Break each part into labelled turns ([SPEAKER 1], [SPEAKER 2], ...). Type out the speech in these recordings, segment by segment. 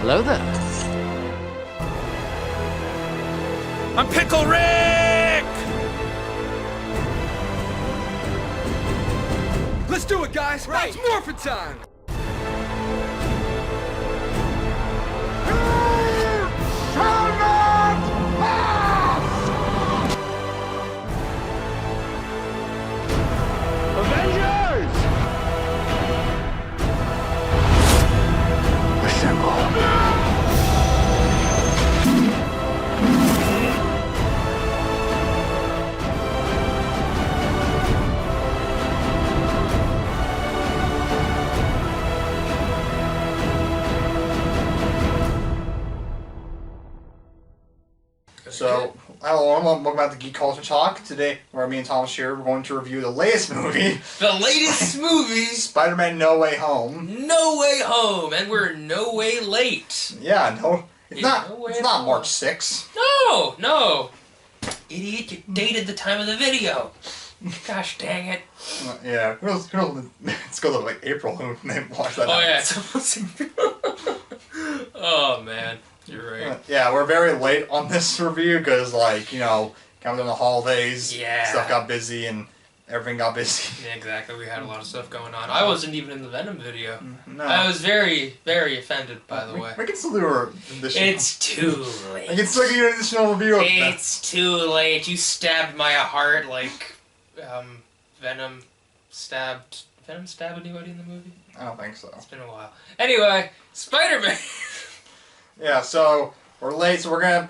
[SPEAKER 1] Hello there.
[SPEAKER 2] I'm Pickle Rick!
[SPEAKER 3] Let's do it, guys! Right. It's morphin' time!
[SPEAKER 4] Avengers! Assemble.
[SPEAKER 5] So, hello, welcome back to Geek Culture Talk. Today, where me and Thomas here, we're going to review the latest movie.
[SPEAKER 2] The latest movie!
[SPEAKER 5] Spider-Man No Way Home.
[SPEAKER 2] No Way Home! And we're no way late.
[SPEAKER 5] Yeah, no, it's
[SPEAKER 2] Yeah,
[SPEAKER 5] not
[SPEAKER 2] home.
[SPEAKER 5] March 6th.
[SPEAKER 2] No! Idiot, you dated the time of the video. Gosh dang it.
[SPEAKER 5] Yeah, let's go to like April and watch that.
[SPEAKER 2] Oh yeah, it's almost... Oh man, you're right.
[SPEAKER 5] Yeah, we're very late on this review because, like, you know, coming in the holidays,
[SPEAKER 2] Yeah.
[SPEAKER 5] stuff got busy and everything got busy.
[SPEAKER 2] Yeah, exactly, we had a lot of stuff going on. I wasn't even in the Venom video.
[SPEAKER 5] No.
[SPEAKER 2] I was very, very offended, by the way.
[SPEAKER 5] We can still do an additional.
[SPEAKER 2] It's too late.
[SPEAKER 5] I can still give you an additional review of that.
[SPEAKER 2] It's too late. You stabbed my heart like Venom stabbed anybody in the movie?
[SPEAKER 5] I don't think so.
[SPEAKER 2] It's been a while. Anyway, Spider-Man.
[SPEAKER 5] Yeah, so we're late, so we're gonna.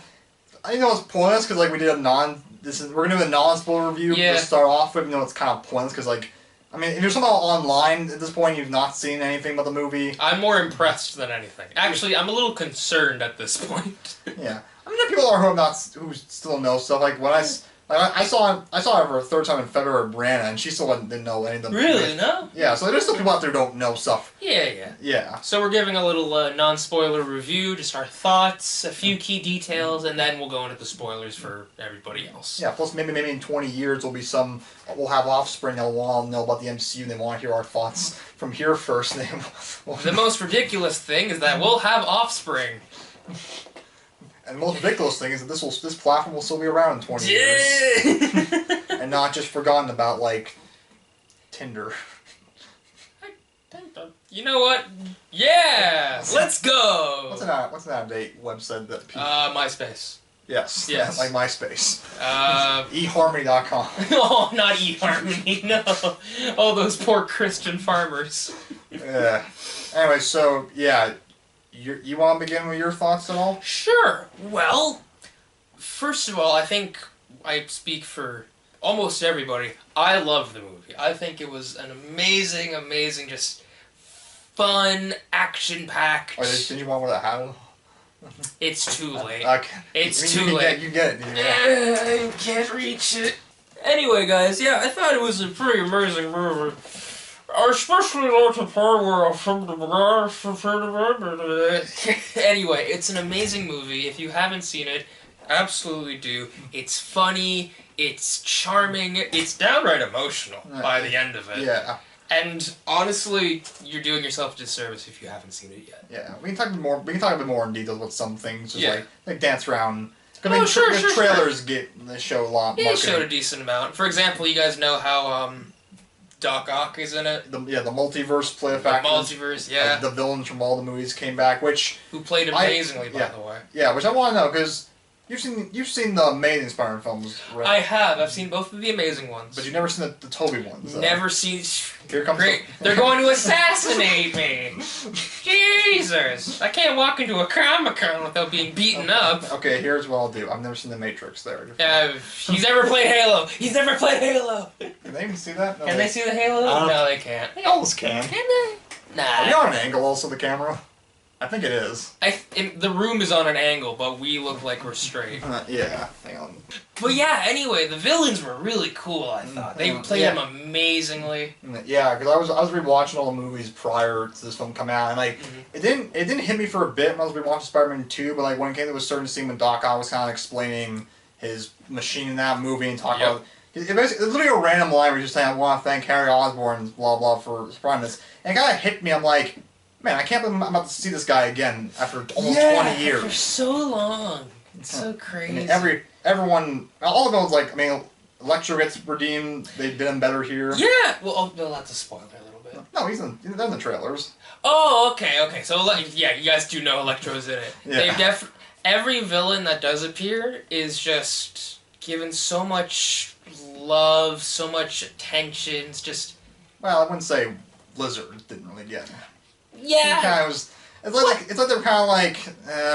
[SPEAKER 5] I know it's pointless because like we did a we're gonna do a non-spoiler review
[SPEAKER 2] Yeah.
[SPEAKER 5] to start off with. You know, it's kind of pointless because like, I mean, if you're somehow online at this point, you've not seen anything about the movie.
[SPEAKER 2] I'm more impressed than anything. Actually, I'm a little concerned at this point.
[SPEAKER 5] Yeah, I mean, there are people who still know stuff. Like when I saw her for a third time in February with Brianna, and she still didn't know any of them.
[SPEAKER 2] Really? No?
[SPEAKER 5] Yeah, so there's still people out there who don't know stuff.
[SPEAKER 2] Yeah.
[SPEAKER 5] Yeah.
[SPEAKER 2] So we're giving a little non-spoiler review, just our thoughts, a few key details, and then we'll go into the spoilers for everybody else.
[SPEAKER 5] Yeah, plus maybe in 20 years we'll have offspring that will want to know about the MCU and they want to hear our thoughts from here first.
[SPEAKER 2] The most ridiculous thing is that we'll have offspring.
[SPEAKER 5] And the most ridiculous thing is that this platform will still be around in 20 years. And not just forgotten about, like, Tinder.
[SPEAKER 2] You know what? Yeah! Let's go!
[SPEAKER 5] What's an out-of-date website that people...
[SPEAKER 2] MySpace.
[SPEAKER 5] Yes.
[SPEAKER 2] Yes.
[SPEAKER 5] Like MySpace.
[SPEAKER 2] eHarmony.com. Oh, not eHarmony, no. All those poor Christian farmers.
[SPEAKER 5] Yeah. Anyway, so, yeah. You want to begin with your thoughts at all?
[SPEAKER 2] Sure. Well, first of all, I think I speak for almost everybody. I love the movie. I think it was an amazing, just fun, action-packed...
[SPEAKER 5] Or did you want with a hat?
[SPEAKER 2] It's too late.
[SPEAKER 5] Okay.
[SPEAKER 2] It's too late.
[SPEAKER 5] You get it. Yeah.
[SPEAKER 2] I can't reach it. Anyway, guys, yeah, I thought it was a pretty amazing movie. I especially like the part where Anyway, it's an amazing movie. If you haven't seen it, absolutely do. It's funny, it's charming, it's downright emotional by the end of it.
[SPEAKER 5] Yeah.
[SPEAKER 2] And honestly, you're doing yourself a disservice if you haven't seen it yet.
[SPEAKER 5] Yeah, we can talk a bit more in detail about some things, just
[SPEAKER 2] Yeah.
[SPEAKER 5] like dance around.
[SPEAKER 2] Oh, sure.
[SPEAKER 5] Trailers get the show a lot.
[SPEAKER 2] Yeah, it showed a decent amount. For example, you guys know how Doc Ock is in it.
[SPEAKER 5] The multiverse play factor.
[SPEAKER 2] The multiverse, yeah.
[SPEAKER 5] The villains from all the movies came back,
[SPEAKER 2] Who played amazingly, by the way.
[SPEAKER 5] Yeah, which I want to know because you've seen the Amazing Spider-Man films, right?
[SPEAKER 2] I have. I've seen both of the amazing ones.
[SPEAKER 5] But you've never seen the Tobey ones.
[SPEAKER 2] Never seen.
[SPEAKER 5] Here comes
[SPEAKER 2] Great. They're going to assassinate me. Jesus! I can't walk into a Comic-Con without being beaten up.
[SPEAKER 5] Okay, here's what I'll do. I've never seen The Matrix. There.
[SPEAKER 2] He's never played Halo. He's never played Halo.
[SPEAKER 5] Can they even see that? No,
[SPEAKER 2] Can they see the Halo? No, they can't.
[SPEAKER 5] They almost can.
[SPEAKER 2] Can they?
[SPEAKER 5] Are we
[SPEAKER 2] Nah.
[SPEAKER 5] on an angle also, the camera? I think it is.
[SPEAKER 2] The room is on an angle, but we look like we're straight.
[SPEAKER 5] Yeah. Hang on.
[SPEAKER 2] But yeah, anyway, the villains were really cool, I thought. They played them amazingly.
[SPEAKER 5] Yeah, because I was rewatching all the movies prior to this film come out, and like it didn't hit me for a bit when I was rewatching Spider-Man 2, but like when it came to a certain scene when Doc Ock was kind of explaining his machine in that movie and talking about it's literally a random line where he's just saying, I want to thank Harry Osborn, blah blah, for running this, and it kind of hit me. I'm like, man, I can't believe I'm about to see this guy again after almost 20 years.
[SPEAKER 2] For so long. It's so crazy.
[SPEAKER 5] I mean, everyone, all of them was like, I mean, Electro gets redeemed. They've been better here.
[SPEAKER 2] Yeah. Well, that's a spoiler a little bit.
[SPEAKER 5] No, he's in the trailers.
[SPEAKER 2] Oh, okay. So, yeah, you guys do know Electro's in it.
[SPEAKER 5] Yeah.
[SPEAKER 2] Every villain that does appear is just given so much love, so much attention. It's just...
[SPEAKER 5] Well, I wouldn't say Lizard didn't really get it.
[SPEAKER 2] Yeah.
[SPEAKER 5] He kind of was... It's like they're kind of like,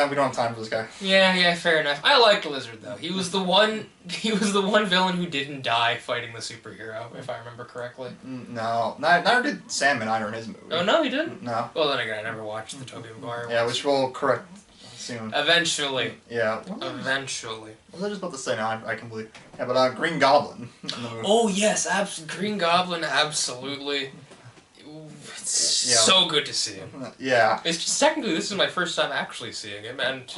[SPEAKER 5] we don't have time for this guy.
[SPEAKER 2] Yeah, fair enough. I liked Lizard though. He was the one villain who didn't die fighting the superhero, if I remember correctly.
[SPEAKER 5] No, neither did Sandman either in his movie.
[SPEAKER 2] Oh no, he didn't.
[SPEAKER 5] No.
[SPEAKER 2] Well, then again, I never watched the Tobey Mcguire one.
[SPEAKER 5] Yeah, which we'll correct soon.
[SPEAKER 2] Eventually.
[SPEAKER 5] Yeah.
[SPEAKER 2] Eventually.
[SPEAKER 5] What was I just about to say now? I can believe. Yeah, but Green Goblin. In the movie.
[SPEAKER 2] Oh yes, Green Goblin, absolutely. It's so good to see him.
[SPEAKER 5] Yeah.
[SPEAKER 2] It's just, technically, this is my first time actually seeing him, and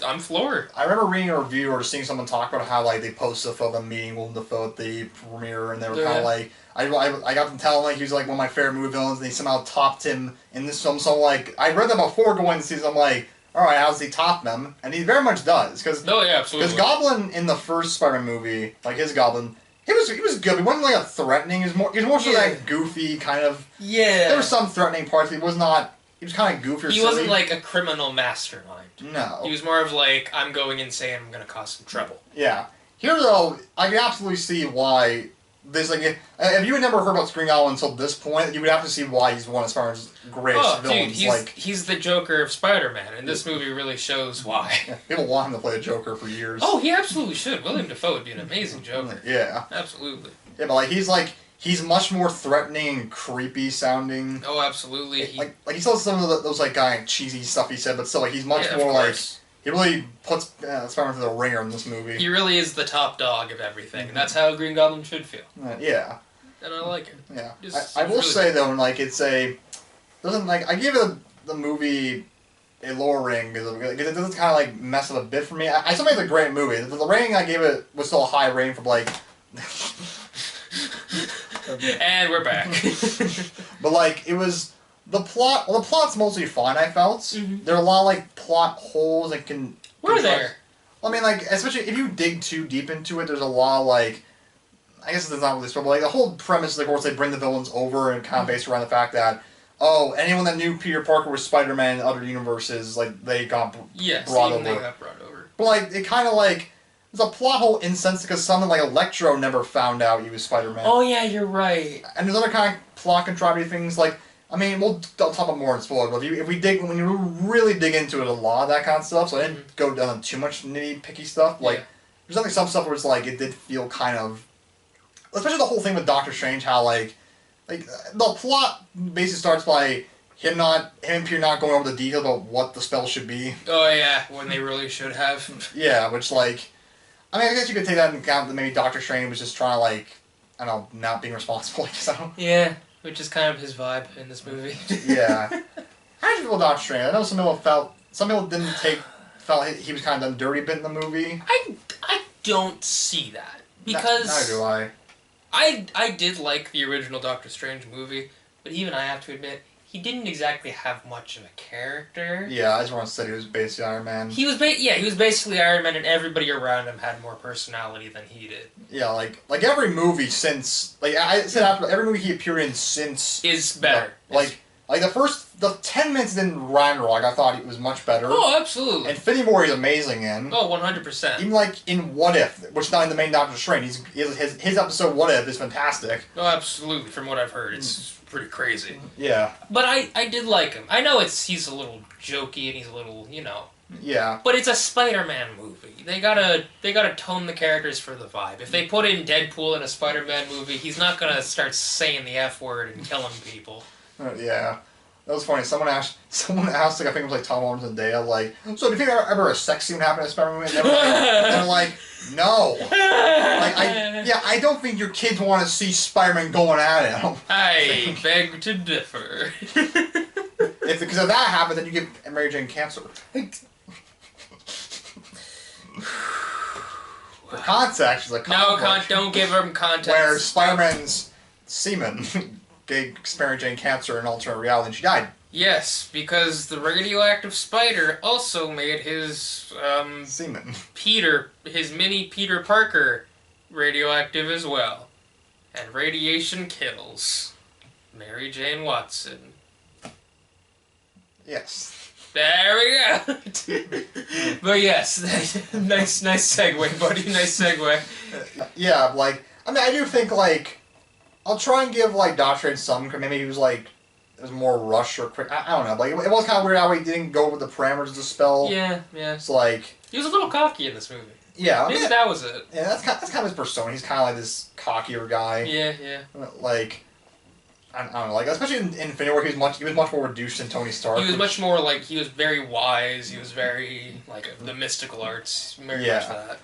[SPEAKER 2] I'm floored.
[SPEAKER 5] I remember reading a review or seeing someone talk about how like they posted of them meeting Willem Dafoe at the premiere, and they were kind of like, I got them telling like he was like one of my favorite movie villains, and they somehow topped him in this film. So like I read them before going to see them, I'm like, all right, how does he top them? And he very much does, because
[SPEAKER 2] absolutely.
[SPEAKER 5] Because Goblin in the first Spider-Man movie, like his Goblin. He was good. He wasn't like a threatening. He was more sort of that goofy kind of.
[SPEAKER 2] Yeah.
[SPEAKER 5] There were some threatening parts. He was not. He was kind of goofy.
[SPEAKER 2] He wasn't like a criminal mastermind.
[SPEAKER 5] No.
[SPEAKER 2] He was more of like, I'm going insane. I'm going to cause some trouble.
[SPEAKER 5] Yeah. Here though, I can absolutely see why this like if you had never heard about Green Goblin until this point, you would have to see why he's one of Spider-Man's greatest villains.
[SPEAKER 2] Dude, he's the Joker of Spider-Man, and this movie really shows why.
[SPEAKER 5] Yeah, people want him to play the Joker for years.
[SPEAKER 2] Oh, he absolutely should. William Dafoe would be an amazing Joker.
[SPEAKER 5] Yeah.
[SPEAKER 2] Absolutely.
[SPEAKER 5] Yeah, but he's much more threatening and creepy sounding.
[SPEAKER 2] Oh, absolutely.
[SPEAKER 5] Like he still has some of those like kind of cheesy stuff he said, but still like he's much more like he really puts Spider-Man through the ringer in this movie.
[SPEAKER 2] He really is the top dog of everything, and that's how Green Goblin should feel.
[SPEAKER 5] Yeah.
[SPEAKER 2] And I like it.
[SPEAKER 5] Yeah. I will say though, like it's doesn't like I give the movie a lower rating because it doesn't kind of like mess up a bit for me. I still think it's a great movie. The rating I gave it was still a high rating for like.
[SPEAKER 2] And we're back.
[SPEAKER 5] But like it was the plot. Well, the plot's mostly fine. I felt there are a lot of like plot holes that can.
[SPEAKER 2] Were there?
[SPEAKER 5] I mean, like especially if you dig too deep into it, there's a lot of like. I guess it's not really spoiled, but like the whole premise, of course, they bring the villains over and kind of based around the fact that anyone that knew Peter Parker was Spider-Man in other universes, like they got brought over.
[SPEAKER 2] They got brought over.
[SPEAKER 5] But like it kind of like. There's a plot hole in sense because something like Electro never found out he was Spider-Man.
[SPEAKER 2] Oh yeah, you're right.
[SPEAKER 5] And there's other kind of plot contriving things like, I mean, I'll talk about more in spoilers, but when you really dig into it, a lot of that kind of stuff, so I didn't go down on too much nitty-picky stuff, like, there's definitely some stuff where it's like, it did feel kind of, especially the whole thing with Doctor Strange, how like, the plot basically starts by him and Peter not going over the details about what the spell should be.
[SPEAKER 2] Oh yeah, when they really should have.
[SPEAKER 5] Yeah, which like, I mean, I guess you could take that into account that maybe Doctor Strange was just trying to, like, I don't know, not being responsible, I guess, I don't know.
[SPEAKER 2] Yeah, which is kind of his vibe in this movie.
[SPEAKER 5] Yeah. How did you feel about Doctor Strange? I know some people felt he was kind of done dirty bit in the movie.
[SPEAKER 2] I don't see that. Because...
[SPEAKER 5] Neither do I.
[SPEAKER 2] I did like the original Doctor Strange movie, but even I have to admit, he didn't exactly have much of a character.
[SPEAKER 5] Yeah, I just want to say he was basically Iron Man.
[SPEAKER 2] He was basically Iron Man, and everybody around him had more personality than he did.
[SPEAKER 5] Yeah, like every movie since, like I said after every movie he appeared in since
[SPEAKER 2] is better.
[SPEAKER 5] Like the 10 minutes in Ragnarok, I thought it was much better.
[SPEAKER 2] Oh, absolutely.
[SPEAKER 5] And Infinity War he's amazing in.
[SPEAKER 2] Oh, 100%.
[SPEAKER 5] Even like in What If, which is not in the main Doctor Strange, his episode What If is fantastic.
[SPEAKER 2] Oh, absolutely. From what I've heard, it's pretty crazy.
[SPEAKER 5] Yeah.
[SPEAKER 2] But I did like him. I know he's a little jokey and he's a little,
[SPEAKER 5] Yeah.
[SPEAKER 2] But it's a Spider-Man movie. They gotta tone the characters for the vibe. If they put in Deadpool in a Spider-Man movie, he's not gonna start saying the F word and killing people.
[SPEAKER 5] Yeah. That was funny. Someone asked, like, I think it was like Tom Holmes and Dale, like, so do you think ever a sex scene happened in a Spider-Man movie? And they were like, no. I don't think your kids want to see Spider-Man going at him.
[SPEAKER 2] I beg to differ.
[SPEAKER 5] Because if that happened, then you give Mary Jane cancer. For context, she's like,
[SPEAKER 2] don't give him context.
[SPEAKER 5] Where Spider-Man's semen gave Mary Jane cancer in alternate reality, and she died
[SPEAKER 2] Yes, because the radioactive spider also made his
[SPEAKER 5] Semen.
[SPEAKER 2] his mini Peter Parker radioactive as well. And radiation kills. Mary Jane Watson.
[SPEAKER 5] Yes.
[SPEAKER 2] There we go. But yes, nice segue, buddy. Nice segue.
[SPEAKER 5] Yeah, like, I mean, I do think, like, I'll try and give, like, Doctor Strange some, because maybe he was, like, it was more rush or quick. I don't know, like, it was kind of weird how he didn't go with the parameters of the spell.
[SPEAKER 2] Yeah.
[SPEAKER 5] It's like...
[SPEAKER 2] He was a little cocky in this movie.
[SPEAKER 5] Yeah.
[SPEAKER 2] Maybe that was it.
[SPEAKER 5] Yeah, that's kind of his persona. He's kind of like this cockier guy.
[SPEAKER 2] Yeah.
[SPEAKER 5] Like... I don't know, like, especially in Infinity War, he was much more reduced than Tony Stark.
[SPEAKER 2] He was much more, like, he was very wise, he was very, like, the mystical arts, very much that.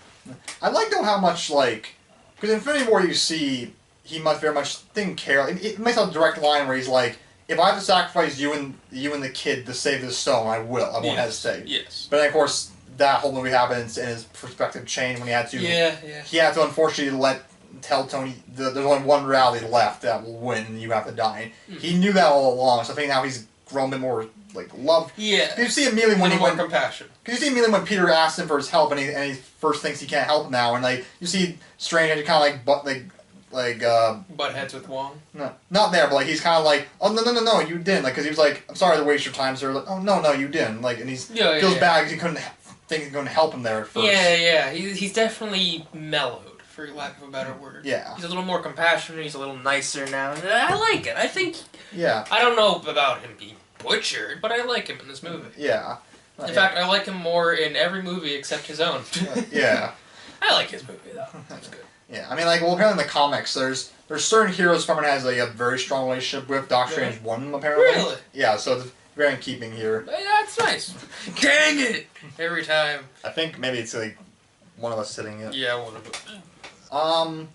[SPEAKER 5] I like, though, how much, like, because in Infinity War you see, he must very much didn't care. It makes a direct line where he's like, if I have to sacrifice you and the kid to save this stone, I will. I won't hesitate.
[SPEAKER 2] Yes.
[SPEAKER 5] But then, of course, that whole movie happens in his perspective change when he had to...
[SPEAKER 2] Yeah.
[SPEAKER 5] He had to, unfortunately, tell Tony there's only one reality left that will win and you have to die. He knew that all along, so I think now he's grown a bit more, like, love.
[SPEAKER 2] Yeah.
[SPEAKER 5] You see immediately when
[SPEAKER 2] more compassion.
[SPEAKER 5] Because you see immediately when Peter asks him for his help and he first thinks he can't help now, and, like, you see Strange kind of,
[SPEAKER 2] butt heads with Wong?
[SPEAKER 5] No, not there, but, like, he's kind of like, oh, no, you didn't. Like, because he was like, I'm sorry to waste your time, sir. Like, oh, no, you didn't. Like, and he's feels bad because he couldn't think he's going to help him there at first.
[SPEAKER 2] Yeah. He's definitely mellowed, for lack of a better word.
[SPEAKER 5] Yeah.
[SPEAKER 2] He's a little more compassionate, he's a little nicer now. I like it. I think...
[SPEAKER 5] Yeah.
[SPEAKER 2] I don't know about him being butchered, but I like him in this movie.
[SPEAKER 5] Yeah.
[SPEAKER 2] In fact, I like him more in every movie except his own.
[SPEAKER 5] Yeah.
[SPEAKER 2] I like his movie, though. That's good.
[SPEAKER 5] Yeah, I mean, like, well, apparently in the comics, there's certain heroes Spider-Man has a very strong relationship with. Doctor Strange one of them, apparently.
[SPEAKER 2] Really?
[SPEAKER 5] Yeah, so it's very in keeping here.
[SPEAKER 2] That's nice. Dang it! Every time.
[SPEAKER 5] I think maybe it's, like, one of us sitting in.
[SPEAKER 2] Yeah, one of them.
[SPEAKER 5] I'm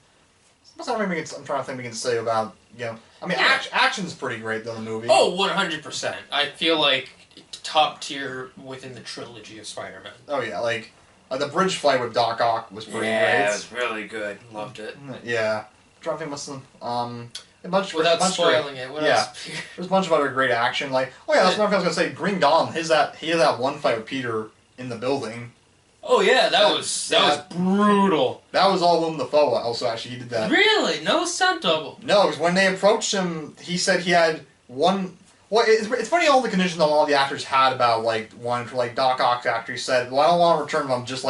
[SPEAKER 5] trying to think we can say about, I mean, action's pretty great, though, in the movie.
[SPEAKER 2] Oh, 100%. I feel like top tier within the trilogy of Spider-Man.
[SPEAKER 5] Oh, yeah, like the bridge fight with Doc Ock was pretty great.
[SPEAKER 2] Yeah, it was really good. Loved it.
[SPEAKER 5] Yeah. I'm trying to think what's
[SPEAKER 2] without spoiling it, what else?
[SPEAKER 5] There's a bunch of other great action, like, that's what I was going to say, Green Goblin, he has that one fight with Peter in the building.
[SPEAKER 2] Oh yeah, that was brutal.
[SPEAKER 5] That was all Willem Dafoe also, actually, he did that.
[SPEAKER 2] Really? No stunt double?
[SPEAKER 5] No, because when they approached him, he said he had one... Well, it's funny all the conditions all the actors had about, like, wanting for, like, Doc Ock actor, he said, well, I don't want to return them, just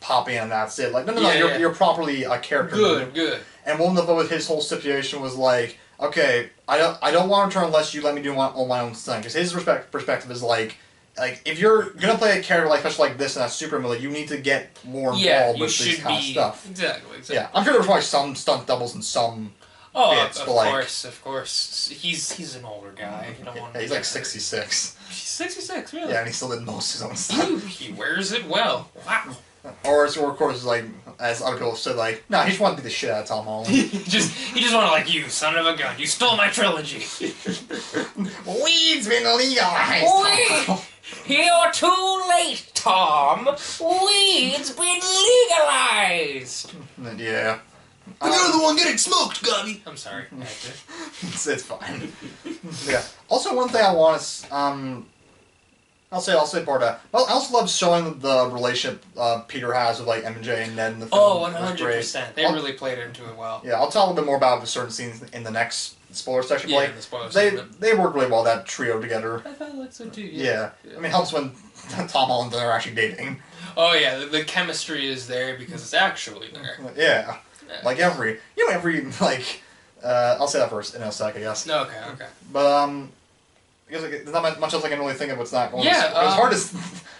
[SPEAKER 5] pop in and that's it. Like, no, you're properly a character.
[SPEAKER 2] Good.
[SPEAKER 5] And Willem Dafoe, with his whole stipulation was like, okay, I don't want to return unless you let me do all my own thing. Because his perspective is like, if you're gonna play a character especially like this in a super movie, you need to get more involved with this kind of stuff.
[SPEAKER 2] Exactly.
[SPEAKER 5] Yeah, I'm sure there's probably some stunt doubles and some bits,
[SPEAKER 2] of course. He's an older guy. You don't want
[SPEAKER 5] he's like 66.
[SPEAKER 2] He's 66, really?
[SPEAKER 5] Yeah, and he still did most of his own stuff.
[SPEAKER 2] He wears it well. Wow.
[SPEAKER 5] Or of course, like, as other people have said, like, no, he just wanted to beat the shit out of Tom Holland.
[SPEAKER 2] he just wanted, like, you son of a gun, you stole my trilogy.
[SPEAKER 5] Weed's been legalized.
[SPEAKER 2] You're too late, Tom. Weed's been legalized.
[SPEAKER 5] Yeah.
[SPEAKER 2] You're the one getting smoked, Gummy. I'm sorry.
[SPEAKER 5] It's fine. Yeah. Also, one thing I want to, I'll say part of that. Well, I also love showing the relationship Peter has with, like, MJ and Ned in the film.
[SPEAKER 2] Oh, 100%. They really played into it well.
[SPEAKER 5] Yeah, I'll talk a little bit more about the certain scenes in the next spoiler section.
[SPEAKER 2] Yeah,
[SPEAKER 5] like,
[SPEAKER 2] the spoiler segment.
[SPEAKER 5] They work really well, that trio together.
[SPEAKER 2] I felt like so too.
[SPEAKER 5] Yeah. I mean, it helps when Tom Holland and they're actually dating.
[SPEAKER 2] Oh yeah, the chemistry is there because it's actually there.
[SPEAKER 5] Yeah. Like every I'll say that first in a sec, I guess.
[SPEAKER 2] Okay.
[SPEAKER 5] But I guess there's not much else I can really think of what's not going.
[SPEAKER 2] Yeah,
[SPEAKER 5] it's hard to.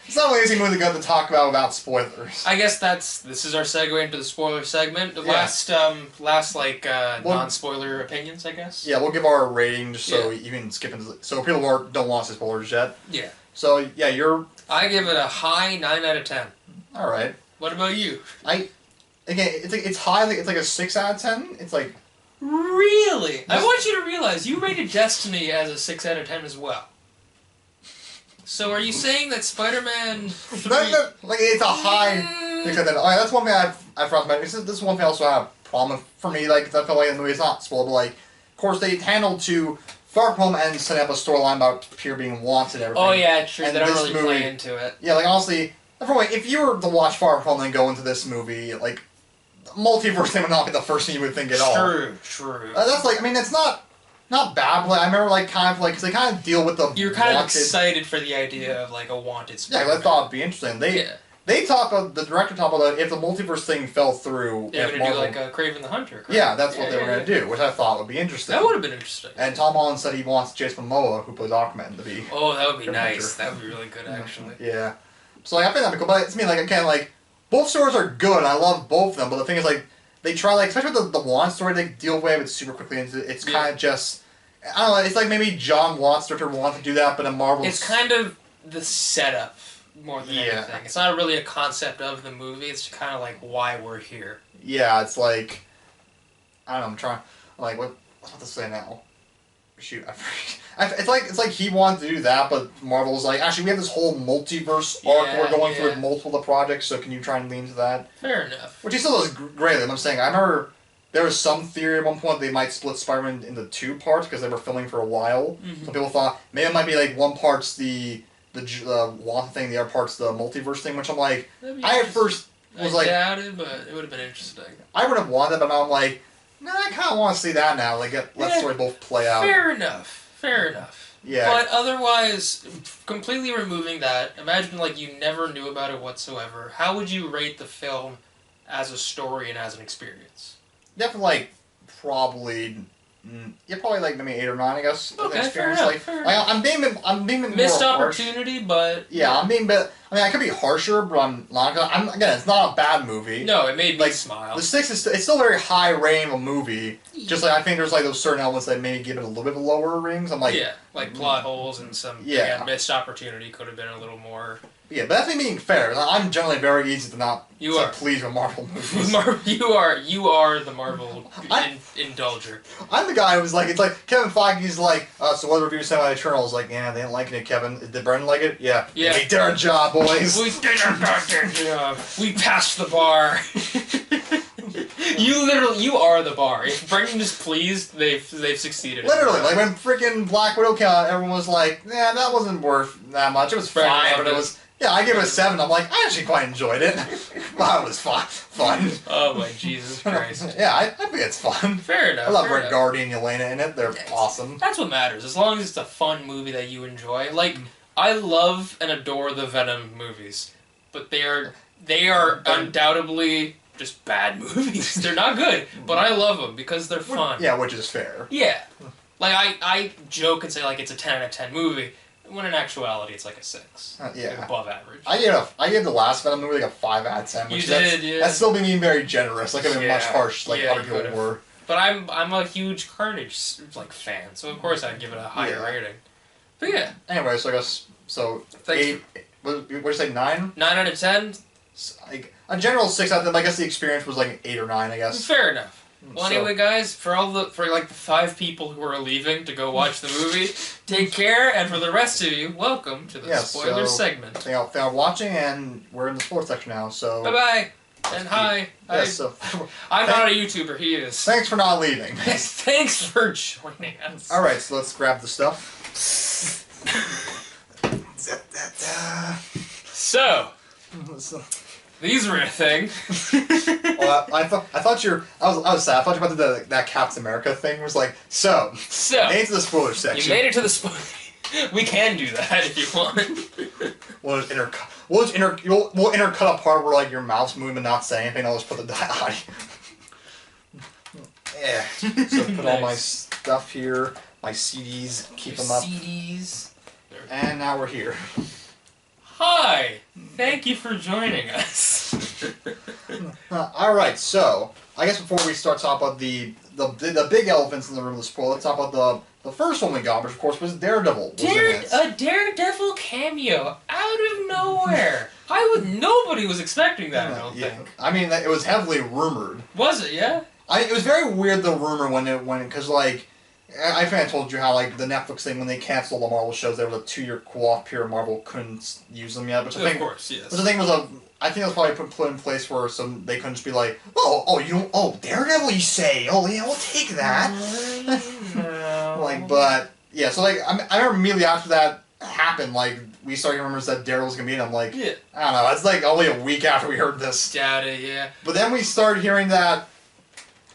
[SPEAKER 5] It's not really easy movie to talk about without spoilers.
[SPEAKER 2] I guess this is our segue into the spoiler segment. The last non-spoiler opinions, I guess.
[SPEAKER 5] Yeah, we'll give our rating just so you can skip into so people who don't want to see spoilers yet.
[SPEAKER 2] Yeah.
[SPEAKER 5] So yeah,
[SPEAKER 2] I give it a high 9 out of 10.
[SPEAKER 5] All right.
[SPEAKER 2] What about you?
[SPEAKER 5] It's high. It's like a 6 out of 10. It's like.
[SPEAKER 2] Really? I want you to realize you rated Destiny as a 6 out of 10 as well. So are you saying that Spider-Man 3...
[SPEAKER 5] like, it's a high 6 out of 10. Alright, that's one thing I forgot about. This is one thing I also have a problem for me. Like, I feel like the movie is not spoilable. Like, of course, they handled to Far From Home and setting up a storyline about Peter being wanted and everything.
[SPEAKER 2] Oh yeah, true.
[SPEAKER 5] And
[SPEAKER 2] They don't
[SPEAKER 5] this
[SPEAKER 2] really
[SPEAKER 5] movie,
[SPEAKER 2] play into it.
[SPEAKER 5] Yeah, like honestly, if you were to watch Far From Home and go into this movie, like, multiverse thing would not be the first thing you would think at all.
[SPEAKER 2] True.
[SPEAKER 5] That's like, I mean, it's not bad, but like, I remember like kind of like, because they kind of deal with the
[SPEAKER 2] You're kind of
[SPEAKER 5] wanted.
[SPEAKER 2] excited for the idea of like a wanted Spider-Man.
[SPEAKER 5] Yeah, I thought it'd be interesting. They talk about, the director talked about if the multiverse thing fell through.
[SPEAKER 2] They're going to do like a Kraven the Hunter, correct?
[SPEAKER 5] Yeah, that's what they were going to do, which I thought would be interesting.
[SPEAKER 2] That would have been interesting.
[SPEAKER 5] And Tom Holland said he wants Jason Momoa, who plays Aquaman, to be.
[SPEAKER 2] Oh, that would be
[SPEAKER 5] Hunter.
[SPEAKER 2] nice. That would be really good, actually.
[SPEAKER 5] Yeah. So like, I think that'd be cool, but it's me, like, again, like, both stories are good, and I love both of them, but the thing is, like, they try, like, especially with the Wand story, they deal with it super quickly, and it's kind of just, I don't know, it's like maybe John Watts director wanted to do that, but in Marvel...
[SPEAKER 2] It's kind of the setup more than anything. It's not really a concept of the movie, it's kind of like why we're here.
[SPEAKER 5] Yeah, it's like, I don't know, I'm trying, like, what's to say now? Shoot, I forget. It's like he wanted to do that, but Marvel's like, actually, we have this whole multiverse arc we're going through with multiple projects, so can you try and lean to that?
[SPEAKER 2] Fair enough.
[SPEAKER 5] Which he still does great. I'm saying, I remember there was some theory at one point they might split Spider-Man into 2 parts because they were filming for a while.
[SPEAKER 2] Mm-hmm.
[SPEAKER 5] Some people thought maybe it might be like one part's the want thing, the other part's the multiverse thing, which I'm like, I at first was like...
[SPEAKER 2] I doubt it, but it would have been interesting.
[SPEAKER 5] I would have wanted it, but now I'm like, nah, I kind of want to see that now. Like, let the story both play out.
[SPEAKER 2] Fair enough.
[SPEAKER 5] Yeah.
[SPEAKER 2] But otherwise, completely removing that, imagine like you never knew about it whatsoever. How would you rate the film as a story and as an experience?
[SPEAKER 5] Definitely, like, probably like maybe 8 or 9, I guess.
[SPEAKER 2] Okay,
[SPEAKER 5] experience.
[SPEAKER 2] fair enough.
[SPEAKER 5] I'm being more
[SPEAKER 2] Missed
[SPEAKER 5] harsh.
[SPEAKER 2] opportunity, but...
[SPEAKER 5] Yeah, I mean, I could be harsher, but I'm not gonna... again, it's not a bad movie.
[SPEAKER 2] No, it made me
[SPEAKER 5] like,
[SPEAKER 2] smile.
[SPEAKER 5] The 6 is it's still a very high rating of a movie. Just like, I think there's like those certain elements that maybe give it a little bit of lower ratings. I'm like...
[SPEAKER 2] Yeah, like plot holes and some...
[SPEAKER 5] Yeah.
[SPEAKER 2] Again, missed opportunity could have been a little more...
[SPEAKER 5] Yeah, but that's me being fair. I'm generally very easy to not please with Marvel movies.
[SPEAKER 2] You are the Marvel indulger.
[SPEAKER 5] I'm the guy who's like, it's like Kevin Feige's like, so what reviews say about Eternals? Like, yeah, they didn't like it, Kevin. Did Brendan like it? Yeah.
[SPEAKER 2] Yeah.
[SPEAKER 5] We did our job, boys.
[SPEAKER 2] We did our goddamn job. We passed the bar. You are the bar. If Brendan is pleased, they've succeeded.
[SPEAKER 5] Literally, like when freaking Black Widow came out, everyone was like, yeah, that wasn't worth that much. It was fine, but it was... Yeah, I give it a 7. I'm like, I actually quite enjoyed it. Wow, it was fun.
[SPEAKER 2] Oh my Jesus Christ.
[SPEAKER 5] Yeah, I think it's fun.
[SPEAKER 2] Fair enough.
[SPEAKER 5] I love Red Guardian and Yelena in it. They're awesome.
[SPEAKER 2] That's what matters. As long as it's a fun movie that you enjoy. Like, I love and adore the Venom movies, but they are undoubtedly just bad movies. They're not good, but I love them because they're fun.
[SPEAKER 5] Yeah, which is fair.
[SPEAKER 2] Yeah. Like, I joke and say, like, it's a 10 out of 10 movie, when in actuality it's like a 6.
[SPEAKER 5] Yeah.
[SPEAKER 2] Like above average.
[SPEAKER 5] I gave the last Venom movie like a 5 out of 10. Which That's still being very generous. Like, I mean, much harsh like other people were.
[SPEAKER 2] But I'm a huge Carnage like fan, so of course I'd give it a higher rating. But yeah.
[SPEAKER 5] Anyway, so I guess, 8, what did you say, 9?
[SPEAKER 2] 9 out of 10?
[SPEAKER 5] Like, a general 6 out of 10, I guess the experience was like an 8 or 9, I guess.
[SPEAKER 2] Fair enough. Well, anyway, guys, for the 5 people who are leaving to go watch the movie, take care, and for the rest of you, welcome to the spoiler segment.
[SPEAKER 5] Thank you for watching, and we're in the sports section now, so...
[SPEAKER 2] Bye-bye! And hi.
[SPEAKER 5] Yes,
[SPEAKER 2] I'm not a YouTuber, he is.
[SPEAKER 5] Thanks for not leaving.
[SPEAKER 2] Thanks for joining us.
[SPEAKER 5] Alright, so let's grab the stuff.
[SPEAKER 2] So... These were a thing.
[SPEAKER 5] Well, I thought you were... I was sad. I thought you were about to do that Captain America thing. It was like, so made it to the spoiler section.
[SPEAKER 2] You made it to the spoiler... We can do that if you want.
[SPEAKER 5] We'll intercut a part where, like, your mouth's moving but not saying anything. I'll just put the audio. Yeah. So put all my stuff here. My CDs. Keep them up.
[SPEAKER 2] CDs.
[SPEAKER 5] And now we're here.
[SPEAKER 2] Hi! Thank you for joining us.
[SPEAKER 5] Alright, so, I guess before we start talking about the big elephants in the room of the spoiler, let's talk about the first one we got, which of course was Daredevil.
[SPEAKER 2] A Daredevil cameo out of nowhere. Nobody was expecting that, I don't think.
[SPEAKER 5] I mean, it was heavily rumored.
[SPEAKER 2] Was it, yeah?
[SPEAKER 5] It was very weird, the rumor, because, like, I think I told you how, like, the Netflix thing, when they canceled the Marvel shows, there was a 2-year cool-off period. Marvel couldn't use them yet. But
[SPEAKER 2] of course, yes.
[SPEAKER 5] But the thing was, I think it was probably put in place for some. They couldn't just be like, Daredevil, you say? Oh yeah, we'll take that.
[SPEAKER 2] No.
[SPEAKER 5] Like, but Yeah, so like I remember immediately after that happened, like we started hearing rumors that Daredevil was gonna be in. I'm like,
[SPEAKER 2] Yeah.
[SPEAKER 5] I don't know. It's like only a week after we heard this.
[SPEAKER 2] Doubt it, yeah.
[SPEAKER 5] But then we started hearing that,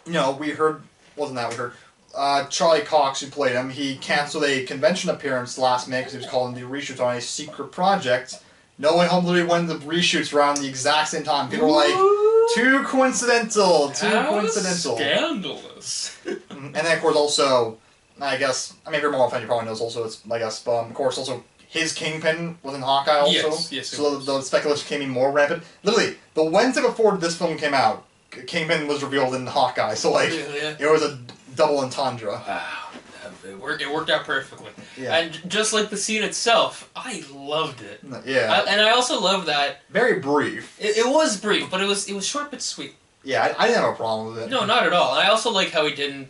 [SPEAKER 5] we heard Charlie Cox, who played him, he canceled a convention appearance last minute because he was calling the reshoots on a secret project. No Way Home literally went into the reshoots around the exact same time. People were like, too coincidental.
[SPEAKER 2] Scandalous.
[SPEAKER 5] And then, of course, also, I guess, if you're more fan, you probably knows also, it's, I guess, of course, also, his Kingpin was in Hawkeye also.
[SPEAKER 2] Yes,
[SPEAKER 5] so the speculation came in more rampant. Literally, the Wednesday before this film came out, Kingpin was revealed in Hawkeye, so, like, it was a double entendre.
[SPEAKER 2] Wow. It worked out perfectly.
[SPEAKER 5] Yeah.
[SPEAKER 2] And just like the scene itself, I loved it.
[SPEAKER 5] Yeah.
[SPEAKER 2] And I also love that...
[SPEAKER 5] Very brief.
[SPEAKER 2] It was brief, but it was short but sweet.
[SPEAKER 5] Yeah, I didn't have a problem with it.
[SPEAKER 2] No, not at all. And I also like how he didn't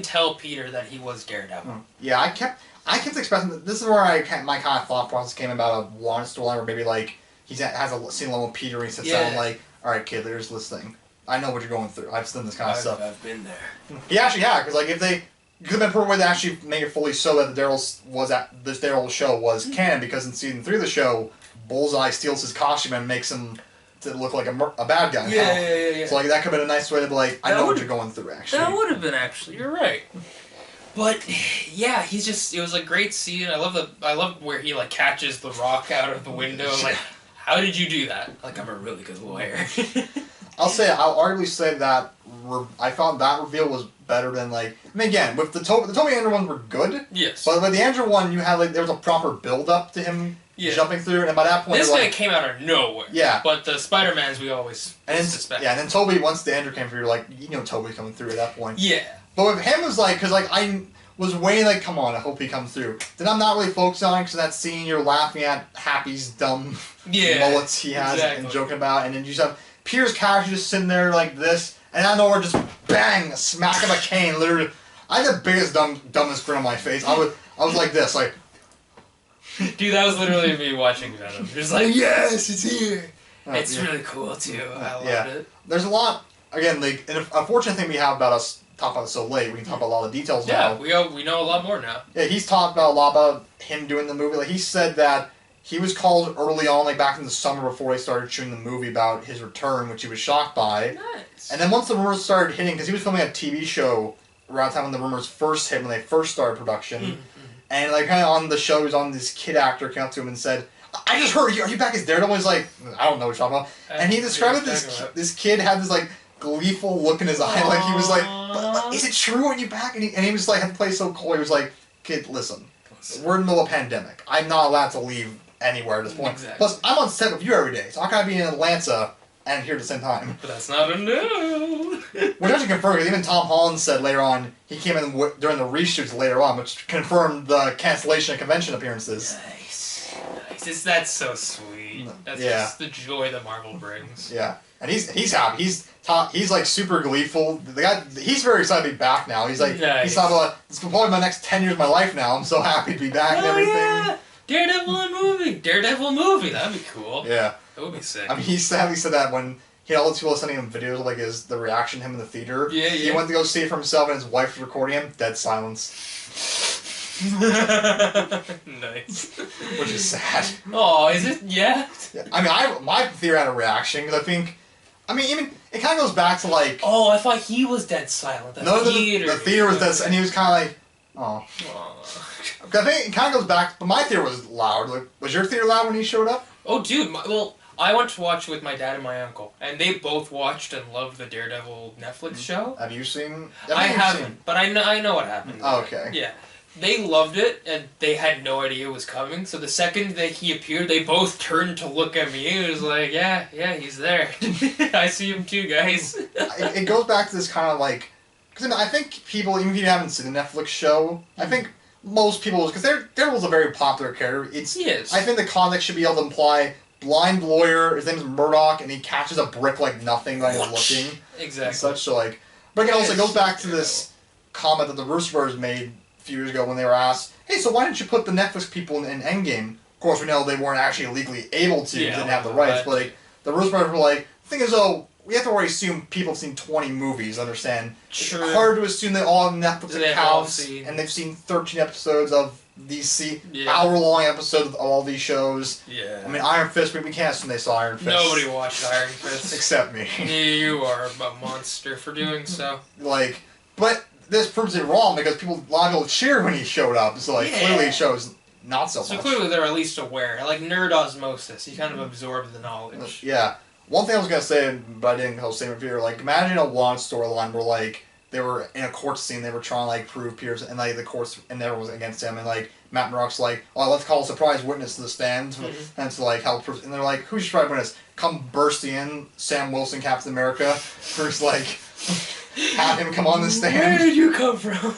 [SPEAKER 2] tell Peter that he was Daredevil.
[SPEAKER 5] Yeah, I kept expecting that. This is where my kind of thought process came about a one storyline where maybe like he has a scene alone with Peter and he sits down and like, all right, kid, there's this thing. I know what you're going through. I've done this kind of stuff.
[SPEAKER 2] I've been there.
[SPEAKER 5] He actually had, because like if they could have been a perfect way to actually make it fully so that this Daredevil show was canon, because in season 3 of the show, Bullseye steals his costume and makes him to look like a bad guy.
[SPEAKER 2] Yeah.
[SPEAKER 5] So like that could have been a nice way to be like, I know what you're going through actually.
[SPEAKER 2] That would have been actually. You're right. But yeah, it was a great scene. I love where he like catches the rock out of the window. Like, how did you do that? Like, I'm a really good lawyer.
[SPEAKER 5] I'll arguably say that I found that reveal was better than like. Again, with the Toby Andrew ones were good.
[SPEAKER 2] Yes.
[SPEAKER 5] But with the Andrew one, you had like there was a proper build up to him jumping through, and by that point,
[SPEAKER 2] this guy
[SPEAKER 5] like,
[SPEAKER 2] came out of nowhere.
[SPEAKER 5] Yeah.
[SPEAKER 2] But the Spider-Mans we always suspect.
[SPEAKER 5] Yeah, and then Toby, once the Andrew came through, like Toby's coming through at that point.
[SPEAKER 2] Yeah.
[SPEAKER 5] But with him was like, because like I was waiting, like, come on, I hope he comes through. Then I'm not really focused on it because that scene you're laughing at Happy's dumb mullets he has and joking about, and then you just have Peter's character just sitting there like this, and out of nowhere just bang, a smack of a cane, literally. I had the biggest dumbest grin on my face. I was like this, like.
[SPEAKER 2] Dude, that was literally me watching Venom. Just like, yes, it's here. It's really cool too. I loved it.
[SPEAKER 5] There's a lot. Again, like, an unfortunate thing we have about us talk about it so late. We can talk about a lot of details now.
[SPEAKER 2] Yeah, we know a lot more now.
[SPEAKER 5] Yeah, he's talked about a lot about him doing the movie. Like, he said that he was called early on, like back in the summer before they started shooting the movie, about his return, which he was shocked by.
[SPEAKER 2] Nice.
[SPEAKER 5] And then once the rumors started hitting, because he was filming a TV show around the time when the rumors first hit, when they first started production. And like kind of on the show, he was on, this kid actor came up to him and said, "I just heard you. Are you back as Daredevil?" He's like, "I don't know what you're talking about." And he described it. This kid had this like gleeful look in his eye, like he was like, but "Is it true? Are you back?" And he was like, had to play so cool. He was like, "Kid, listen, we're in the middle of a pandemic. I'm not allowed to leave anywhere at this point.
[SPEAKER 2] Exactly.
[SPEAKER 5] Plus, I'm on set with you every day, so I gotta be in Atlanta and here at the same time."
[SPEAKER 2] But that's not a no.
[SPEAKER 5] Which actually confirmed, because even Tom Holland said later on, he came in during the reshoots later on, which confirmed the cancellation of convention appearances.
[SPEAKER 2] Nice. That's so sweet. That's just the joy that Marvel brings.
[SPEAKER 5] Yeah. And he's happy. He's like super gleeful. The guy, he's very excited to be back now. He's like, he's talking about, it's probably my next 10 years of my life now. I'm so happy to be back and everything. Yeah. Daredevil movie. That'd be cool. Yeah.
[SPEAKER 2] That would be sick.
[SPEAKER 5] I mean, he said that when he had all these people sending him videos of like the reaction to him in the theater. Yeah. He went to go see it for himself, and his wife was recording him. Dead silence.
[SPEAKER 2] Nice.
[SPEAKER 5] Which is sad.
[SPEAKER 2] Oh, is it? Yeah.
[SPEAKER 5] I mean, my theater had a reaction because even it kind of goes back to like.
[SPEAKER 2] Oh, I thought he was dead silent. The
[SPEAKER 5] theater was dead, and he was kind of like, oh. I think it kind of goes back, but my theater was loud. Like, was your theater loud when he showed up?
[SPEAKER 2] Oh, dude. I went to watch with my dad and my uncle, and they both watched and loved the Daredevil Netflix show.
[SPEAKER 5] Have you seen?
[SPEAKER 2] I haven't, but I know what happened.
[SPEAKER 5] Oh, okay.
[SPEAKER 2] Yeah. They loved it, and they had no idea it was coming, so the second that he appeared, they both turned to look at me. It was like, yeah, he's there. I see him too, guys.
[SPEAKER 5] It goes back to this kind of like... Because I think people, even if you haven't seen the Netflix show, I think most people... Because Daredevil's a very popular character. He is. I think the comic should be able to imply... Blind lawyer, his name is Murdoch, and he catches a brick like nothing when he's looking. Exactly. And such, so like... But again, also, it goes back to this comment that the Russo brothers made a few years ago when they were asked, hey, so why didn't you put the Netflix people in Endgame? Of course, we know they weren't actually legally able to, didn't have the rights, but like, the Russo brothers were like, the thing is, though, we have to already assume people have seen 20 movies, understand?
[SPEAKER 2] True.
[SPEAKER 5] It's hard to assume they all have Netflix
[SPEAKER 2] They have all
[SPEAKER 5] accounts,
[SPEAKER 2] seen.
[SPEAKER 5] and they've seen 13 episodes of these
[SPEAKER 2] Yeah.
[SPEAKER 5] hour-long episodes of all these shows.
[SPEAKER 2] Yeah.
[SPEAKER 5] I mean, Iron Fist, we can't assume they saw Iron Fist.
[SPEAKER 2] Nobody watched Iron Fist.
[SPEAKER 5] Except me.
[SPEAKER 2] You are a monster for doing so.
[SPEAKER 5] Like, but this proves it wrong because a lot of people cheered when he showed up, so like, clearly it shows not so
[SPEAKER 2] So
[SPEAKER 5] much.
[SPEAKER 2] clearly they're at least aware. Like nerd osmosis. You kind of absorb the knowledge.
[SPEAKER 5] Yeah. One thing I was gonna say, but I didn't go same with Peter. Like, imagine a one storyline where like they were in a court scene, they were trying to like prove Peter's, and like the courts and everyone was against him, and like Matt Murdock's like, "Oh, let's call a surprise witness to the stand," and it's like help prove, and they're like, "Who's your surprise witness?" Come bursting in, Sam Wilson, Captain America, first like have him come on the stand.
[SPEAKER 2] Where did you come from?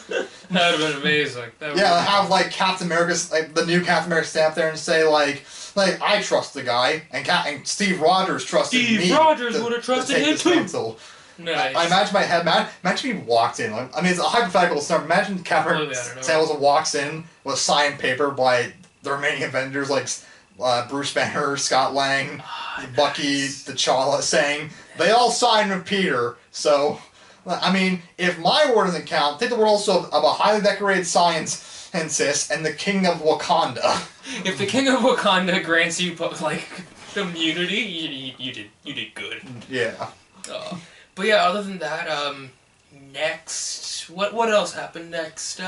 [SPEAKER 2] That would have been amazing.
[SPEAKER 5] Have like Captain America, like the new Captain America, stand up there and say like I trust the guy, and Steve Rogers trusted me.
[SPEAKER 2] Steve Rogers would have trusted him too. Nice.
[SPEAKER 5] I imagine my head. Imagine he walked in. I mean, it's a hypothetical scenario. Imagine Captain America Sam walks in with a signed paper by the remaining Avengers, like Bruce Banner, Scott Lang, Bucky, T'Challa, saying they all signed with Peter. So, I mean, if my word doesn't count, take the word also of a highly decorated scientist and the King of Wakanda.
[SPEAKER 2] If the King of Wakanda grants you like immunity, you did good.
[SPEAKER 5] Yeah.
[SPEAKER 2] But yeah, other than that, next, what else happened next? You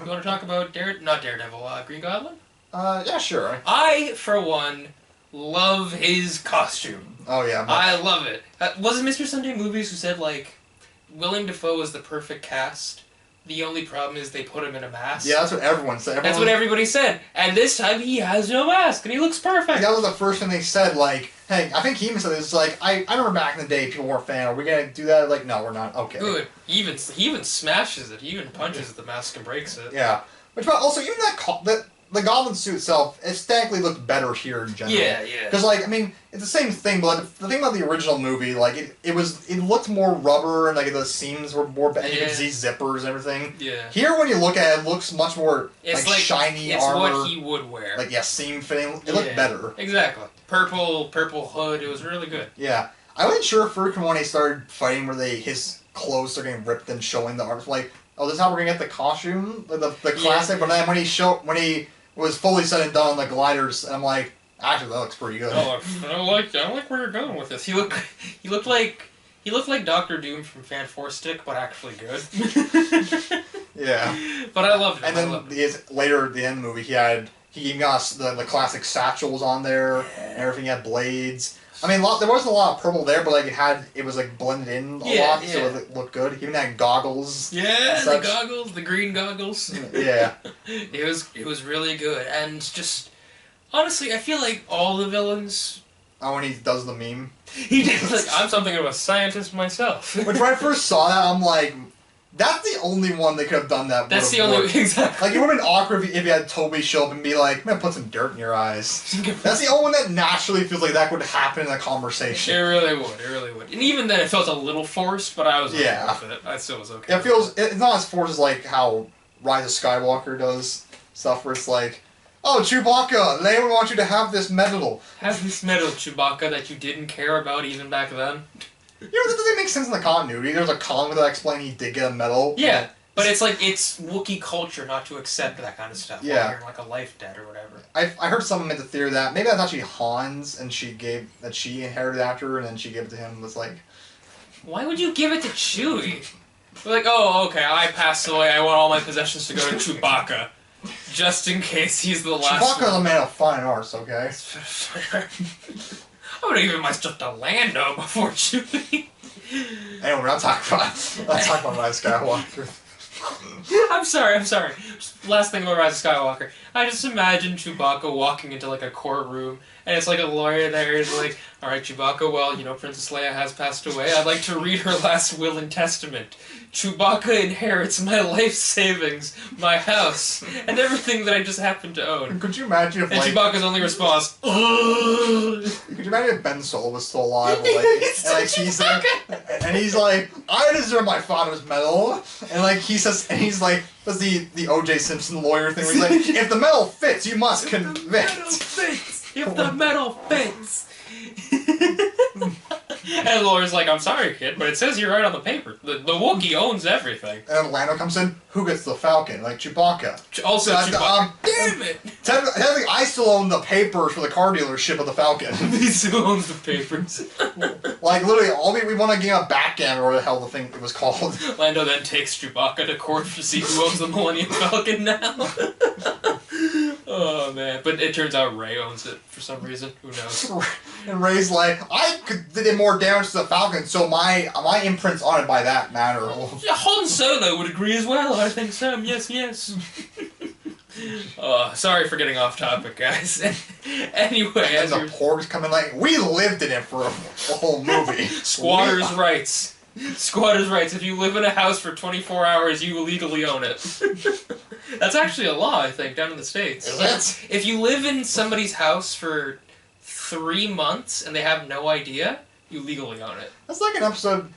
[SPEAKER 2] want to talk about not Daredevil, Green Goblin?
[SPEAKER 5] Yeah, sure.
[SPEAKER 2] I, for one, love his costume.
[SPEAKER 5] Oh yeah.
[SPEAKER 2] I love it. Was it Mr. Sunday Movies who said like, Willem Dafoe is the perfect cast? The only problem is they put him in a mask.
[SPEAKER 5] Yeah, that's what everyone said.
[SPEAKER 2] That's what everybody said. And this time he has no mask, and he looks perfect.
[SPEAKER 5] That was the first thing they said, like, hey, I think he even said this, like, I remember back in the day people weren't a fan. Are we going to do that? Like, no, we're not. Okay.
[SPEAKER 2] Good. He even smashes it. He even punches the mask and breaks it.
[SPEAKER 5] Yeah. Which, but also, even the Goblin suit itself aesthetically looked better here in general.
[SPEAKER 2] Yeah, yeah.
[SPEAKER 5] Because, like, I mean, it's the same thing, but like, the thing about the original movie, like, it looked more rubber, and, like, the seams were more, and you could see zippers and everything.
[SPEAKER 2] Yeah.
[SPEAKER 5] Here, when you look at it, it looks much more,
[SPEAKER 2] It's
[SPEAKER 5] like shiny
[SPEAKER 2] it's
[SPEAKER 5] armor.
[SPEAKER 2] It's what he would wear.
[SPEAKER 5] Like, yeah, seam fitting. It looked better.
[SPEAKER 2] Exactly. Purple hood. It was really good.
[SPEAKER 5] Yeah. I wasn't sure first when they started fighting where his clothes started getting ripped and showing the arms. Like, oh, this is how we're going to get the costume? The classic? Yeah. But then when he was fully said and done on the gliders, and I'm like, actually, that looks pretty good.
[SPEAKER 2] Oh, I like where you're going with this. He looked like Doctor Doom from Fan Four Stick, but actually good.
[SPEAKER 5] Yeah.
[SPEAKER 2] But I loved it.
[SPEAKER 5] And then later at the end of the movie, he even got the classic satchels on there, and everything. He had blades. I mean, there wasn't a lot of purple there, but like it was like blended in a lot, so it looked good. He even had goggles.
[SPEAKER 2] Yeah, the goggles, the green goggles.
[SPEAKER 5] Yeah.
[SPEAKER 2] It was really good, and just honestly, I feel like all the villains.
[SPEAKER 5] Oh, when he does the meme.
[SPEAKER 2] He did like I'm something of a scientist myself.
[SPEAKER 5] Which when I first saw that, I'm like, that's the only one they could have done that.
[SPEAKER 2] That's the only exactly.
[SPEAKER 5] Like it would have been awkward if you had Toby show up and be like, "I'm gonna put some dirt in your eyes." That's the only one that naturally feels like that would happen in a conversation.
[SPEAKER 2] It really would. And even then, it felt a little forced, but I was okay with it. I still was okay.
[SPEAKER 5] It's not as forced as like how Rise of Skywalker does stuff, where it's like, "Oh, Chewbacca, they want you to have this medal.
[SPEAKER 2] Have this medal, Chewbacca, that you didn't care about even back then."
[SPEAKER 5] You know, that doesn't make sense in the continuity. There's a comic that explains he did get a medal.
[SPEAKER 2] Yeah, but it's like, it's Wookiee culture not to accept that kind of stuff.
[SPEAKER 5] Yeah.
[SPEAKER 2] While you're like a life debt or whatever.
[SPEAKER 5] I heard someone made the theory that maybe that's actually Han's, and she inherited after her, and then she gave it to him. It's like,
[SPEAKER 2] why would you give it to Chewie? Like, oh, okay, I passed away, I want all my possessions to go to Chewbacca. Just in case he's the last
[SPEAKER 5] Chewbacca's
[SPEAKER 2] one.
[SPEAKER 5] a man of fine arts, okay?
[SPEAKER 2] I would have given my stuff to Lando before Chewie.
[SPEAKER 5] Anyway, we're not talking about Rise of Skywalker.
[SPEAKER 2] I'm sorry. Last thing about Rise of Skywalker. I just imagine Chewbacca walking into like a courtroom, and it's like a lawyer there. He's like, "All right, Chewbacca. Well, Princess Leia has passed away. I'd like to read her last will and testament. Chewbacca inherits my life savings, my house, and everything that I just happen to own."
[SPEAKER 5] Could you imagine if
[SPEAKER 2] Chewbacca's only response,
[SPEAKER 5] Could you imagine if Ben Solo was still alive? And he's like, "I deserve my father's medal," and like he's like, that's the O.J. Simpson lawyer thing where he's like, "If the medal fits, you must convict."
[SPEAKER 2] If the medal fits. And Laura's like, I'm sorry, kid, but it says you're right on the paper. The Wookiee owns everything.
[SPEAKER 5] And then Lando comes in, who gets the Falcon? Like Chewbacca.
[SPEAKER 2] Also, Chewbacca. Damn it!
[SPEAKER 5] Technically, I still own the papers for the car dealership of the Falcon.
[SPEAKER 2] He still owns the papers.
[SPEAKER 5] Like, literally, all we won a game of backgammon, or whatever the hell the thing it was called.
[SPEAKER 2] Lando then takes Chewbacca to court to see who owns the Millennium Falcon now. Oh, man. But it turns out Rey owns it for some reason. Who knows?
[SPEAKER 5] And Rey's like, I did more damage to the Falcon, so my imprint's on it by that matter.
[SPEAKER 2] Yeah, Han Solo would agree as well. I think so. Yes. Sorry for getting off topic, guys. Anyway,
[SPEAKER 5] and the porgs come in like, we lived in it for a whole movie.
[SPEAKER 2] Squatters' rights. Squatters' rights. If you live in a house for 24 hours, you legally own it. That's actually a law, I think, down in the States.
[SPEAKER 5] Is it?
[SPEAKER 2] If you live in somebody's house for 3 months and they have no idea, you legally own it.
[SPEAKER 5] That's like an episode.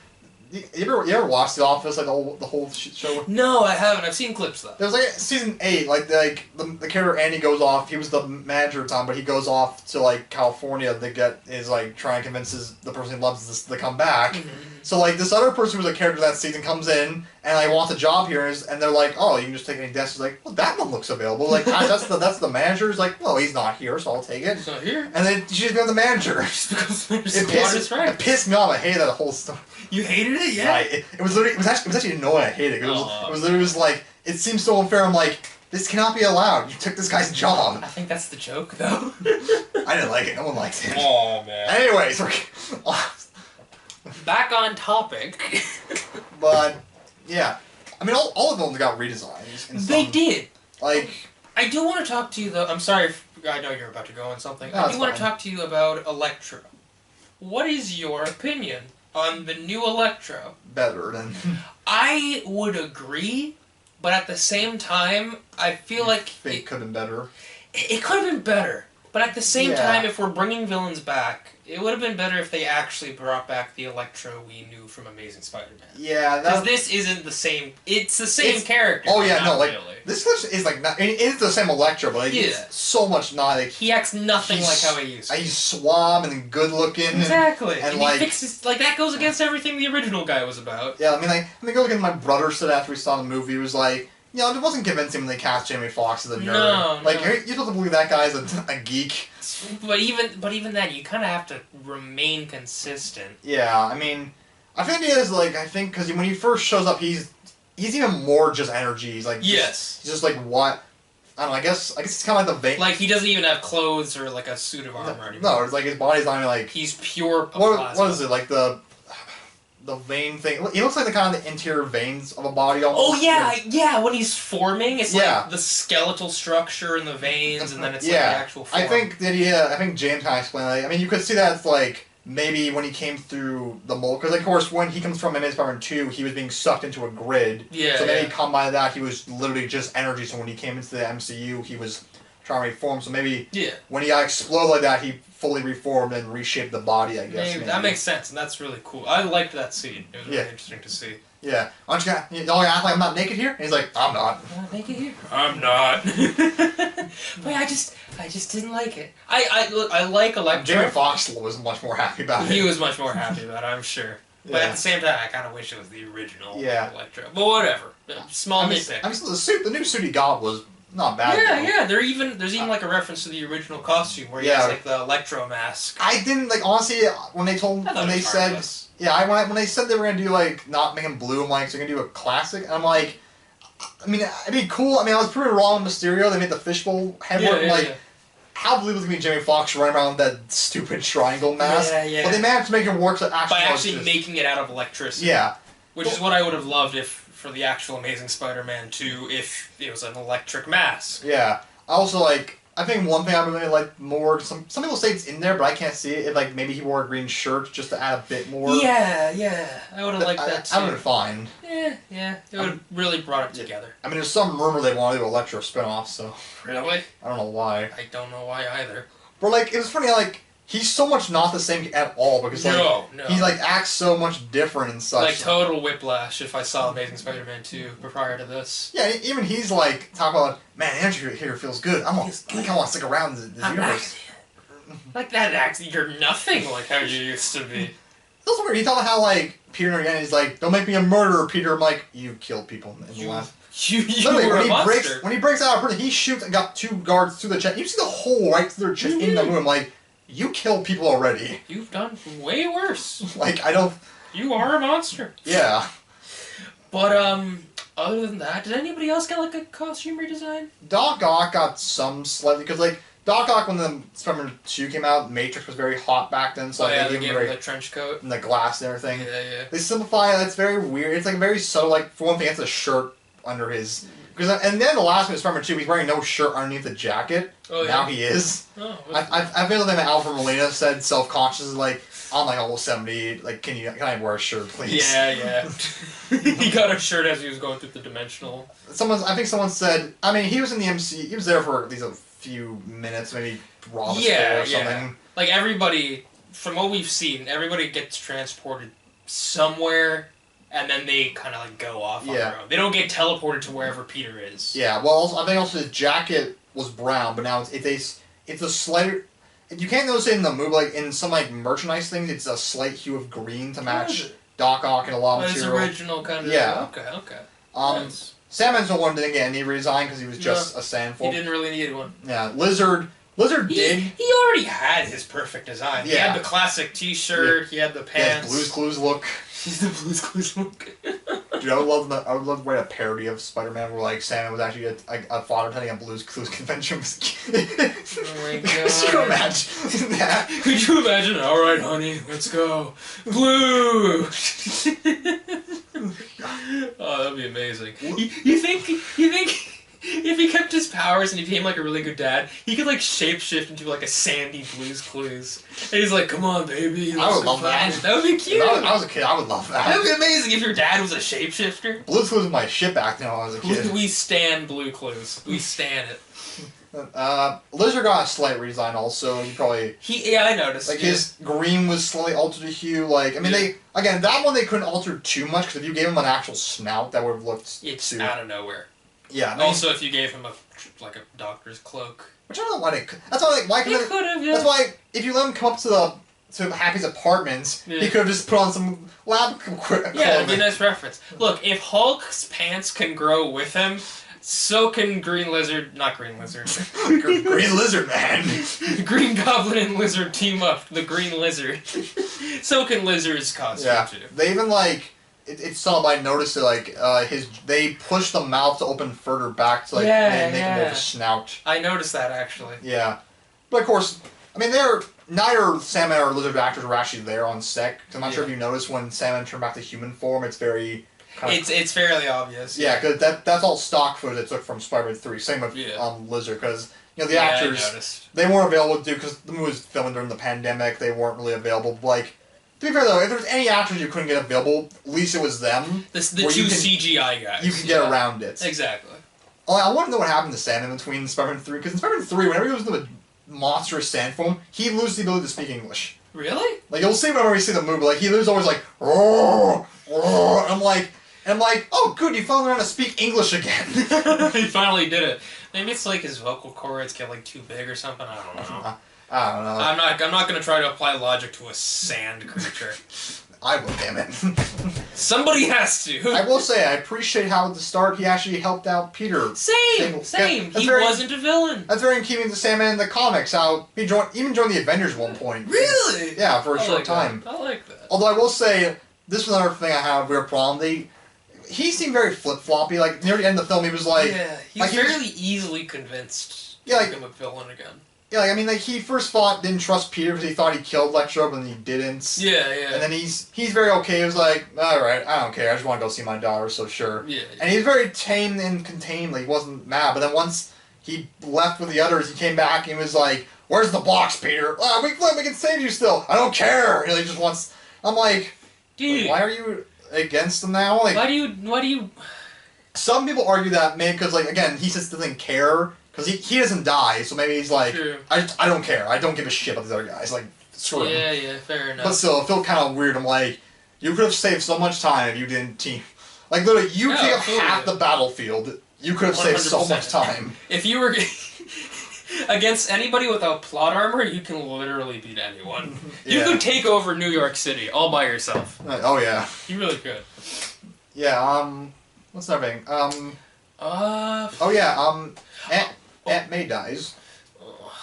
[SPEAKER 5] You ever watch The Office, like the whole show?
[SPEAKER 2] No, I haven't. I've seen clips though.
[SPEAKER 5] There's like season 8, the character Andy goes off. He was the manager at the time, but he goes off to like California to try and convince the person he loves to come back. Mm-hmm. So like this other person who was a character that season comes in and like wants a job here, and they're like, oh, you can just take any desk. He's like, well, that one looks available. Like that's the manager. He's like, well, he's not here, so I'll take it.
[SPEAKER 2] He's not here.
[SPEAKER 5] And then she just becomes the manager. It pissed me off. I hated that whole story.
[SPEAKER 2] You hated it, yeah?
[SPEAKER 5] Right. It was actually annoying. I hated it. It was literally just like, it seems so unfair. I'm like, this cannot be allowed. You took this guy's job.
[SPEAKER 2] I think that's the joke, though.
[SPEAKER 5] I didn't like it. No one likes it.
[SPEAKER 2] Oh, man.
[SPEAKER 5] Anyways,
[SPEAKER 2] back on topic.
[SPEAKER 5] But yeah, I mean, all of them got redesigns.
[SPEAKER 2] They did.
[SPEAKER 5] Like,
[SPEAKER 2] I do want to talk to you though. I'm sorry. I know you're about to go on something.
[SPEAKER 5] No,
[SPEAKER 2] I do want to talk to you about Electro. What is your opinion on the new Electro?
[SPEAKER 5] Better than.
[SPEAKER 2] I would agree, but at the same time, I feel like
[SPEAKER 5] it could have been better.
[SPEAKER 2] It could have been better, but at the same time, if we're bringing villains back, it would have been better if they actually brought back the Electro we knew from Amazing Spider-Man.
[SPEAKER 5] Yeah,
[SPEAKER 2] because this isn't the same. It's the same character.
[SPEAKER 5] Oh yeah, no, like
[SPEAKER 2] really.
[SPEAKER 5] this is like not. It is the same Electro, but like, it's so much not. Like,
[SPEAKER 2] he acts nothing like how he used to.
[SPEAKER 5] He's suave and good looking.
[SPEAKER 2] Exactly,
[SPEAKER 5] and
[SPEAKER 2] he fixes like that goes against everything the original guy was about.
[SPEAKER 5] Yeah, I mean, go look at my brother said after we saw the movie. He was like, you know, it wasn't convincing when they cast Jamie Foxx as a nerd.
[SPEAKER 2] No,
[SPEAKER 5] you're supposed to believe that guy's a geek.
[SPEAKER 2] But even then, you kind of have to remain consistent.
[SPEAKER 5] Yeah, I mean, I think it is like because when he first shows up, he's even more just energy. He's like he's just like what. I don't know, I guess it's kind of like the vein.
[SPEAKER 2] Like, he doesn't even have clothes or, like, a suit of armor anymore.
[SPEAKER 5] No, it's like his body's not even, like...
[SPEAKER 2] He's pure
[SPEAKER 5] plasma. What is it, like, the vein thing? He looks like the kind of the interior veins of a body almost.
[SPEAKER 2] Oh, yeah, when he's forming, it's like the skeletal structure and the veins, and then it's like the actual form.
[SPEAKER 5] I think James kind of explained that. I mean, you could see that it's like... Maybe when he came through the mold, because of course when he comes from Amazing Spider-Man 2, he was being sucked into a grid.
[SPEAKER 2] Yeah.
[SPEAKER 5] So maybe combined that, he was literally just energy. So when he came into the MCU, he was trying to reform. So maybe when he got exploded like that, he fully reformed and reshaped the body. I guess
[SPEAKER 2] maybe. That makes sense, and that's really cool. I liked that scene. It was really interesting to see.
[SPEAKER 5] Yeah. Aren't you gonna act like I'm not naked here? And he's like, I'm not.
[SPEAKER 2] I'm not naked here. I'm not. But I just didn't like it. I like Electro.
[SPEAKER 5] Jamie Foxx was much more happy about it.
[SPEAKER 2] He was much more happy about it, I'm sure. But at the same time, I kind of wish it was the original Electro. But whatever. Small nitpick.
[SPEAKER 5] I mean, the new suit he got was not bad.
[SPEAKER 2] Yeah. There's even like a reference to the original costume where he has like the Electro mask.
[SPEAKER 5] I didn't like honestly when they said. Yeah, when they said they were gonna do like not make him blue, I'm like, so they're gonna do a classic. And I'm like, I mean, it'd be cool. I mean, I was pretty wrong with Mysterio. They made the fishbowl head work. How believable is gonna be Jamie Foxx running around with that stupid triangle mask? Yeah. But they managed to make it work. So
[SPEAKER 2] by actually making it out of electricity.
[SPEAKER 5] Yeah.
[SPEAKER 2] Which is what I would have loved for the actual Amazing Spider-Man 2 if it was an electric mask.
[SPEAKER 5] Yeah. I also I think one thing I really like more. Some people say it's in there, but I can't see it. If maybe he wore a green shirt just to add a bit more.
[SPEAKER 2] Yeah. I would have liked that too.
[SPEAKER 5] I would have been fine.
[SPEAKER 2] Yeah. It would have really brought it together.
[SPEAKER 5] I mean, there's some rumor they want to do an Electro spinoff, so.
[SPEAKER 2] Really?
[SPEAKER 5] I don't know why.
[SPEAKER 2] I don't know why either.
[SPEAKER 5] But it was funny. He's so much not the same at all because he acts so much different and such.
[SPEAKER 2] Like total whiplash if I saw Amazing Spider-Man 2 prior to this.
[SPEAKER 5] Yeah, even he's talking about, man, Andrew here feels good. I want to stick around this universe.
[SPEAKER 2] Like that you're nothing like how you used to be.
[SPEAKER 5] That was weird. He thought how, like, Peter again, he's like, don't make me a murderer, Peter. I'm like, you killed people in the last...
[SPEAKER 2] You
[SPEAKER 5] Literally,
[SPEAKER 2] were a monster.
[SPEAKER 5] when he breaks out of prison, he shoots and got 2 guards through the chest. You see the hole right through their chest in the room. Like, you killed people already.
[SPEAKER 2] You've done way worse.
[SPEAKER 5] Like, I don't...
[SPEAKER 2] You are a monster.
[SPEAKER 5] Yeah.
[SPEAKER 2] But, other than that, did anybody else get, like, a costume redesign?
[SPEAKER 5] Doc Ock got some slightly, because, like, Doc Ock, when the Spider-Man 2 came out, Matrix was very hot back then, so
[SPEAKER 2] they
[SPEAKER 5] gave him
[SPEAKER 2] him the trench coat.
[SPEAKER 5] And the glass and everything.
[SPEAKER 2] Yeah.
[SPEAKER 5] They simplify it, it's very weird. It's, like, very subtle, like, for one thing, it's a shirt under his... And then the last one, Spider-Man 2, he's wearing no shirt underneath the jacket. Oh, yeah. Now he is. Oh, I feel like Alfred Molina said self-conscious, like, I'm like almost 70, like, can I wear a shirt, please?
[SPEAKER 2] Yeah. He got a shirt as he was going through the dimensional.
[SPEAKER 5] I think someone said, I mean, he was in the MC, he was there for at least a few minutes, maybe rob a store or something. Yeah.
[SPEAKER 2] Like, everybody, from what we've seen, everybody gets transported somewhere, and then they kind of, like, go off on their own. They don't get teleported to wherever Peter is.
[SPEAKER 5] Yeah, well, I think also his jacket was brown, but now it's a slight... You can't notice it in the movie, like, in some, like, merchandise things, it's a slight hue of green to match Doc Ock and a lot of material.
[SPEAKER 2] His original kind of...
[SPEAKER 5] Yeah.
[SPEAKER 2] Okay.
[SPEAKER 5] Nice. Sandman's the one didn't get any redesign because he was just a sandful.
[SPEAKER 2] He didn't really need one.
[SPEAKER 5] Yeah, Lizard did.
[SPEAKER 2] He already had his perfect design. Yeah. He had the classic T-shirt, he had the pants.
[SPEAKER 5] He Blue's Clues look.
[SPEAKER 2] He's the Blue's Clues look.
[SPEAKER 5] Dude, I would love to write a parody of Spider-Man where, like, Sandman was actually a father attending a Blue's Clues convention.
[SPEAKER 2] Oh my god.
[SPEAKER 5] Could you imagine that?
[SPEAKER 2] Could you imagine? Alright, honey, let's go. Blue! Oh, that'd be amazing. You think if he kept his powers and he became, like, a really good dad, he could, like, shapeshift into, like, a sandy Blue's Clues. And he's like, come on, baby.
[SPEAKER 5] I would love that.
[SPEAKER 2] That would be cute.
[SPEAKER 5] If I was a kid, I would love that.
[SPEAKER 2] That would be amazing if your dad was a shapeshifter.
[SPEAKER 5] Blue's Clues was my shit back then when I was a kid.
[SPEAKER 2] We stand Blue Clues. We stand it.
[SPEAKER 5] Lizard got a slight redesign also. You probably...
[SPEAKER 2] Yeah, I noticed.
[SPEAKER 5] Like, his green was slightly altered to hue. Like, I mean, Again, that one they couldn't alter too much, because if you gave him an actual snout, that would have looked...
[SPEAKER 2] It's out of nowhere.
[SPEAKER 5] Yeah.
[SPEAKER 2] Also, if you gave him a doctor's cloak.
[SPEAKER 5] Which I don't know why they... That's why, why
[SPEAKER 2] could have, yeah.
[SPEAKER 5] That's why, if you let him come up to Happy's apartments, he could have just put on some lab equipment.
[SPEAKER 2] Yeah, that'd be a nice reference. Look, if Hulk's pants can grow with him, so can Green Lizard... Not Green Lizard.
[SPEAKER 5] Green Lizard Man.
[SPEAKER 2] Green Goblin and Lizard team up. The Green Lizard. So can Lizard's costume, too.
[SPEAKER 5] They even, like... It's something I noticed that, like, they push the mouth to open further back to, like, make it more of a snout.
[SPEAKER 2] I noticed that, actually.
[SPEAKER 5] Yeah. But, of course, I mean, neither Sandman or Lizard actors were actually there on set. Cause I'm not sure if you noticed when Sandman turned back to human form, it's very...
[SPEAKER 2] It's fairly obvious.
[SPEAKER 5] Yeah, because that's all stock footage they took from Spider-Man 3. Same with Lizard, because, you know, the actors, they weren't available to do, because the movie was filmed during the pandemic, they weren't really available. Like, to be fair, though, if there's any actors you couldn't get available, at least it was them.
[SPEAKER 2] The two CGI guys.
[SPEAKER 5] You could get around it.
[SPEAKER 2] Exactly.
[SPEAKER 5] I want to know what happened to Sandman between Spider-Man 3, because in Spider-Man 3, whenever he goes into a monstrous sand form, he loses the ability to speak English.
[SPEAKER 2] Really?
[SPEAKER 5] Like, you'll see whenever you see the movie, like, he loses always like, roar, roar, and I'm like, oh, good, you finally learned how to speak English again.
[SPEAKER 2] He finally did it. Maybe it's like his vocal cords get, like, too big or something, I don't know.
[SPEAKER 5] I don't know.
[SPEAKER 2] I'm not going to try to apply logic to a sand creature.
[SPEAKER 5] I will, damn it.
[SPEAKER 2] Somebody has to.
[SPEAKER 5] I will say, I appreciate how at the start he actually helped out Peter.
[SPEAKER 2] Same. He wasn't a villain.
[SPEAKER 5] That's very in keeping with the Sandman in the comics, how he even joined the Avengers at one point.
[SPEAKER 2] Really?
[SPEAKER 5] Yeah, for a short time.
[SPEAKER 2] I like that.
[SPEAKER 5] Although I will say, this is another thing I have a weird problem. He seemed very flip-floppy. Like, near the end of the film, he was like...
[SPEAKER 2] Yeah, he's fairly easily convinced to become a villain again.
[SPEAKER 5] Yeah, like, I mean, like, he first didn't trust Peter because he thought he killed Electro, but then he didn't.
[SPEAKER 2] Yeah.
[SPEAKER 5] And then he's very okay. He was like, alright, I don't care. I just want to go see my daughter, so sure.
[SPEAKER 2] Yeah.
[SPEAKER 5] And he was very tame and contained. Like, he wasn't mad. But then once he left with the others, he came back and he was like, where's the box, Peter? We can save you still. I don't care. He just wants... I'm like, dude, why are you against him now? Like,
[SPEAKER 2] why do you...
[SPEAKER 5] Some people argue that maybe because, like, again, he just doesn't care. Because he doesn't die, so maybe he's like, I don't care. I don't give a shit about these other guys. Like, screw him.
[SPEAKER 2] Yeah, fair enough.
[SPEAKER 5] But still, it felt kind of weird. I'm like, you could have saved so much time if you didn't team. Like, literally, you take up half the battlefield. You could have saved so much time.
[SPEAKER 2] If you were... Against anybody without plot armor, you can literally beat anyone. You
[SPEAKER 5] Yeah.
[SPEAKER 2] could take over New York City all by yourself.
[SPEAKER 5] Oh yeah.
[SPEAKER 2] You really could.
[SPEAKER 5] Yeah. What's another thing? Oh yeah. Aunt May dies.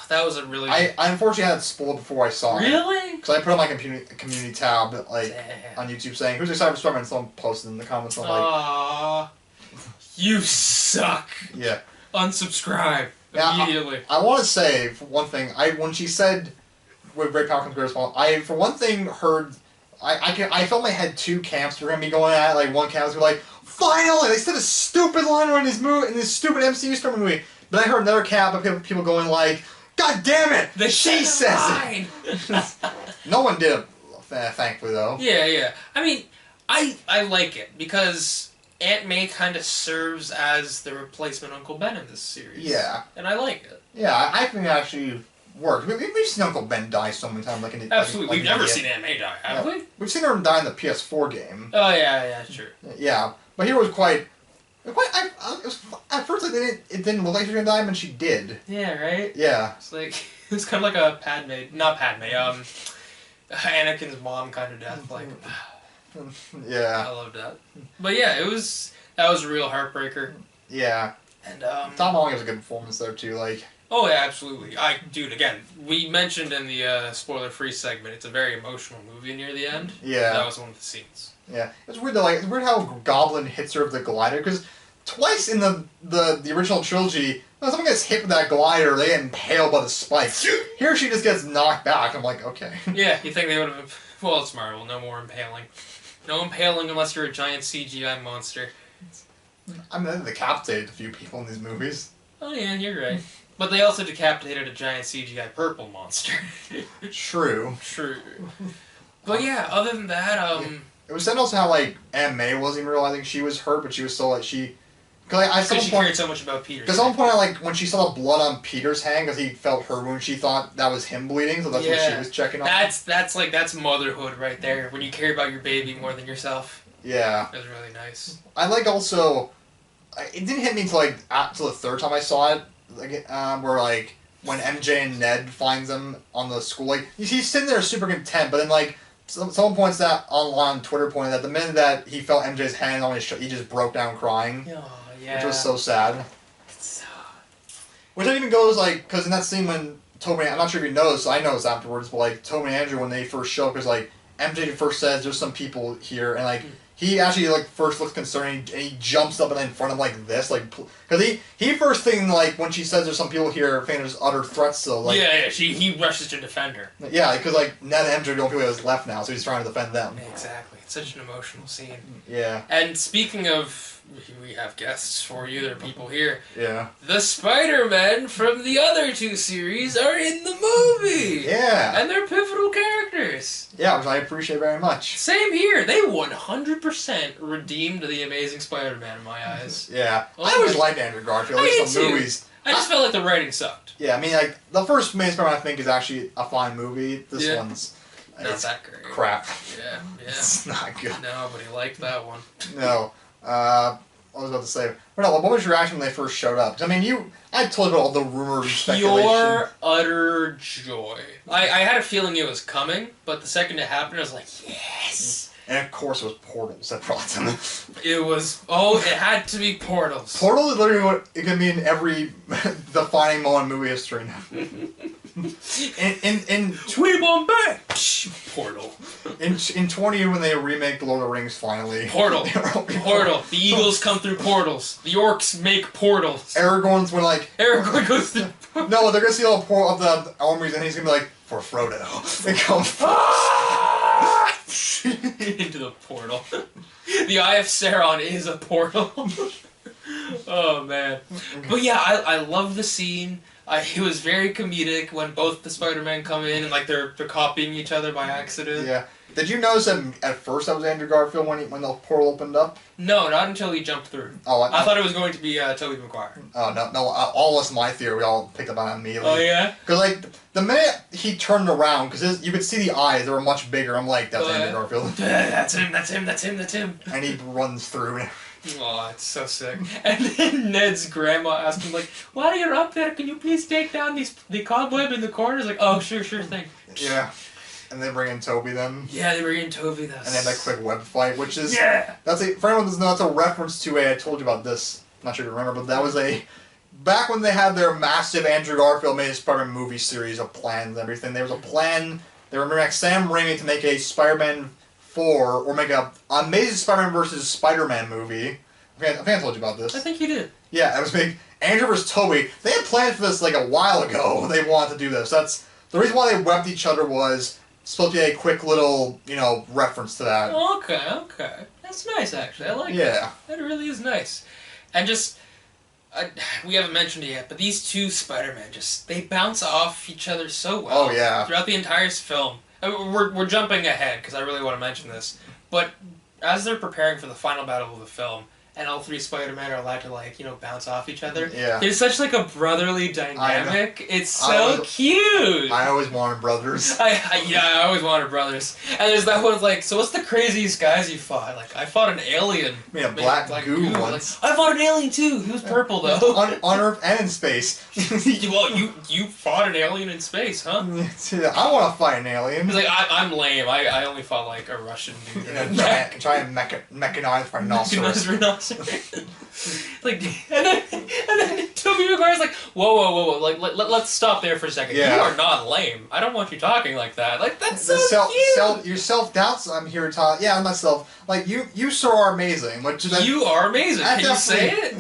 [SPEAKER 2] That was a really.
[SPEAKER 5] I unfortunately had it spoiled before I saw it.
[SPEAKER 2] Really?
[SPEAKER 5] Because I put on my community tab like
[SPEAKER 2] Damn.
[SPEAKER 5] on YouTube saying who's excited for Spider-Man, and someone posted in the comments. I'm like,
[SPEAKER 2] Aww. You suck.
[SPEAKER 5] yeah.
[SPEAKER 2] Unsubscribe
[SPEAKER 5] Yeah,
[SPEAKER 2] immediately.
[SPEAKER 5] I want to say for one thing, when she said with great power comes great responsibility, I for one thing heard. I felt my head two camps were gonna be going at it. Like one camp was like, finally they said a stupid line in this movie in this stupid MCU Spider-Man movie. But I heard another camp of people going like, God damn it! She says it! No one did it, thankfully, though.
[SPEAKER 2] Yeah. I mean, I like it because Aunt May kind of serves as the replacement Uncle Ben in this series.
[SPEAKER 5] Yeah.
[SPEAKER 2] And I like it.
[SPEAKER 5] Yeah, I think it actually worked. We've seen Uncle Ben die so many times.
[SPEAKER 2] Absolutely.
[SPEAKER 5] Like
[SPEAKER 2] We've never seen Aunt May die, have we?
[SPEAKER 5] We've seen her die in the PS4 game.
[SPEAKER 2] Oh, yeah, sure.
[SPEAKER 5] Yeah. But here was quite... it was, at first, like, it didn't look like she was gonna die, but she did.
[SPEAKER 2] Yeah, right?
[SPEAKER 5] Yeah.
[SPEAKER 2] It's like, it's kind of like a Anakin's mom kind of death. Like,
[SPEAKER 5] Yeah.
[SPEAKER 2] I loved that. But yeah, that was a real heartbreaker.
[SPEAKER 5] Yeah.
[SPEAKER 2] And,
[SPEAKER 5] Tom Holland has a good performance there, too. Like,
[SPEAKER 2] oh, yeah, absolutely. Dude, again, we mentioned in the spoiler-free segment, it's a very emotional movie near the end.
[SPEAKER 5] Yeah.
[SPEAKER 2] That was one of the scenes.
[SPEAKER 5] yeah. It's weird, though. Like, it's weird how Goblin hits her with the glider, because twice in the original trilogy, when someone gets hit with that glider, they get impaled by the spikes. Here she just gets knocked back. I'm like, okay.
[SPEAKER 2] Yeah, you think they would have... Well, it's Marvel. No more impaling. No impaling unless you're a giant CGI monster.
[SPEAKER 5] I mean, they decapitated a few people in these movies.
[SPEAKER 2] Oh, yeah, you're right. But they also decapitated a giant CGI purple monster.
[SPEAKER 5] True.
[SPEAKER 2] True. But yeah, other than that,
[SPEAKER 5] It was said also how, like, Aunt May wasn't even realizing she was hurt, but she was still, like, because
[SPEAKER 2] she cared so much about Peter.
[SPEAKER 5] Because at one point, like, when she saw the blood on Peter's hand, because he felt her wound, she thought that was him bleeding, so that's what she was checking on.
[SPEAKER 2] That's motherhood right there, when you care about your baby more than yourself.
[SPEAKER 5] Yeah.
[SPEAKER 2] It was really nice.
[SPEAKER 5] I like also, it didn't hit me until, like, till the third time I saw it, like, where, like, when MJ and Ned finds them on the school, like, he's sitting there super content, but then, like, someone points that on Twitter pointed that the minute that he felt MJ's hand on his shoulder, he just broke down crying.
[SPEAKER 2] Oh, yeah.
[SPEAKER 5] Which was so sad. Which even goes, like, because in that scene when Tobey, I'm not sure if you noticed, I noticed afterwards, but, like, Tobey and Andrew, when they first show up, because, like, MJ first says, there's some people here, and, like, he actually, like, first looks concerned, and he jumps up and in front of, like, this, like, because he first thing, like, when she says there's some people here, thinking there's utter threats, so, like...
[SPEAKER 2] Yeah, he rushes to defend her.
[SPEAKER 5] Yeah, because, like, Ned and MJ are the only people that's left now, so he's trying to defend them.
[SPEAKER 2] Exactly. It's such an emotional scene.
[SPEAKER 5] Yeah.
[SPEAKER 2] And speaking of... We have guests for you, there are people here.
[SPEAKER 5] Yeah.
[SPEAKER 2] The Spider-Men from the other two series are in the movie!
[SPEAKER 5] Yeah.
[SPEAKER 2] And they're pivotal characters.
[SPEAKER 5] Yeah, which I appreciate very much.
[SPEAKER 2] Same here. They 100% redeemed the Amazing Spider-Man in my eyes.
[SPEAKER 5] Yeah. I always liked Andrew Garfield, at least the movies.
[SPEAKER 2] I just felt like the writing sucked.
[SPEAKER 5] Yeah, I mean, like, the first Amazing Spider-Man, I think, is actually a fine movie. This one's...
[SPEAKER 2] Not that great.
[SPEAKER 5] Crap.
[SPEAKER 2] Yeah.
[SPEAKER 5] It's not good.
[SPEAKER 2] Nobody liked that one.
[SPEAKER 5] No. What was I about to say? Well, no, what was your reaction when they first showed up? 'Cause, I mean, I told you about all the rumors and speculation.
[SPEAKER 2] Pure, utter joy. I had a feeling it was coming, but the second it happened, I was like, yes!
[SPEAKER 5] And of course it was Portals that brought them.
[SPEAKER 2] It was, it had to be Portals.
[SPEAKER 5] Portal is literally what it can be in every defining moment in movie history now. in
[SPEAKER 2] Tweet Bombay! Portal.
[SPEAKER 5] In 20 when they remake Lord of the Rings finally.
[SPEAKER 2] Portal. Portal. The eagles come through portals. The orcs make portals.
[SPEAKER 5] Aragorn's when like...
[SPEAKER 2] Aragorn goes through...
[SPEAKER 5] No, they're gonna see all portal of the armies and he's gonna be like, for Frodo. They come
[SPEAKER 2] into the portal. The Eye of Sauron is a portal. Oh man. But yeah, I love the scene. It was very comedic when both the Spider-Men come in and like they're copying each other by accident.
[SPEAKER 5] Yeah. Did you notice that at first that was Andrew Garfield when the portal opened up?
[SPEAKER 2] No, not until he jumped through.
[SPEAKER 5] Oh,
[SPEAKER 2] I thought it was going to be Tobey Mcguire.
[SPEAKER 5] Oh no! All us, my theory, we all picked up on it immediately.
[SPEAKER 2] Oh yeah.
[SPEAKER 5] Because like the minute he turned around, because you could see the eyes, they were much bigger. I'm like, that's Andrew Garfield.
[SPEAKER 2] That's him. That's him. That's him. That's him.
[SPEAKER 5] And he runs through.
[SPEAKER 2] Oh, it's so sick. And then Ned's grandma asked him, like, while you're up there, can you please take down the cobweb in the corners? Like, oh, sure thing.
[SPEAKER 5] Yeah. And they bring in Toby then.
[SPEAKER 2] Yeah, they bring in Toby.
[SPEAKER 5] And they have that quick web fight, which is...
[SPEAKER 2] Yeah!
[SPEAKER 5] For anyone who doesn't know, that's a reference to I told you about this. I'm not sure you remember, but that was back when they had their massive Andrew Garfield made a Spider-Man movie series of plans and everything, there was a plan, they were bringing Sam Raimi to make a Spider-Man 4, or make a Amazing Spider-Man versus Spider-Man movie. I think I told you about this.
[SPEAKER 2] I think you did.
[SPEAKER 5] Yeah, it was big. Andrew versus Toby. They had planned for this like a while ago. They wanted to do this. That's the reason why they webbed each other was supposed to be a quick little, reference to that.
[SPEAKER 2] Okay. That's nice, actually. I like that. That really is nice. And just... we haven't mentioned it yet, but these two Spider-Man they bounce off each other so well.
[SPEAKER 5] Oh, yeah.
[SPEAKER 2] Throughout the entire film. We're jumping ahead, because I really want to mention this. But as they're preparing for the final battle of the film, and all three Spider-Men are allowed to, bounce off each other, there's such, a brotherly dynamic. It's so cute!
[SPEAKER 5] I always wanted brothers.
[SPEAKER 2] I always wanted brothers. And there's that one, so what's the craziest guys you fought? I fought an alien.
[SPEAKER 5] A black goo once.
[SPEAKER 2] I fought an alien, too. He was purple, though.
[SPEAKER 5] On Earth and in space.
[SPEAKER 2] Well, you fought an alien in space, huh?
[SPEAKER 5] I want to fight an alien.
[SPEAKER 2] He's like, I'm lame. I only fought, a Russian dude.
[SPEAKER 5] Try and mechanize rhinoceros.
[SPEAKER 2] And then Tobey Maguire's like, whoa, let's stop there for a second.
[SPEAKER 5] Yeah.
[SPEAKER 2] You are not lame. I don't want you talking like that. That's so cute.
[SPEAKER 5] Your self-doubts, I'm here to talk. Yeah, I'm myself. You sir are amazing.
[SPEAKER 2] You are amazing. Can you say it?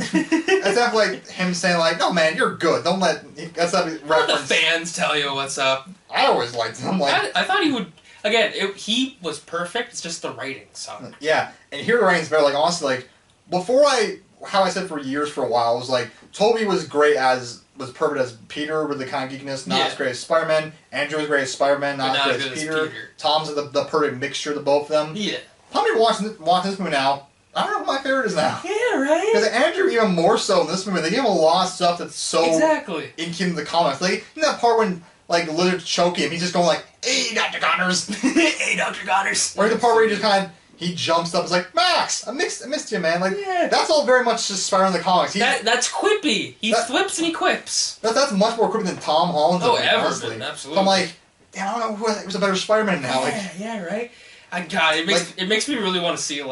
[SPEAKER 5] That's definitely him saying no man, you're good. Don't let... That's a reference.
[SPEAKER 2] Let the fans tell you what's up.
[SPEAKER 5] I always liked him.
[SPEAKER 2] I thought he would... Again, he was perfect. It's just the writing sucked.
[SPEAKER 5] Yeah, and here the writing's better. Honestly, before how I said for years for a while, was Toby was perfect as Peter with the kind of geekiness, not as great as Spider-Man. Andrew was great as Spider-Man, not as great as Peter. Tom's the perfect mixture of the both of them.
[SPEAKER 2] Yeah.
[SPEAKER 5] Probably watching this movie now, I don't know what my favorite is now.
[SPEAKER 2] Yeah, right?
[SPEAKER 5] Because Andrew, even more so in this movie, they give him a lot of stuff that's so in keeping with the comics. In that part when Lizard's choking him, he's just going hey, Dr. Connors!
[SPEAKER 2] Hey, Dr. Connors!
[SPEAKER 5] Or the part where he just he jumps up and is like, Max, I missed you, man. That's all very much just Spider-Man in the comics.
[SPEAKER 2] That's quippy. He flips and he quips.
[SPEAKER 5] That's much more quippy than Tom Holland's.
[SPEAKER 2] Honestly. Absolutely.
[SPEAKER 5] So I'm damn, I don't know who was a better Spider-Man now.
[SPEAKER 2] Yeah, right? It makes me really want to see,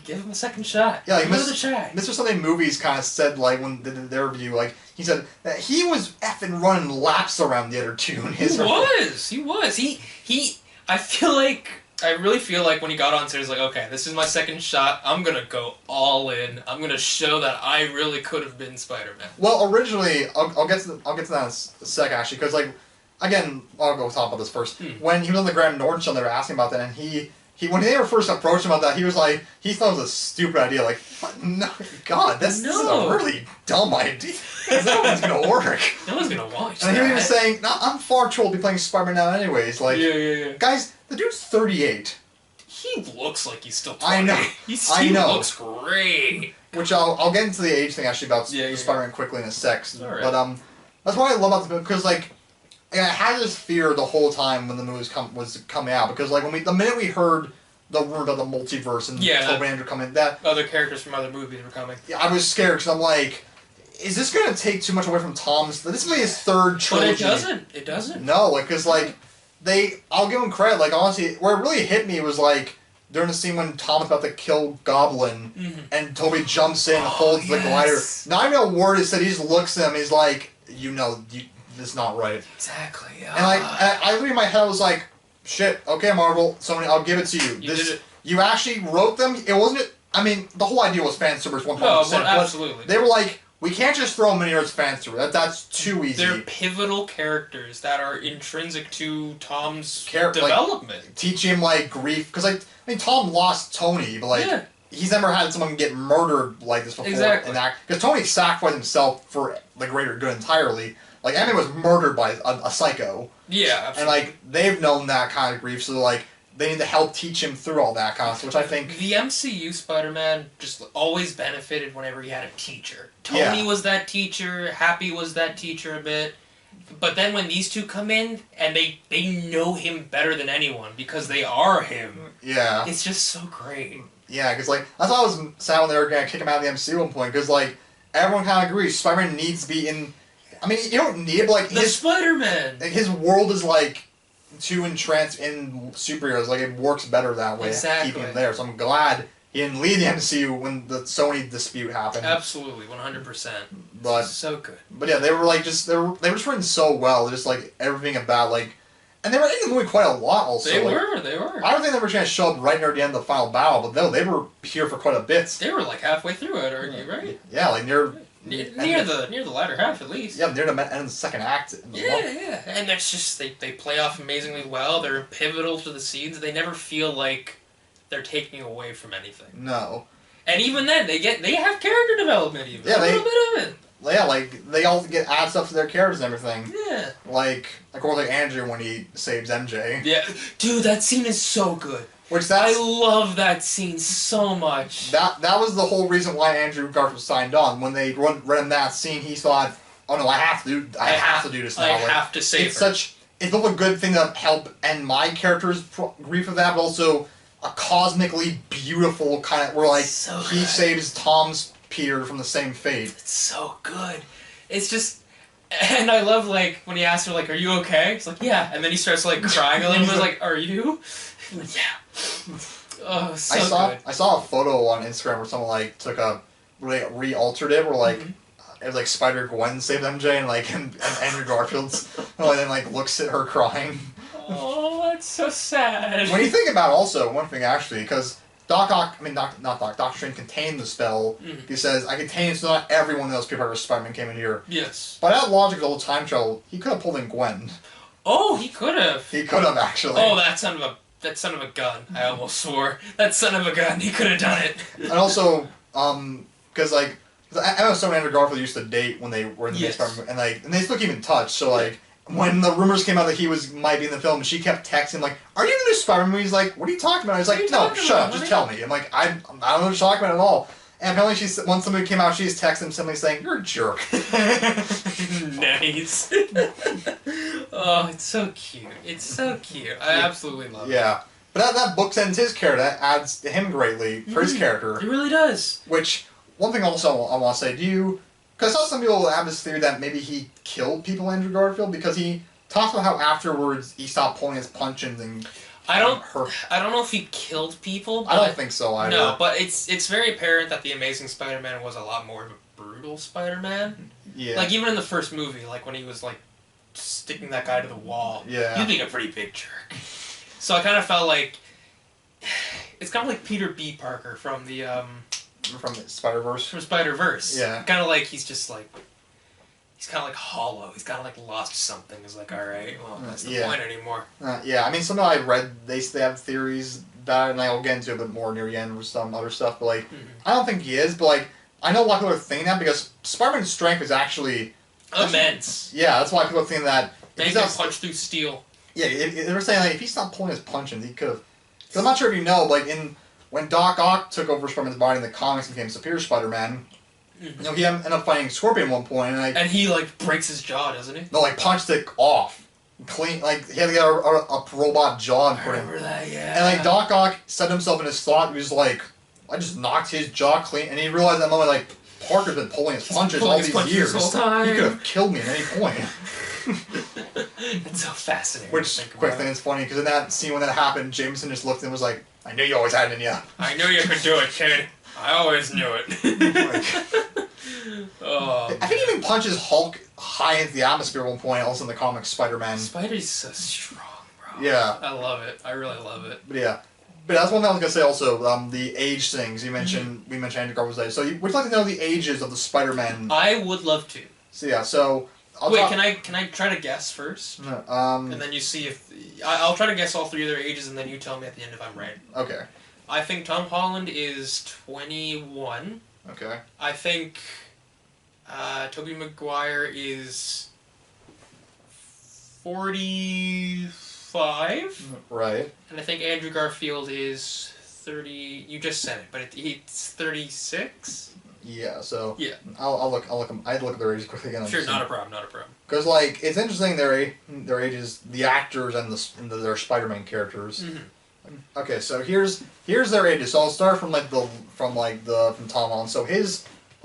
[SPEAKER 2] give him a second shot.
[SPEAKER 5] Yeah,
[SPEAKER 2] give him another shot.
[SPEAKER 5] Mr. Sunday Movies kind of said, when they did their review, he said that he was effing running laps around the other two in his
[SPEAKER 2] He was. I really feel like when he got on stage, okay, this is my second shot. I'm gonna go all in. I'm gonna show that I really could have been Spider-Man.
[SPEAKER 5] Well, originally, I'll get to that in a sec, actually, because again, I'll go talk about this first. When he was on the Graham Norton show, they were asking about that, and he when they were first approached him about that, he was he thought it was a stupid idea. No, God, this is a really dumb idea. No one's gonna work.
[SPEAKER 2] No one's gonna watch.
[SPEAKER 5] And he was saying, "No, I'm far too old to be playing Spider-Man now, anyways."
[SPEAKER 2] Yeah.
[SPEAKER 5] Guys, the dude's 38.
[SPEAKER 2] He looks like he's still 20.
[SPEAKER 5] I know.
[SPEAKER 2] He looks great.
[SPEAKER 5] Which I'll get into the age thing actually about Spider-Man quickly in a sec.
[SPEAKER 2] Right.
[SPEAKER 5] But that's what I love about the movie because I had this fear the whole time when the movie was coming out because the minute we heard the rumor about the multiverse and Tobey Andrew coming, that
[SPEAKER 2] other characters from other movies were coming.
[SPEAKER 5] Yeah, I was scared because I'm is this going to take too much away from Tom's? This will be his third trilogy.
[SPEAKER 2] But it doesn't.
[SPEAKER 5] No, because I'll give him credit. Honestly, where it really hit me was during the scene when Tom is about to kill Goblin, and Toby jumps in, and holds the glider. Not even a word is said. He just looks at him. He's this is not right.
[SPEAKER 2] Exactly.
[SPEAKER 5] And I literally in my head I was shit. Okay, Marvel. I'll give it to you.
[SPEAKER 2] You did it.
[SPEAKER 5] You actually wrote them. It wasn't. I mean, the whole idea was fan service 100%.
[SPEAKER 2] Oh, absolutely.
[SPEAKER 5] They were we can't just throw them in here as fan service. That's too easy.
[SPEAKER 2] They're pivotal characters that are intrinsic to Tom's development.
[SPEAKER 5] Teach him grief because Tom lost Tony, but he's never had someone get murdered like this before.
[SPEAKER 2] Exactly.
[SPEAKER 5] Because Tony sacrificed himself for the greater good entirely. Emily was murdered by a psycho.
[SPEAKER 2] Yeah, absolutely.
[SPEAKER 5] And they've known that kind of grief, so they need to help teach him through all that kind of stuff, which I think...
[SPEAKER 2] The MCU Spider-Man just always benefited whenever he had a teacher. Tony was that teacher, Happy was that teacher a bit. But then when these two come in, and they know him better than anyone, because they are him.
[SPEAKER 5] Yeah.
[SPEAKER 2] It's just so great.
[SPEAKER 5] Yeah, because like that's why I was sad when they were gonna kick him out of the MCU at one point. Because like everyone kind of agrees, Spider-Man needs to be in. I mean, you don't need it, but like
[SPEAKER 2] Spider-Man.
[SPEAKER 5] Like, his world is like too entranced in superheroes. Like it works better that way.
[SPEAKER 2] Exactly.
[SPEAKER 5] Keeping him there, so I'm glad he didn't leave the MCU when the Sony dispute happened.
[SPEAKER 2] Absolutely, 100%.
[SPEAKER 5] But
[SPEAKER 2] so good.
[SPEAKER 5] But yeah, they were like they were just written so well. Just like everything about like. And they were in the movie quite a lot also.
[SPEAKER 2] They
[SPEAKER 5] like,
[SPEAKER 2] were.
[SPEAKER 5] I don't think they were going to show up right near the end of the final battle, but no, they were here for quite a bit.
[SPEAKER 2] They were like halfway through, I'd argue, right?
[SPEAKER 5] Yeah, like
[SPEAKER 2] near the latter half at least.
[SPEAKER 5] Yeah, near the end of the second act.
[SPEAKER 2] Yeah. And it's just they play off amazingly well. They're pivotal to the scenes. They never feel like they're taking away from anything.
[SPEAKER 5] No.
[SPEAKER 2] And even then, they have character development even.
[SPEAKER 5] Yeah,
[SPEAKER 2] a little bit of it.
[SPEAKER 5] Yeah, like they all add stuff to their characters and everything.
[SPEAKER 2] Yeah.
[SPEAKER 5] Like of course, like Andrew when he saves MJ.
[SPEAKER 2] Yeah, dude, that scene is so good.
[SPEAKER 5] I
[SPEAKER 2] love that scene so much.
[SPEAKER 5] That was the whole reason why Andrew Garfield signed on. When they ran that scene, he thought, "Oh no, I have to do this now.
[SPEAKER 2] I have to save her."
[SPEAKER 5] It's both a good thing to help end my character's grief of that, but also a cosmically beautiful kind of where like he saves Tom's Peter from the same fate.
[SPEAKER 2] It's so good. It's just, and I love like when he asks her like, "Are you okay?" He's like, "Yeah," and then he starts like crying a little bit, like, "Are you?" Like, yeah. Oh, so good.
[SPEAKER 5] I saw a photo on Instagram where someone like took a re-altered it, where like it was like Spider-Gwen saved MJ and Andrew Garfield's and then like looks at her crying.
[SPEAKER 2] Oh, that's so sad.
[SPEAKER 5] When you think about it, also one thing actually, because Doctor Strange contained the spell. He says, "I contain it so not everyone knows Peter Parker Spider-Man came in here."
[SPEAKER 2] Yes.
[SPEAKER 5] By that logic of the whole time travel, he could have pulled in Gwen.
[SPEAKER 2] Oh, he could have.
[SPEAKER 5] He could have actually.
[SPEAKER 2] Oh, that son of a gun. I almost swore. That son of a gun. He could have done it.
[SPEAKER 5] And also, because like, I know some Andrew Garfield used to date when they were in the Spider-Man, and they still keep in touch. So like, when the rumors came out that he might be in the film, she kept texting like, "Are you in this Spider-Man movie?" He's like, "What are you talking about?" He's like, "No, shut up, just tell me." I'm like, I don't know what you're talking about at all. And apparently, once somebody came out, she's texting somebody saying, "You're a jerk."
[SPEAKER 2] Nice. Oh, it's so cute. It's so cute. I absolutely love it.
[SPEAKER 5] Yeah. But that bookends his character. That adds to him greatly for his character.
[SPEAKER 2] It really does.
[SPEAKER 5] Which, one thing also I want to say, because I saw some people have this theory that maybe he killed people, Andrew Garfield, because he talks about how afterwards he stopped pulling his punches and
[SPEAKER 2] I don't know if he killed people.
[SPEAKER 5] I don't think so either.
[SPEAKER 2] No, but it's very apparent that the Amazing Spider-Man was a lot more of a brutal Spider-Man.
[SPEAKER 5] Yeah.
[SPEAKER 2] Like even in the first movie, like when he was like sticking that guy to the wall.
[SPEAKER 5] Yeah.
[SPEAKER 2] He'd be a pretty big jerk. So I kind of felt like it's kind of like Peter B. Parker from the
[SPEAKER 5] Spider-Verse.
[SPEAKER 2] From Spider-Verse.
[SPEAKER 5] Yeah.
[SPEAKER 2] Kind of like he's kind of like hollow. He's kind of like lost something. It's like, all right, well, that's the point anymore.
[SPEAKER 5] Yeah, I mean, something I read, they have theories about it, and I'll get into it a bit more near the end with some other stuff, but like, I don't think he is, but like, I know a lot of people are thinking that because Spider-Man's strength is actually
[SPEAKER 2] immense.
[SPEAKER 5] Yeah, that's why people are thinking that.
[SPEAKER 2] He can punch through steel.
[SPEAKER 5] Yeah, they were saying like if he stopped pulling his punches, he could have. Because I'm not sure if you know, but like when Doc Ock took over Spider-Man's body in the comics and became Superior Spider-Man, you know, he ended up fighting Scorpion at one point, and
[SPEAKER 2] he like breaks his jaw, doesn't he?
[SPEAKER 5] No, like punched it off, clean. Like he had to get a robot jaw and put it.
[SPEAKER 2] I remember that, yeah.
[SPEAKER 5] And like Doc Ock set himself in his thought. He was like, I just knocked his jaw clean, and he realized at that moment like Parker's been pulling his punches all these years.
[SPEAKER 2] This whole time.
[SPEAKER 5] He could have killed me at any point.
[SPEAKER 2] It's so fascinating.
[SPEAKER 5] Which, quick thing, it's funny, because in that scene when that happened, Jameson just looked and was like, I knew you always had it in you.
[SPEAKER 2] I knew you could do it, kid. I always knew it. Oh,
[SPEAKER 5] I think he even punches Hulk high into the atmosphere at one point, also in the comics, Spider-Man.
[SPEAKER 2] Spider's so strong, bro.
[SPEAKER 5] Yeah.
[SPEAKER 2] I love it. I really love it.
[SPEAKER 5] But yeah. But that's one thing I was going to say also, the age things. We mentioned Andrew Garfield's age. So would you like to know the ages of the Spider-Man?
[SPEAKER 2] I would love to.
[SPEAKER 5] So yeah, so...
[SPEAKER 2] Can I try to guess first? And then you see if... I'll try to guess all three of their ages, and then you tell me at the end if I'm right.
[SPEAKER 5] Okay.
[SPEAKER 2] I think Tom Holland is 21.
[SPEAKER 5] Okay.
[SPEAKER 2] I think Tobey Mcguire is 45.
[SPEAKER 5] Right.
[SPEAKER 2] And I think Andrew Garfield is 30. You just said it, but it's 36.
[SPEAKER 5] Yeah. So.
[SPEAKER 2] Yeah.
[SPEAKER 5] I'll look. I had to look at their ages quickly again.
[SPEAKER 2] Sure, not a problem.
[SPEAKER 5] Because like it's interesting their ages, the actors and their Spider-Man characters. Okay, so here's their ages. So I'll start from from Tom Holland. So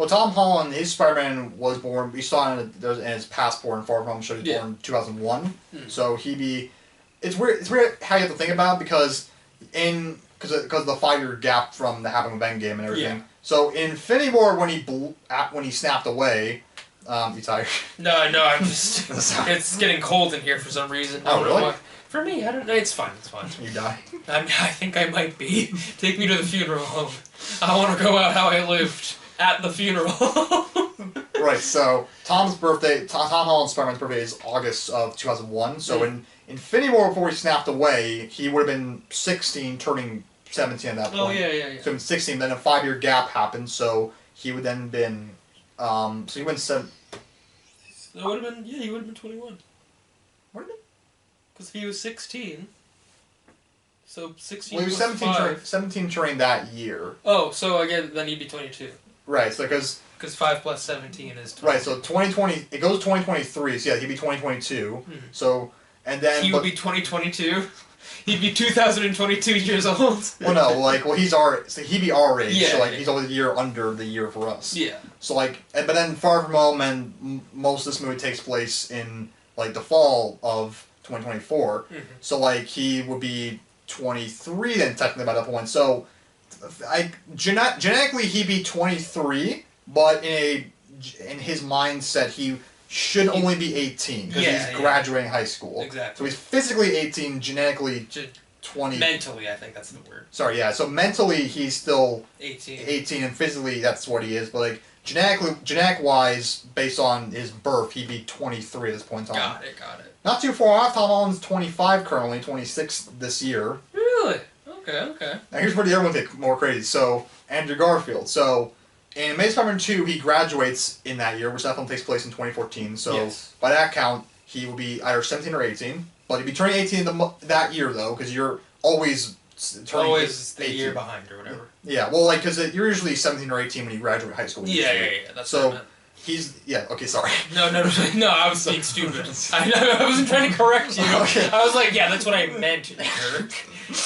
[SPEAKER 5] Tom Holland, his Spider-Man was born. We saw in his passport and Far From Home showed he was born in 2001. So it's weird. It's weird how you have to think about it because of the 5-year gap from the happening of Endgame and everything.
[SPEAKER 2] Yeah.
[SPEAKER 5] So in Infinity War when he snapped away, you tired?
[SPEAKER 2] No, I'm just. It's getting cold in here for some reason.
[SPEAKER 5] Oh really?
[SPEAKER 2] Why. For me, I don't know. It's fine.
[SPEAKER 5] You die?
[SPEAKER 2] I think I might be. Take me to the funeral home. I want to go out how I lived at the funeral.
[SPEAKER 5] Right. So Tom Holland's Spider-Man's birthday is August of 2001. So in Infinity War, before he snapped away, he would have been 16, turning 17 at that point.
[SPEAKER 2] Oh yeah.
[SPEAKER 5] So in 16, then a 5-year gap happened. So he would then been, so he went 7.
[SPEAKER 2] That would have been he would have been 21.
[SPEAKER 5] What did it?
[SPEAKER 2] Because he was 16. So 16.
[SPEAKER 5] Well, he was 17 turning that year.
[SPEAKER 2] Oh, so again, then he'd be 22.
[SPEAKER 5] Right. So because
[SPEAKER 2] 5 plus 17 is 22.
[SPEAKER 5] Right. So 2020, it goes to 2023. So yeah, he'd be 2022. So and then
[SPEAKER 2] he would be 2022. He'd be 2022 years old.
[SPEAKER 5] Well, no, he'd be our age.
[SPEAKER 2] Yeah,
[SPEAKER 5] so he's always a year under the year for us.
[SPEAKER 2] Yeah.
[SPEAKER 5] So but then Far From Home and most of this movie takes place in the fall of 2024. So he would be 23 then technically by that point. So genetically he'd be 23, but in his mindset he should only be 18 because he's graduating high school.
[SPEAKER 2] Exactly.
[SPEAKER 5] So he's physically 18, genetically 20.
[SPEAKER 2] Mentally, I think that's the word.
[SPEAKER 5] Sorry, yeah. So mentally he's still
[SPEAKER 2] 18,
[SPEAKER 5] and physically that's what he is. But genetic wise, based on his birth, he'd be 23 at this point in time.
[SPEAKER 2] Got it.
[SPEAKER 5] Not too far off. Tom Holland's 25 currently, 26 this year.
[SPEAKER 2] Really? Okay.
[SPEAKER 5] Now here's where the other one gets more crazy. So Andrew Garfield. So in Amazing Spider-Man 2, he graduates in that year, which that film takes place in 2014. So by that count, he will be either 17 or 18. But he'd be turning 18 that year, though, because you're always turning
[SPEAKER 2] always the
[SPEAKER 5] 18.
[SPEAKER 2] year behind or whatever.
[SPEAKER 5] Yeah, well, because you're usually 17 or 18 when you graduate high school.
[SPEAKER 2] Yeah. That's
[SPEAKER 5] so
[SPEAKER 2] what I meant.
[SPEAKER 5] Okay, sorry.
[SPEAKER 2] No, I was being stupid. I wasn't trying to correct you.
[SPEAKER 5] Okay.
[SPEAKER 2] I was like, yeah, that's what I meant, jerk.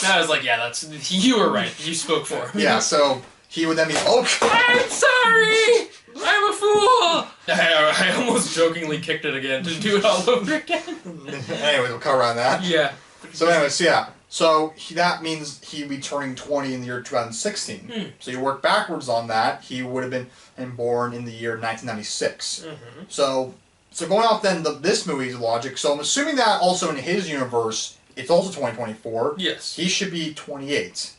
[SPEAKER 2] No, I was like, yeah, you were right. You spoke for him.
[SPEAKER 5] Yeah, so he would then be,
[SPEAKER 2] I'm sorry! I'm a fool! I almost jokingly kicked it again to do it all over again.
[SPEAKER 5] Anyway, we'll cut around that.
[SPEAKER 2] Yeah.
[SPEAKER 5] So anyways, yeah. So that means he'd be turning 20 in the year 2016. So you work backwards on that, he would have been born in the year 1996. So going off then this movie's logic, so I'm assuming that also in his universe, it's also 2024.
[SPEAKER 2] Yes.
[SPEAKER 5] He should be 28.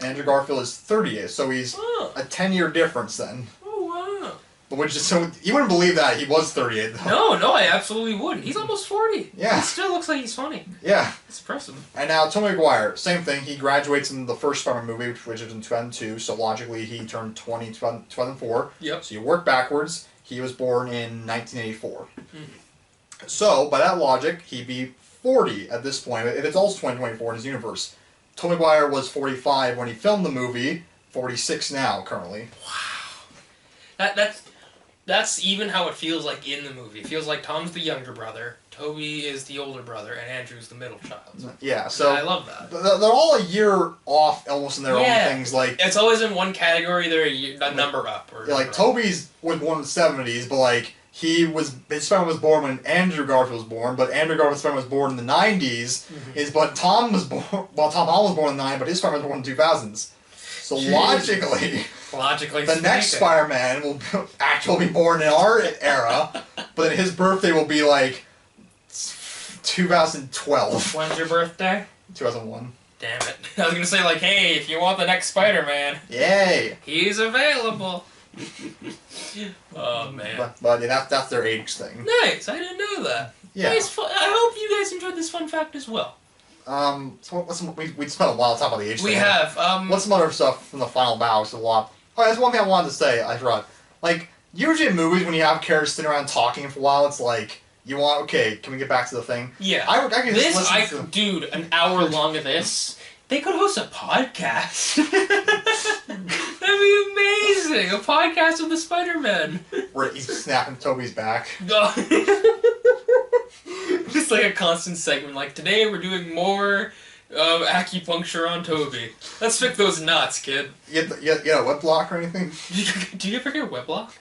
[SPEAKER 5] Andrew Garfield is 38, so he's a 10-year difference then.
[SPEAKER 2] Oh, wow.
[SPEAKER 5] Which is, so you wouldn't believe that he was 38 though.
[SPEAKER 2] No, I absolutely wouldn't. He's almost 40.
[SPEAKER 5] Yeah.
[SPEAKER 2] He still looks like he's funny.
[SPEAKER 5] Yeah.
[SPEAKER 2] It's impressive.
[SPEAKER 5] And now Tobey Mcguire, same thing. He graduates in the first Spider-Man movie, which is in 2002, so logically he turned 20 in 2004.
[SPEAKER 2] Yep.
[SPEAKER 5] So you work backwards. He was born in 1984. So, by that logic, he'd be 40 at this point, if it's also 2024 in his universe. Tobey Mcguire was 45 when he filmed the movie, 46 now, currently.
[SPEAKER 2] Wow. That's even how it feels like in the movie. It feels like Tom's the younger brother, Toby is the older brother, and Andrew's the middle child.
[SPEAKER 5] Yeah, so...
[SPEAKER 2] And I love that.
[SPEAKER 5] They're all a year off, almost in their own things,
[SPEAKER 2] It's always in one category, they're a number up. Or
[SPEAKER 5] Toby's was born in the 70s, but his Spider-Man was born when Andrew Garfield was born, but Andrew Garfield's Spider-Man was born in the 90s, but Tom Holland was born in the 90s, but his Spider-Man was born in the 2000s. So logically the next Spider-Man will actually be born in our era, but then his birthday will be 2012.
[SPEAKER 2] When's your birthday?
[SPEAKER 5] 2001.
[SPEAKER 2] Damn it. I was gonna say, hey, if you want the next Spider-Man,
[SPEAKER 5] yay!
[SPEAKER 2] He's available. Oh, man.
[SPEAKER 5] But yeah, that's their age thing.
[SPEAKER 2] Nice, I didn't know that.
[SPEAKER 5] Yeah.
[SPEAKER 2] Nice I hope you guys enjoyed this fun fact as well.
[SPEAKER 5] So we spent a while talking about the age thing.
[SPEAKER 2] We have,
[SPEAKER 5] What's some other stuff from the final battle? A lot. Oh, that's one thing I wanted to say, I forgot. Usually in movies, when you have characters sitting around talking for a while, it's can we get back to the thing?
[SPEAKER 2] Yeah.
[SPEAKER 5] I can just listen to...
[SPEAKER 2] Dude, an hour long of this, they could host a podcast. That'd be amazing! A podcast of the Spider-Man.
[SPEAKER 5] Where he's snapping Toby's back.
[SPEAKER 2] Just a constant segment, today we're doing more Acupuncture on Toby. Let's pick those nuts, kid.
[SPEAKER 5] You had a whip block or anything?
[SPEAKER 2] Do you ever get Weblock?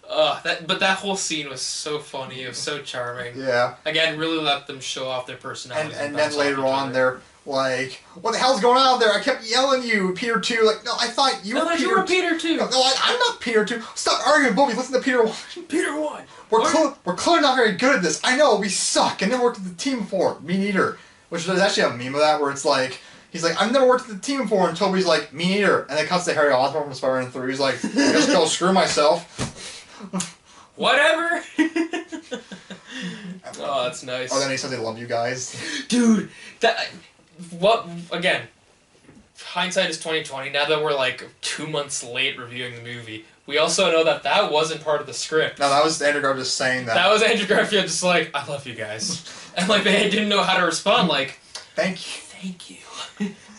[SPEAKER 2] But that whole scene was so funny. It was so charming.
[SPEAKER 5] Yeah.
[SPEAKER 2] Again, really let them show off their personalities.
[SPEAKER 5] And then later on, they're like, "What the hell's going on there? I kept yelling you, Peter 2. Like, no, I thought you were Peter.
[SPEAKER 2] Peter 2.
[SPEAKER 5] No, I'm not Peter 2. Stop arguing, Bobby. Listen to Peter 1.
[SPEAKER 2] Peter 1.
[SPEAKER 5] We're clearly not very good at this. I know, we suck. I never worked with the team before. Me neither. Which there's actually a meme of that where it's like, he's like, I've never worked with the team before, and Toby's like, me neither. And then it cuts to Harry Osborn from Spider-Man 3. He's like, I guess go screw myself.
[SPEAKER 2] Whatever. Oh, that's nice.
[SPEAKER 5] Oh, then he says they love you guys.
[SPEAKER 2] Dude, again, hindsight is 2020. Now that we're like 2 months late reviewing the movie, we also know that wasn't part of the script.
[SPEAKER 5] No, that was Andrew Garfield just saying that.
[SPEAKER 2] That was Andrew Garfield just like, I love you guys. And like they didn't know how to respond, like,
[SPEAKER 5] thank you.
[SPEAKER 2] Thank you.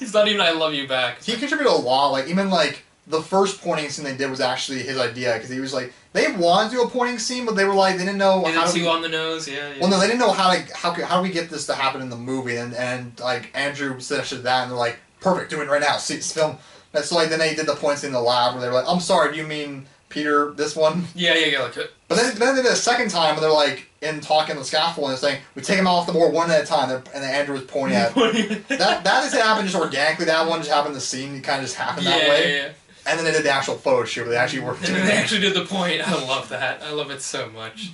[SPEAKER 2] It's not even I love you back.
[SPEAKER 5] He contributed a lot, like, even like, the first pointing scene they did was actually his idea, because he was like, they wanted to do a pointing scene, but they were like, they didn't know
[SPEAKER 2] how to... too on the nose, yeah.
[SPEAKER 5] Well, no, they didn't know how do we get this to happen in the movie, and like, Andrew suggested that, and they're like, perfect, do it right now, see, it's film. And so, like, then they did the points in the lab, where they were like, I'm sorry, do you mean Peter, this one?
[SPEAKER 2] Yeah, like...
[SPEAKER 5] But then they did it a second time, and they're like, in talking the scaffold, and they're saying, we take them off the board one at a time, and then Andrew was pointing at that doesn't happen just organically, that one just happened in the scene, it kind of just happened that way.
[SPEAKER 2] Yeah.
[SPEAKER 5] And then they did the actual photo shoot where they actually worked
[SPEAKER 2] and they actually did the point. I love that. I love it so much.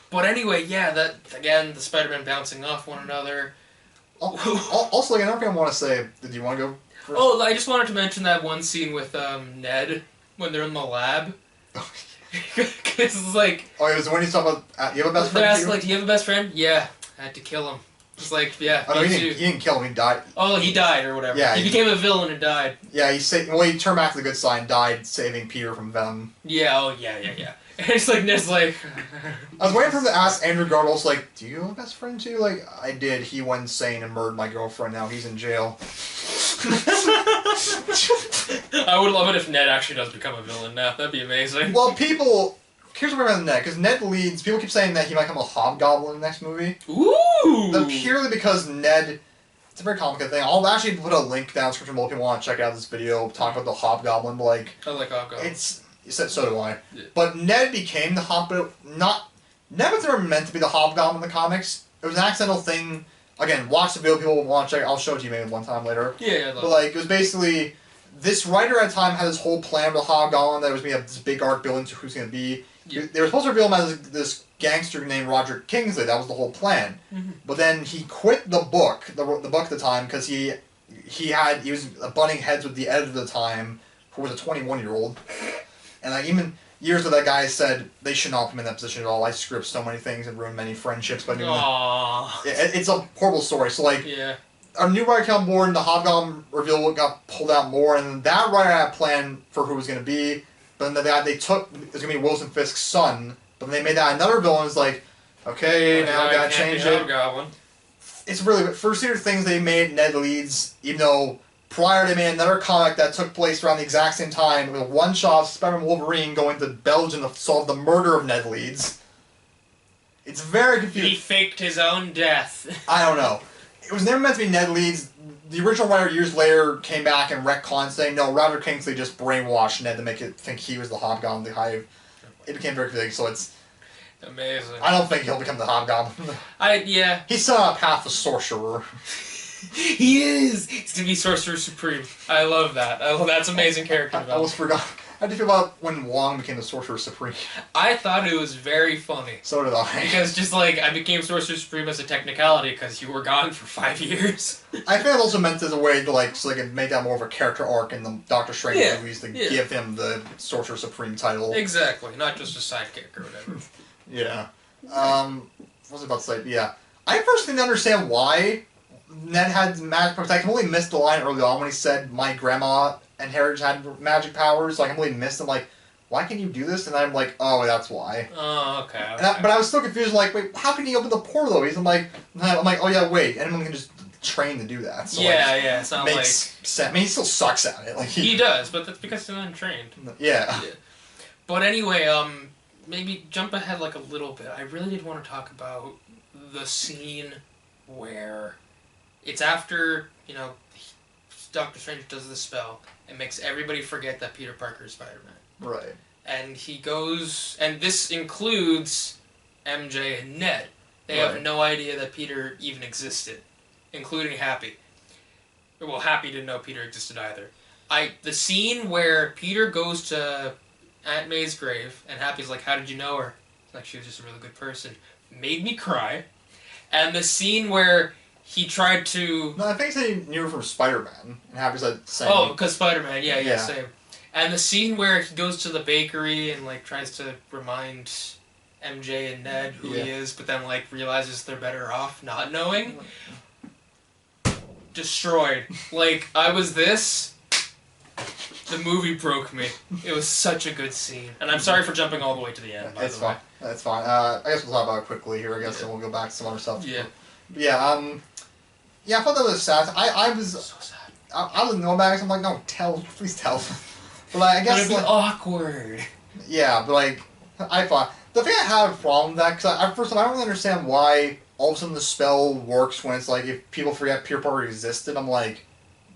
[SPEAKER 2] But anyway, yeah, that, again, the Spider-Man bouncing off one another.
[SPEAKER 5] Also, like, another thing I want to say, did you want to go first?
[SPEAKER 2] Oh, I just wanted to mention that one scene with Ned when they're in the lab. Because it's like...
[SPEAKER 5] Oh, it was when he's talking about, you have a best friend?
[SPEAKER 2] They asked, like, do you have a best friend? Yeah, I had to kill him. It's like, yeah.
[SPEAKER 5] Oh, no, he didn't kill him, he died.
[SPEAKER 2] Oh, he died or whatever.
[SPEAKER 5] Yeah,
[SPEAKER 2] he became a villain and died.
[SPEAKER 5] Yeah, he turned back to the good side and died saving Peter from Venom.
[SPEAKER 2] Yeah, And it's like, Ned's like...
[SPEAKER 5] I was waiting for him to ask Andrew Garfield, like, do you have a best friend too? Like, I did. He went insane and murdered my girlfriend. Now he's in jail.
[SPEAKER 2] I would love it if Ned actually does become a villain now. That'd be amazing.
[SPEAKER 5] Well, here's what we're about Ned, because Ned leads... People keep saying that he might become a hobgoblin in the next movie.
[SPEAKER 2] Ooh!
[SPEAKER 5] Purely because Ned... It's a very complicated thing. I'll actually put a link down in the description below if you want to check out this video, talk about the hobgoblin, but like...
[SPEAKER 2] I like hobgoblin.
[SPEAKER 5] So do I.
[SPEAKER 2] Yeah.
[SPEAKER 5] But Ned became the hobgoblin... Ned was never meant to be the hobgoblin in the comics. It was an accidental thing. Again, watch the video, people will want to check. I'll show it to you maybe one time later.
[SPEAKER 2] Yeah,
[SPEAKER 5] but like, it was basically... This writer at the time had this whole plan for the hobgoblin that was going to have this big arc building to who's going to be... Yeah. They were supposed to reveal him as this gangster named Roger Kingsley. That was the whole plan. Mm-hmm. But then he quit the book at the time, because he was butting heads with the editor at the time, who was a 21-year-old. And like, even years ago, that guy said they should not put him in that position at all. I screwed up so many things and ruined many friendships by doing that. It's a horrible story. So like, a new writer came on board, and the hobgoblin reveal got pulled out more, and that writer had a plan for who it was going to be. But then they took, it was going to be Wilson Fisk's son, but then they made that another villain. It's like, okay, now we got to change it. It's really, for serious things they made Ned leads, even though prior they made another comic that took place around the exact same time, with a one-shot of Spider-Man Wolverine going to Belgium to solve the murder of Ned Leeds. It's very confusing.
[SPEAKER 2] He faked his own death.
[SPEAKER 5] I don't know. It was never meant to be Ned Leeds. The original writer years later came back and retconned, saying, no, Roger Kingsley just brainwashed Ned to make it think he was the Hobgoblin of the Hive. It became very confusing, so it's...
[SPEAKER 2] Amazing.
[SPEAKER 5] I don't think he'll become the Hobgoblin.
[SPEAKER 2] Yeah.
[SPEAKER 5] He's still on a path to Sorcerer.
[SPEAKER 2] He is! He's gonna be Sorcerer Supreme. I love that. That's amazing character development.
[SPEAKER 5] I almost forgot. How did you feel about when Wong became the Sorcerer Supreme?
[SPEAKER 2] I thought it was very funny.
[SPEAKER 5] So did I.
[SPEAKER 2] Because just like, I became Sorcerer Supreme as a technicality because you were gone for 5 years.
[SPEAKER 5] I think it also meant as a way to like, so they could make that more of a character arc in the Doctor Strange movies to give him the Sorcerer Supreme title.
[SPEAKER 2] Exactly, not just a sidekick or whatever.
[SPEAKER 5] Yeah. What was I about to say? Yeah. I personally didn't understand why Ned had magic powers. I completely missed the line early on when he said, my grandma and heritage had magic powers. So I completely missed him. Like, why can you do this? And I'm like, oh, that's why.
[SPEAKER 2] Oh, okay.
[SPEAKER 5] But I was still confused. Like, wait, how can he open the portal though? I'm like, oh yeah, wait. Anyone can just train to do that. So,
[SPEAKER 2] yeah. It's not
[SPEAKER 5] makes sense. I mean, he still sucks at it. Like
[SPEAKER 2] he does, but that's because he's untrained.
[SPEAKER 5] Yeah.
[SPEAKER 2] But anyway, maybe jump ahead like a little bit. I really did want to talk about the scene where It's after, Doctor Strange does the spell and makes everybody forget that Peter Parker is Spider-Man.
[SPEAKER 5] Right.
[SPEAKER 2] And he goes, and this includes MJ and Ned. They
[SPEAKER 5] Right.
[SPEAKER 2] have no idea that Peter even existed, including Happy. Well, Happy didn't know Peter existed either. The scene where Peter goes to Aunt May's grave, and Happy's like, how did you know her? It's like, she was just a really good person. Made me cry. And the scene where he tried to...
[SPEAKER 5] No, I think he knew her from Spider-Man. And Happy's like saying...
[SPEAKER 2] Oh, because Spider-Man, yeah,
[SPEAKER 5] Yeah.
[SPEAKER 2] same. And the scene where he goes to the bakery and, like, tries to remind MJ and Ned who he is, but then, like, realizes they're better off not knowing. Destroyed. Like, I was this... The movie broke me. It was such a good scene. And I'm sorry for jumping all the way to the end, by
[SPEAKER 5] It's
[SPEAKER 2] the way.
[SPEAKER 5] fine. That's fine. I guess we'll talk about it quickly here, I guess, and we'll go back to some other stuff.
[SPEAKER 2] Yeah.
[SPEAKER 5] Yeah, yeah, I thought that was sad. I was...
[SPEAKER 2] So sad.
[SPEAKER 5] I didn't know about it, so I'm like, no, please tell. But like, I guess...
[SPEAKER 2] It'd be
[SPEAKER 5] like,
[SPEAKER 2] awkward.
[SPEAKER 5] yeah, but like, I thought... The thing I had a problem with that, because first of all, I don't really understand why all of a sudden the spell works when it's like, if people forget Peter Parker existed, I'm like...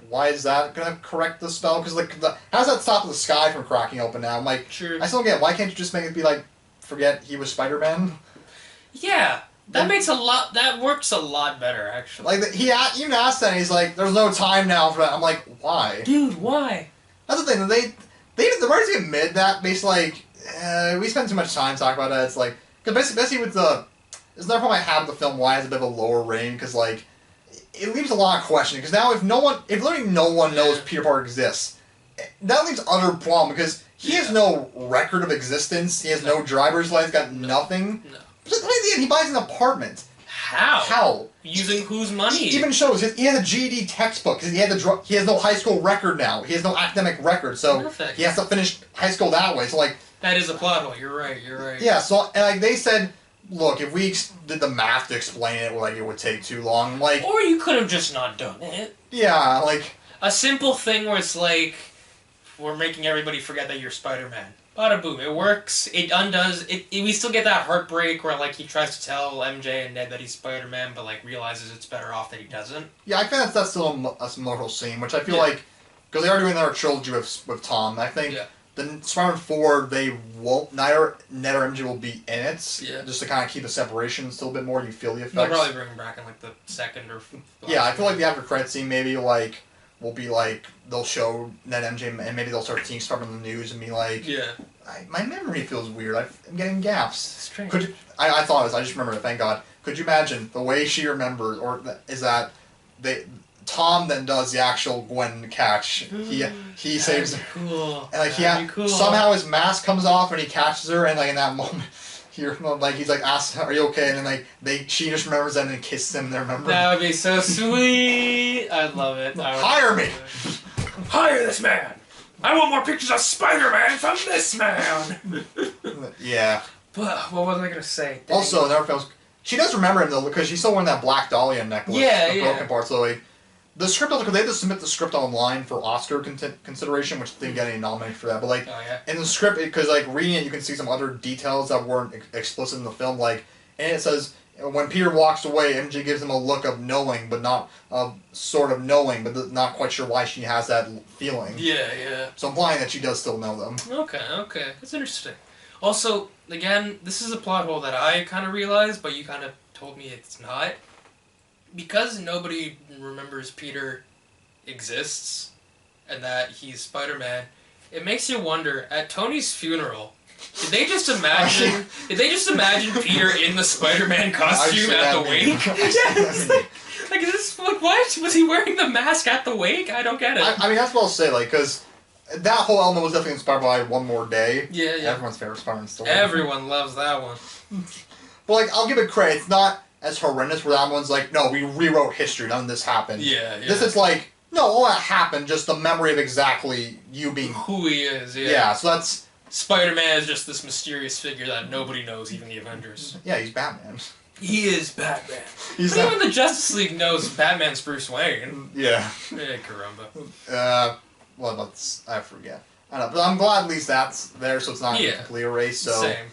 [SPEAKER 5] Why is that going to correct the spell? Because, like, how does that stop the sky from cracking open now? I'm like,
[SPEAKER 2] Sure.
[SPEAKER 5] I still don't get it. Why can't you just make it be like, forget he was Spider-Man?
[SPEAKER 2] Yeah. That works a lot better, actually.
[SPEAKER 5] Like, he even asked that, and he's like, there's no time now for that. I'm like, why?
[SPEAKER 2] Dude, why?
[SPEAKER 5] That's the thing. The writers admit that, basically, like, we spend too much time talking about that. It's like, because basically with the... There's another problem I have with the film, why it's a bit of a lower rating, because, like, it leaves a lot of questioning, because now if literally no one knows Peter Parker exists, that leaves utter problem, because he has no record of existence, he has no driver's license, got nothing.
[SPEAKER 2] No.
[SPEAKER 5] But at the end, he buys an apartment.
[SPEAKER 2] How?
[SPEAKER 5] How?
[SPEAKER 2] Using whose money?
[SPEAKER 5] He even shows he has a GED textbook, because he has no high school record now, he has no academic record, so
[SPEAKER 2] Perfect.
[SPEAKER 5] he has to finish high school that way, so like...
[SPEAKER 2] That is a plot hole, you're right.
[SPEAKER 5] Yeah, so, and like, they said... Look, if we did the math to explain it, like, it would take too long. Like,
[SPEAKER 2] Or you could have just not done it.
[SPEAKER 5] yeah, like...
[SPEAKER 2] A simple thing where it's like, we're making everybody forget that you're Spider-Man. Bada boom, it works, it undoes, we still get that heartbreak where, like, he tries to tell MJ and Ned that he's Spider-Man, but, like, realizes it's better off that he doesn't.
[SPEAKER 5] Yeah, I think that's still a emotional scene, which I feel like... Because they are doing another trilogy with Tom, I think...
[SPEAKER 2] Yeah.
[SPEAKER 5] The Spider-Man 4, they won't... Neither Ned or MJ will be in it.
[SPEAKER 2] Yeah.
[SPEAKER 5] Just to kind of keep the separation still a bit more, you feel the effects.
[SPEAKER 2] They'll probably bring him back in, like, the second or...
[SPEAKER 5] Yeah, I feel like the after credit scene maybe, like... Will be like... They'll show Ned, MJ, and maybe they'll start seeing stuff on the news and be like...
[SPEAKER 2] Yeah.
[SPEAKER 5] My memory feels weird. I'm getting gaps.
[SPEAKER 2] Strange.
[SPEAKER 5] I thought of this. I just remembered it. Thank God. Could you imagine the way she remembers, or is that Tom then does the actual Gwen catch. He saves her.
[SPEAKER 2] Cool.
[SPEAKER 5] And like
[SPEAKER 2] Cool.
[SPEAKER 5] somehow his mask comes off and he catches her, and like in that moment, he's like asks, "Are you okay?" And then like she just remembers that and then kisses him. And they remember.
[SPEAKER 2] That would be so sweet. I'd love it.
[SPEAKER 5] Hire me.
[SPEAKER 2] Hire this man. I want more pictures of Spider-Man from this man.
[SPEAKER 5] Yeah.
[SPEAKER 2] But what was I gonna say? Dang.
[SPEAKER 5] Also, in other films, she does remember him though because she's still wearing that Black Dahlia necklace.
[SPEAKER 2] Yeah,
[SPEAKER 5] the broken parts. So like, the script, because they had to submit the script online for Oscar consideration, which didn't get any nominated for that. But like, in the script, because like reading it, you can see some other details that weren't explicit in the film. Like, and it says when Peter walks away, MJ gives him a look of knowing, but not sort of knowing, but not quite sure why she has that feeling.
[SPEAKER 2] Yeah.
[SPEAKER 5] So implying that she does still know them.
[SPEAKER 2] Okay. That's interesting. Also, again, this is a plot hole that I kind of realized, but you kind of told me it's not. Because nobody remembers Peter exists, and that he's Spider-Man, it makes you wonder, at Tony's funeral, did they just imagine Peter in the Spider-Man costume at the wake? Yes! Like, is this, like, what? Was he wearing the mask at the wake? I don't get it.
[SPEAKER 5] I mean, that's what I'll say, like, because that whole element was definitely inspired by One More Day.
[SPEAKER 2] Yeah.
[SPEAKER 5] Everyone's favorite Spider-Man story.
[SPEAKER 2] Everyone loves that one.
[SPEAKER 5] But, like, I'll give it credit. It's not as horrendous where that one's like, no, we rewrote history. None of this happened.
[SPEAKER 2] Yeah.
[SPEAKER 5] This is like, no, all that happened, just the memory of exactly you being...
[SPEAKER 2] Who he is, yeah.
[SPEAKER 5] Yeah, so that's...
[SPEAKER 2] Spider-Man is just this mysterious figure that nobody knows, even the Avengers.
[SPEAKER 5] Yeah, he's Batman.
[SPEAKER 2] He is Batman.
[SPEAKER 5] He's
[SPEAKER 2] but even the Justice League knows Batman's Bruce Wayne.
[SPEAKER 5] Yeah.
[SPEAKER 2] Caramba.
[SPEAKER 5] Well, I forget. I don't know, but I'm glad at least that's there, so it's not completely erased. So
[SPEAKER 2] Same.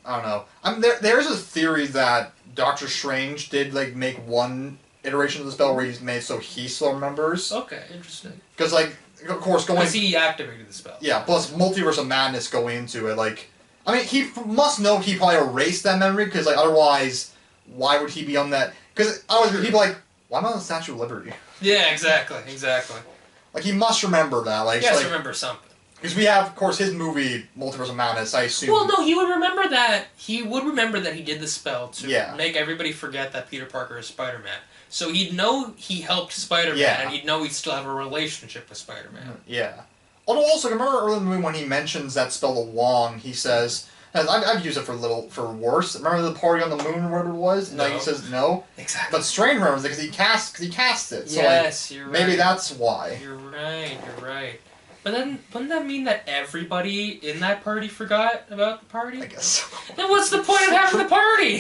[SPEAKER 5] I don't know. There's a theory that Doctor Strange did like make one iteration of the spell where he's made so he still remembers.
[SPEAKER 2] Okay, interesting.
[SPEAKER 5] Because, like, of course,
[SPEAKER 2] Because he activated the spell.
[SPEAKER 5] Yeah, plus Multiverse of Madness going into it, like... I mean, he must know he probably erased that memory, because, like, otherwise, why would he be on that... Because otherwise, people like, why am I on the Statue of Liberty?
[SPEAKER 2] Yeah, exactly.
[SPEAKER 5] Like, he must remember that. Like,
[SPEAKER 2] he has to remember something.
[SPEAKER 5] Because we have, of course, his movie, Multiverse of Madness, I assume...
[SPEAKER 2] Well, no, he would remember that. He would remember that he did the spell to make everybody forget that Peter Parker is Spider-Man. So he'd know he helped Spider-Man, and he'd know he'd still have a relationship with Spider-Man.
[SPEAKER 5] Yeah. Although also, remember earlier in the movie when he mentions that spell to Wong, he says... I've used it for worse. Remember the party on the moon or whatever it was? And he says no.
[SPEAKER 2] Exactly.
[SPEAKER 5] But Strange remembers it because he cast it. So
[SPEAKER 2] yes, you're right.
[SPEAKER 5] Maybe that's why.
[SPEAKER 2] You're right. But then, wouldn't that mean that everybody in that party forgot about the party?
[SPEAKER 5] I guess so.
[SPEAKER 2] Then what's the point of having the party?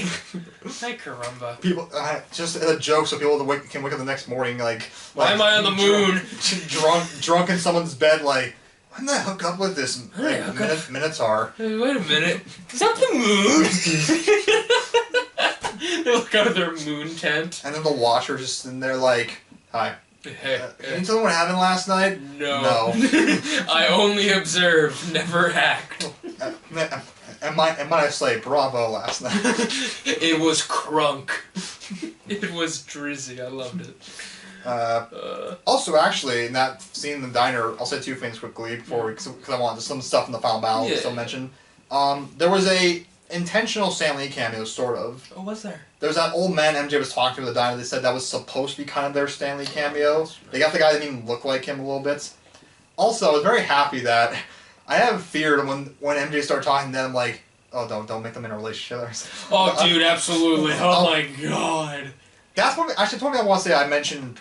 [SPEAKER 2] Hey, caramba.
[SPEAKER 5] People, just a joke so people can wake up the next morning
[SPEAKER 2] why am I on the moon?
[SPEAKER 5] Drunk in someone's bed like, when did I hook up with this Minotaur?
[SPEAKER 2] Hey, wait a minute. Is that the moon? They look out of their moon tent.
[SPEAKER 5] And then the Watcher's just in there like, hi.
[SPEAKER 2] Hey,
[SPEAKER 5] can you tell me what happened last night?
[SPEAKER 2] No. I only observed, never act.
[SPEAKER 5] And I say bravo last night.
[SPEAKER 2] It was crunk. It was drizzy. I loved it.
[SPEAKER 5] Also, actually, in that scene in the diner, I'll say two things quickly before because I want some stuff in the final battle to still mention. There was a intentional Stan Lee cameo, sort of.
[SPEAKER 2] Oh, was there?
[SPEAKER 5] There was that old man MJ was talking to in the diner. They said that was supposed to be kind of their Stan Lee cameo. They got the guy that didn't even look like him a little bit. Also, I was very happy that I have feared when MJ started talking to them, like, oh, don't make them in a relationship.
[SPEAKER 2] Oh, dude, absolutely. Oh my god.
[SPEAKER 5] That's what actually told me I want to say. I mentioned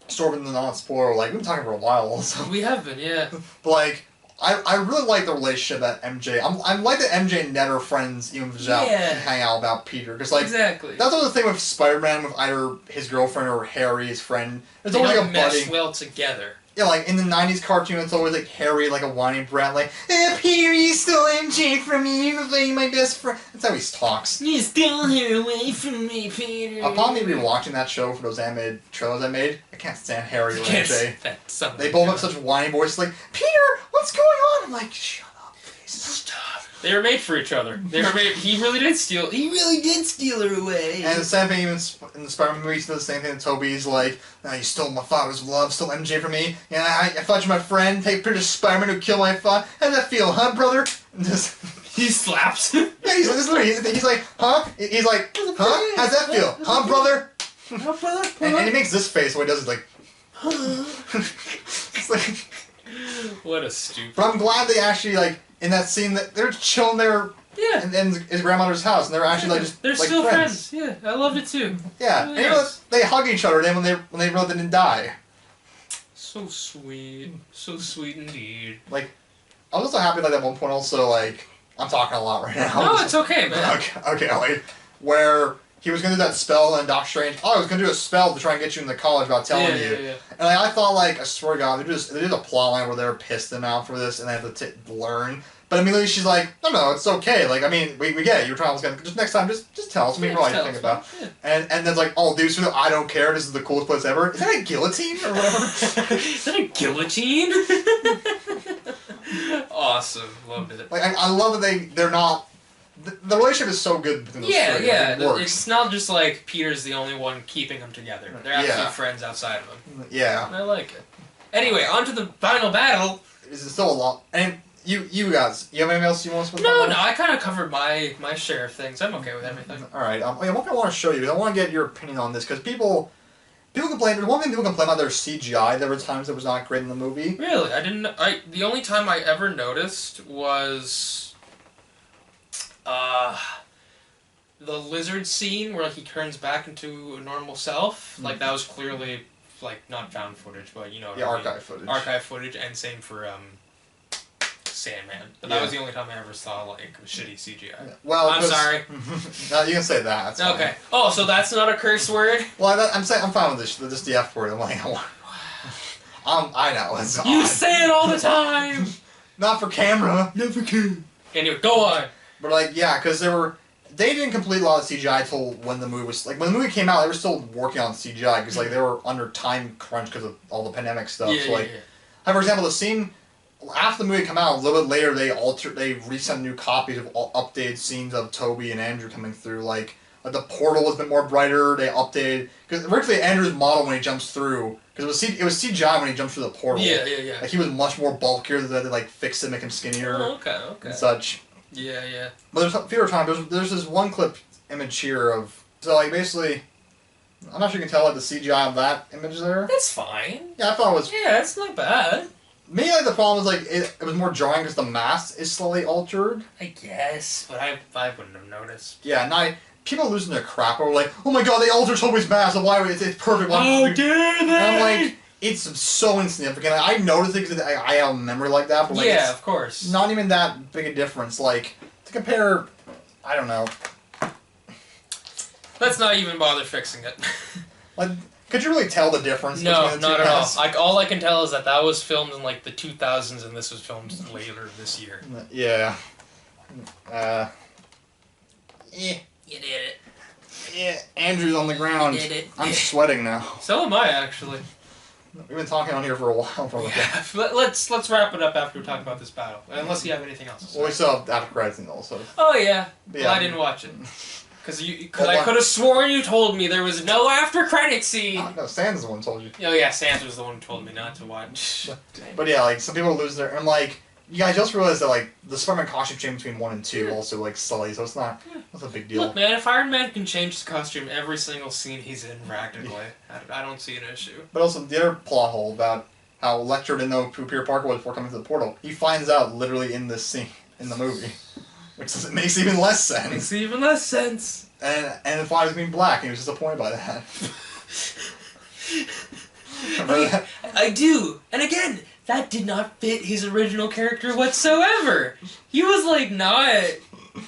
[SPEAKER 5] sort of in the non-spoiler. Like, we've been talking for a while, also.
[SPEAKER 2] We have been, yeah.
[SPEAKER 5] But like, I really like the relationship that MJ. I'm like that MJ and Ned are friends, even if they hang out about Peter. Because like, that's the other thing with Spider-Man, with either his girlfriend or Harry, his friend. There's always like a
[SPEAKER 2] mesh well together.
[SPEAKER 5] Yeah, like in the '90s cartoon, it's always like Harry, like a whiny brat, like, Peter, you stole MJ from me. You're like my best friend. That's how he talks.
[SPEAKER 2] You stole her away from me, Peter.
[SPEAKER 5] Upon me rewatching that show for those animated trailers I made, I can't stand Harry or MJ. They both have such whiny voices, like, Peter, what's going on? I'm like, shut up, please.
[SPEAKER 2] Stop. They were made for each other. They were made. He really did steal her away.
[SPEAKER 5] And the same thing, even in the Spider-Man movies, the same thing. Toby's like, "No, you stole my father's love, stole MJ from me. Yeah, I thought you were my friend. Take pictures of Spider-Man who killed my father. How does that feel, huh, brother?" And just
[SPEAKER 2] he slaps.
[SPEAKER 5] Yeah, he's like, huh? He's like, huh? How's that feel, huh, brother?
[SPEAKER 2] Huh, brother?
[SPEAKER 5] And he makes this face when he does it, like, it's like,
[SPEAKER 2] what a stupid.
[SPEAKER 5] But I'm glad they actually like. In that scene, that they're chilling there in his grandmother's house, and they're actually like just
[SPEAKER 2] they're
[SPEAKER 5] like
[SPEAKER 2] still friends. Yeah, I loved it too.
[SPEAKER 5] Yeah, really and they hug each other then when they really didn't die.
[SPEAKER 2] So sweet indeed.
[SPEAKER 5] Like, I was also happy like at one point also like I'm talking a lot right now.
[SPEAKER 2] No, it's okay, man.
[SPEAKER 5] Okay, like where he was gonna do that spell and Doc Strange. Oh, I was gonna do a spell to try and get you into college without telling you. Yeah. And like, I thought like I swear to God, they did a plot line where they're pissed him out for this and they have to learn. But immediately she's like, no, it's okay. Like, I mean, we get it. You're trying to just next time, just tell us. We know what you think about. Yeah. And then it's like, oh, dude, I don't care. This is the coolest place ever. Is that a guillotine or whatever?
[SPEAKER 2] Is that a guillotine? Awesome, loved it.
[SPEAKER 5] Like, I love that they're not. The relationship is so good between those three.
[SPEAKER 2] Yeah.
[SPEAKER 5] Like, it works.
[SPEAKER 2] It's not just like Peter's the only one keeping them together. They're actually friends outside of them.
[SPEAKER 5] Yeah.
[SPEAKER 2] And I like it. Anyway, on to the final battle.
[SPEAKER 5] Is it still a lot? And you guys, you have anything else you want to speak
[SPEAKER 2] about? No, I kind of covered my share of things. I'm okay with everything.
[SPEAKER 5] All right. One thing I want to show you, I want to get your opinion on this, because people complain. There's one thing people complain about their CGI. There were times it was not great in the movie.
[SPEAKER 2] Really? The only time I ever noticed was the lizard scene where he turns back into a normal self. Like, that was clearly like not found footage, but you know.
[SPEAKER 5] Yeah, archive footage.
[SPEAKER 2] Archive footage, and same for Sandman. But that was the only time I ever saw like shitty CGI. Yeah.
[SPEAKER 5] Well,
[SPEAKER 2] I'm sorry.
[SPEAKER 5] No, you can say that. That's
[SPEAKER 2] okay. Oh, so that's not a curse word?
[SPEAKER 5] Well, I'm fine with this. Just the F word. I'm like, I know. It's
[SPEAKER 2] you say it all the time.
[SPEAKER 5] Not for camera.
[SPEAKER 2] Never can. Anyway, go on.
[SPEAKER 5] But like, yeah, because there were. they didn't complete a lot of CGI until when the movie was... Like, when the movie came out, they were still working on CGI, because, like, they were under time crunch because of all the pandemic stuff.
[SPEAKER 2] Yeah,
[SPEAKER 5] so, like, for example, the scene... After the movie came out, a little bit later, they resent new copies of updated scenes of Toby and Andrew coming through. Like the portal was a bit more brighter. They updated... Because originally, Andrew's model, when he jumps through... Because it was CGI when he jumped through the portal.
[SPEAKER 2] Yeah.
[SPEAKER 5] Like, he was much more bulkier. They like, fixed it, make him skinnier.
[SPEAKER 2] Oh, okay.
[SPEAKER 5] And such.
[SPEAKER 2] Yeah.
[SPEAKER 5] But there's a few times, there's this one clip image here of... So, like, basically... I'm not sure you can tell, like, the CGI of that image there.
[SPEAKER 2] That's fine.
[SPEAKER 5] Yeah, I thought it was...
[SPEAKER 2] Yeah, it's not bad.
[SPEAKER 5] Maybe, like, the problem was, like, it was more jarring because the mask is slightly altered.
[SPEAKER 2] I guess, but I wouldn't have noticed.
[SPEAKER 5] Yeah, and people losing their crap over, like, oh my god, they altered Toby's mask, so why would it's perfect.
[SPEAKER 2] Oh, dare they?
[SPEAKER 5] And I'm like, it's so insignificant. Like, I noticed it because I have a memory like that, but, like,
[SPEAKER 2] yeah,
[SPEAKER 5] it's
[SPEAKER 2] of course.
[SPEAKER 5] not even that big a difference. Like, to compare, I don't know.
[SPEAKER 2] Let's not even bother fixing it.
[SPEAKER 5] Like, could you really tell the difference
[SPEAKER 2] No,
[SPEAKER 5] between the
[SPEAKER 2] not
[SPEAKER 5] two
[SPEAKER 2] at all.
[SPEAKER 5] masks?
[SPEAKER 2] All I can tell is that was filmed in like the 2000s and this was filmed later this year.
[SPEAKER 5] Yeah.
[SPEAKER 2] You did it.
[SPEAKER 5] Yeah, Andrew's on the ground.
[SPEAKER 2] You did it.
[SPEAKER 5] I'm sweating now.
[SPEAKER 2] So am I, actually.
[SPEAKER 5] We've been talking on here for a while.
[SPEAKER 2] Yeah. Let's wrap it up after we talk about this battle. Unless you have anything else to say.
[SPEAKER 5] Well, we still have after credits and also.
[SPEAKER 2] Oh, yeah.
[SPEAKER 5] Yeah.
[SPEAKER 2] Well, I didn't watch it. Because I could have sworn you told me there was no after credit scene.
[SPEAKER 5] No, Sans the one who told you.
[SPEAKER 2] Oh yeah, Sans was the one who told me not to watch.
[SPEAKER 5] But yeah, like, some people lose their... And, like, you guys just realized that, like, the Spider-Man costume change between 1 and 2 also, like, sully, so it's not... That's a big deal.
[SPEAKER 2] Look, man, if Iron Man can change his costume every single scene he's in, practically, I don't see an issue.
[SPEAKER 5] But also, the other plot hole about how Electro didn't know who Peter Parker was before coming to the portal, he finds out literally in this scene, in the movie. Which makes even less sense.
[SPEAKER 2] Makes even less sense.
[SPEAKER 5] And the fly was being black, and he was disappointed by that. Remember that?
[SPEAKER 2] I do. And again, that did not fit his original character whatsoever. He was like not...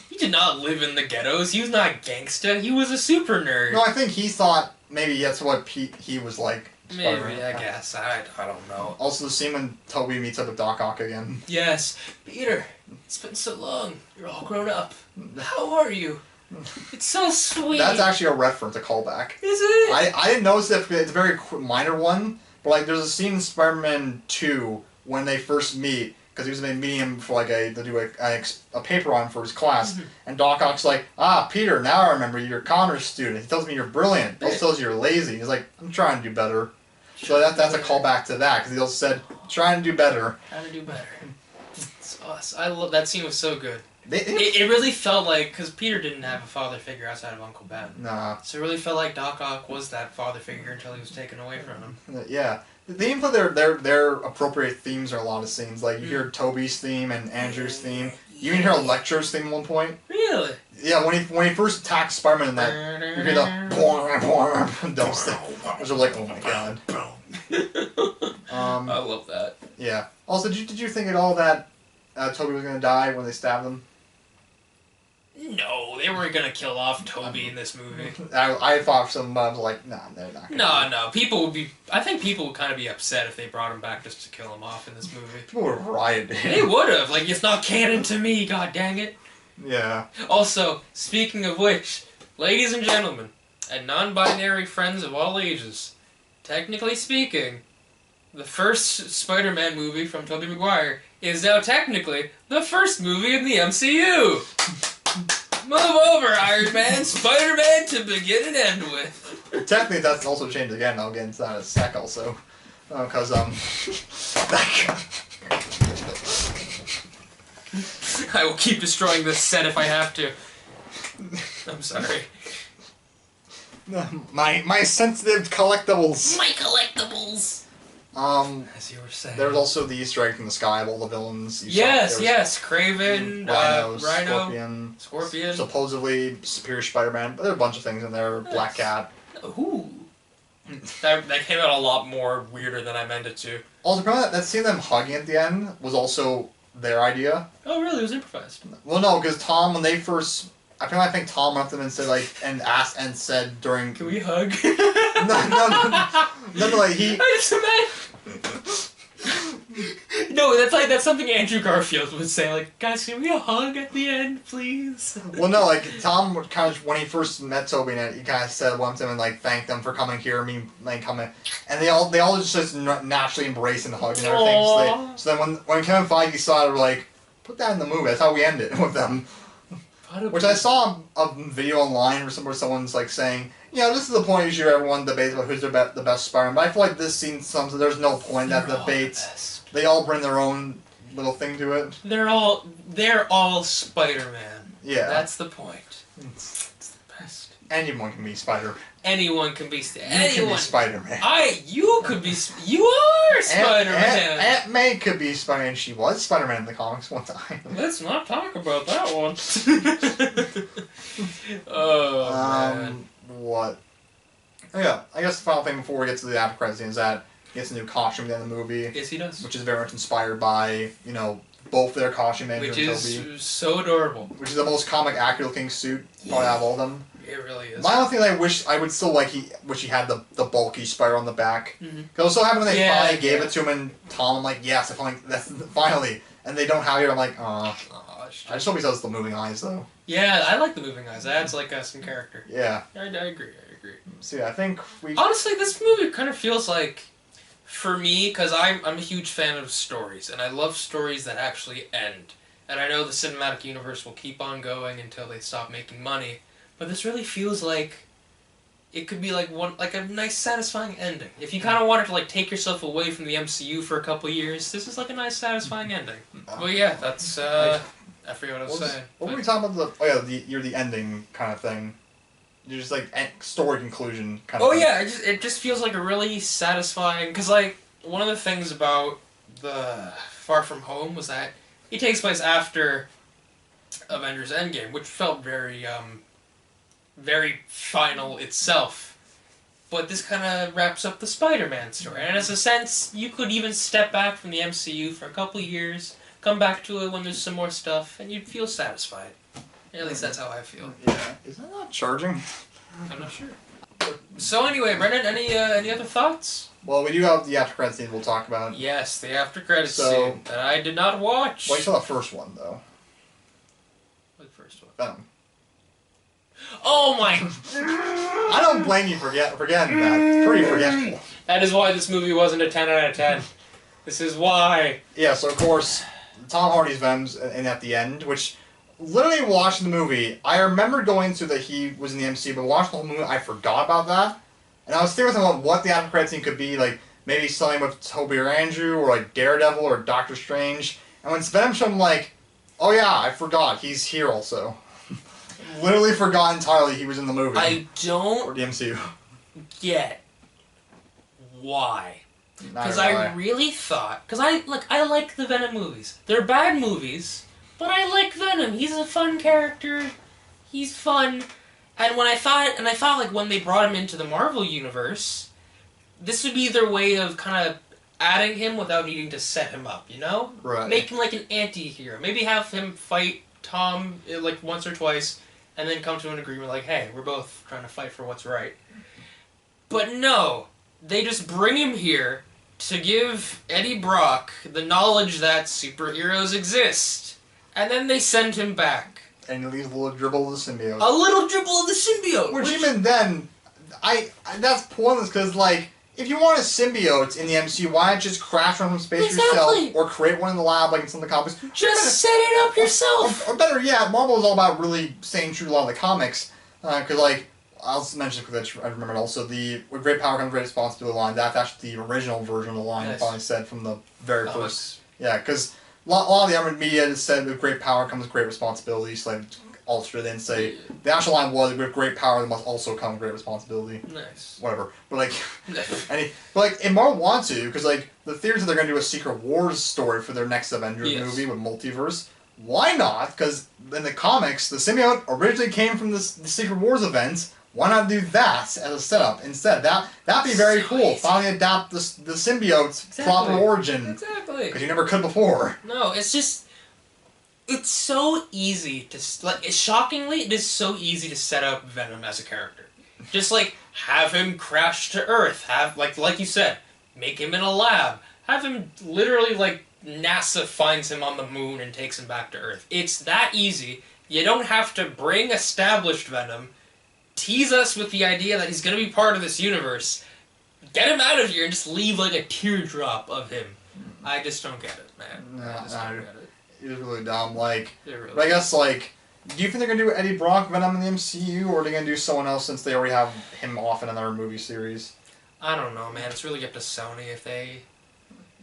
[SPEAKER 2] He did not live in the ghettos. He was not gangsta. He was a super nerd.
[SPEAKER 5] No, I think he thought maybe that's what he was like.
[SPEAKER 2] Maybe, I guess. I don't know.
[SPEAKER 5] Also, the scene when Toby meets up with Doc Ock again.
[SPEAKER 2] Yes. Peter, it's been so long. You're all grown up. How are you? It's so sweet.
[SPEAKER 5] That's actually a reference, a callback.
[SPEAKER 2] Is it?
[SPEAKER 5] I didn't notice it. It's a very minor one. But, like, there's a scene in Spider-Man 2 when they first meet, because he was meeting him for, like, to do a paper on for his class. And Doc Ock's like, Peter, now I remember you're a commerce student. He tells me you're brilliant. He also tells you you're lazy. He's like, I'm trying to do better. So that's a callback to that, because he also said, trying to do better.
[SPEAKER 2] Trying to do better. It's awesome. I love that scene was so good.
[SPEAKER 5] It
[SPEAKER 2] It really felt like, because Peter didn't have a father figure outside of Uncle Ben.
[SPEAKER 5] Nah.
[SPEAKER 2] So it really felt like Doc Ock was that father figure until he was taken away from him.
[SPEAKER 5] Yeah. They even put their appropriate themes in a lot of scenes. Like, you hear Toby's theme and Andrew's theme. You even hear Electro's theme at one point.
[SPEAKER 2] Really?
[SPEAKER 5] Yeah, when he first attacks Spider-Man in that, you hear the dubstep. Which is like, oh my god.
[SPEAKER 2] I love that.
[SPEAKER 5] Yeah. Also, did you think at all that Toby was going to die when they stabbed him?
[SPEAKER 2] No, they weren't gonna kill off Toby in this movie.
[SPEAKER 5] I thought some, I was like, nah, they're not gonna.
[SPEAKER 2] No, people would be... I think people would kind of be upset if they brought him back just to kill him off in this movie.
[SPEAKER 5] People would have rioted.
[SPEAKER 2] They would have. Like, it's not canon to me, god dang it.
[SPEAKER 5] Yeah.
[SPEAKER 2] Also, speaking of which, ladies and gentlemen, and non-binary friends of all ages, technically speaking, the first Spider-Man movie from Tobey Mcguire is now technically the first movie in the MCU. Move over, Iron Man. Spider-Man to begin and end with.
[SPEAKER 5] Technically, that's also changed again. I'll get into that in a sec also. Because,
[SPEAKER 2] I will keep destroying this set if I have to. I'm sorry.
[SPEAKER 5] My sensitive collectibles.
[SPEAKER 2] My collectibles! As you were saying.
[SPEAKER 5] There was also the Easter egg from the sky of all the villains.
[SPEAKER 2] Yes, Craven,
[SPEAKER 5] Rhino,
[SPEAKER 2] Rhino, Scorpion.
[SPEAKER 5] Supposedly Superior Spider-Man, but there are a bunch of things in there. Black Cat.
[SPEAKER 2] Ooh. That came out a lot more weirder than I meant it to.
[SPEAKER 5] Also, remember that scene of them hugging at the end was also their idea?
[SPEAKER 2] Oh, really? It was improvised?
[SPEAKER 5] Well, no, because Tom, when they first... I think Tom went up to them and said, like, and asked and said during...
[SPEAKER 2] Can we hug?
[SPEAKER 5] No, like, he...
[SPEAKER 2] I just imagine... No, No, that's something Andrew Garfield would say. Like, guys, can we have a hug at the end, please?
[SPEAKER 5] Well, no, like Tom would kind of when he first met Toby, and he kind of said one to him and like thanked them for coming here. Coming, and they all just naturally embrace and hug and everything. So then when Kevin Feige saw it, they were like, put that in the movie. That's how we end it with them. Which I saw a video online where someone's like saying, this is the point usually everyone debates about who's the best Spider-Man. But I feel like this scene, there's no point in that debate. They all bring their own little thing to it.
[SPEAKER 2] They're all Spider-Man.
[SPEAKER 5] Yeah.
[SPEAKER 2] That's the point. It's the best.
[SPEAKER 5] Anyone can be Spider-Man.
[SPEAKER 2] Anyone can be
[SPEAKER 5] Spider-Man.
[SPEAKER 2] You are Spider-Man.
[SPEAKER 5] Aunt May could be Spider-Man. She was Spider-Man in the comics one time.
[SPEAKER 2] Let's not talk about that one. Man.
[SPEAKER 5] What? Oh, yeah, I guess the final thing before we get to the after credits scene is that he gets a new costume at the end of the movie.
[SPEAKER 2] Yes, he does.
[SPEAKER 5] Which is very much inspired by, both their costume and
[SPEAKER 2] Which
[SPEAKER 5] Toby.
[SPEAKER 2] is so adorable.
[SPEAKER 5] Which is the most comic accurate looking suit probably out of all of them.
[SPEAKER 2] It really is.
[SPEAKER 5] My only thing I would still like wish he had the bulky spider on the back. Because I was so happy when they finally gave it to him and Tom, I'm like, yes, finally. And they don't have it, I'm like, I just hope he does the moving eyes though.
[SPEAKER 2] Yeah, I like the moving eyes. That adds like some character.
[SPEAKER 5] Yeah.
[SPEAKER 2] I agree.
[SPEAKER 5] So yeah, I think
[SPEAKER 2] honestly, this movie kind of feels like, for me, because I'm a huge fan of stories, and I love stories that actually end. And I know the cinematic universe will keep on going until they stop making money. But this really feels like it could be like a nice, satisfying ending. If you kind of wanted to take yourself away from the MCU for a couple years, this is like a nice, satisfying ending. Well, yeah, that's I forget what I was saying.
[SPEAKER 5] What were we talking about? You're the ending kind of thing. You're just story conclusion kind of thing.
[SPEAKER 2] Yeah, it just feels like a really satisfying. Because one of the things about the Far From Home was that it takes place after Avengers Endgame, which felt very very final itself. But this kind of wraps up the Spider-Man story. And in a sense, you could even step back from the MCU for a couple years, come back to it when there's some more stuff, and you'd feel satisfied. At least that's how I feel.
[SPEAKER 5] Yeah. Is that not charging?
[SPEAKER 2] I'm not sure. So anyway, Brendan, any other thoughts?
[SPEAKER 5] Well, we do have the after credits scene we'll talk about.
[SPEAKER 2] Yes, the after credits scene that I did not watch.
[SPEAKER 5] Well, you saw the first one, though.
[SPEAKER 2] What first one?
[SPEAKER 5] Venom.
[SPEAKER 2] Oh my...
[SPEAKER 5] I don't blame you for forgetting that. It's pretty forgetful.
[SPEAKER 2] That is why this movie wasn't a 10 out of 10. This is why.
[SPEAKER 5] Yeah, so of course, Tom Hardy's Venom's in at the end, which... Literally watching the movie, I remember going to that he was in the MCU, but watching the whole movie, I forgot about that. And I was thinking about what the after credits scene could be, maybe something with Toby or Andrew, or Daredevil, or Doctor Strange. And when Venom showed, I'm like, oh yeah, I forgot, he's here also. Literally forgot entirely he was in the movie.
[SPEAKER 2] I don't
[SPEAKER 5] or the MCU.
[SPEAKER 2] Get why. Because I really thought, because I like the Venom movies. They're bad movies, but I like Venom. He's a fun character. He's fun. And when I thought when they brought him into the Marvel Universe, this would be their way of kind of adding him without needing to set him up, you know?
[SPEAKER 5] Right.
[SPEAKER 2] Make him like an anti-hero. Maybe have him fight Tom once or twice, and then come to an agreement hey, we're both trying to fight for what's right. But no, they just bring him here to give Eddie Brock the knowledge that superheroes exist. And then they send him back.
[SPEAKER 5] And he leaves a little dribble of the symbiote.
[SPEAKER 2] A little dribble of the symbiote!
[SPEAKER 5] Which even then, that's pointless, because, if you want a symbiote in the MCU, why not just crash one from space yourself, or create one in the lab like in some of the comics?
[SPEAKER 2] Just set it up yourself!
[SPEAKER 5] Or better yet, Marvel is all about really staying true to a lot of the comics. Because, I'll just mention because I remembered also, with great power comes great responsibility line, that's actually the original version of the line that finally said from the very first. Yeah, because a lot of the other media has said with great power comes great responsibility, so alter it and say the actual line was with great power there must also come great responsibility.
[SPEAKER 2] Nice.
[SPEAKER 5] Whatever. But if Marvel wants to, because the theories that they're going to do a Secret Wars story for their next Avengers movie with multiverse, why not? Because in the comics, the symbiote originally came from the Secret Wars event. Why not do that as a setup instead? That'd be very cool. Finally adapt the symbiote's proper origin.
[SPEAKER 2] Exactly.
[SPEAKER 5] Because you never could before.
[SPEAKER 2] No, it's just... It's so easy to... shockingly, it is so easy to set up Venom as a character. Just, have him crash to Earth. Have, like you said, make him in a lab. Have him literally, like, NASA finds him on the moon and takes him back to Earth. It's that easy. You don't have to bring established Venom, tease us with the idea that he's going to be part of this universe, get him out of here, and just leave, like, a teardrop of him. I just don't get it, man. I just don't get it.
[SPEAKER 5] It was really dumb. Like,
[SPEAKER 2] Really
[SPEAKER 5] but I guess, like, do you think they're going to do Eddie Brock Venom in the MCU, or are they going to do someone else since they already have him off in another movie series?
[SPEAKER 2] I don't know, man. It's really up to Sony if they...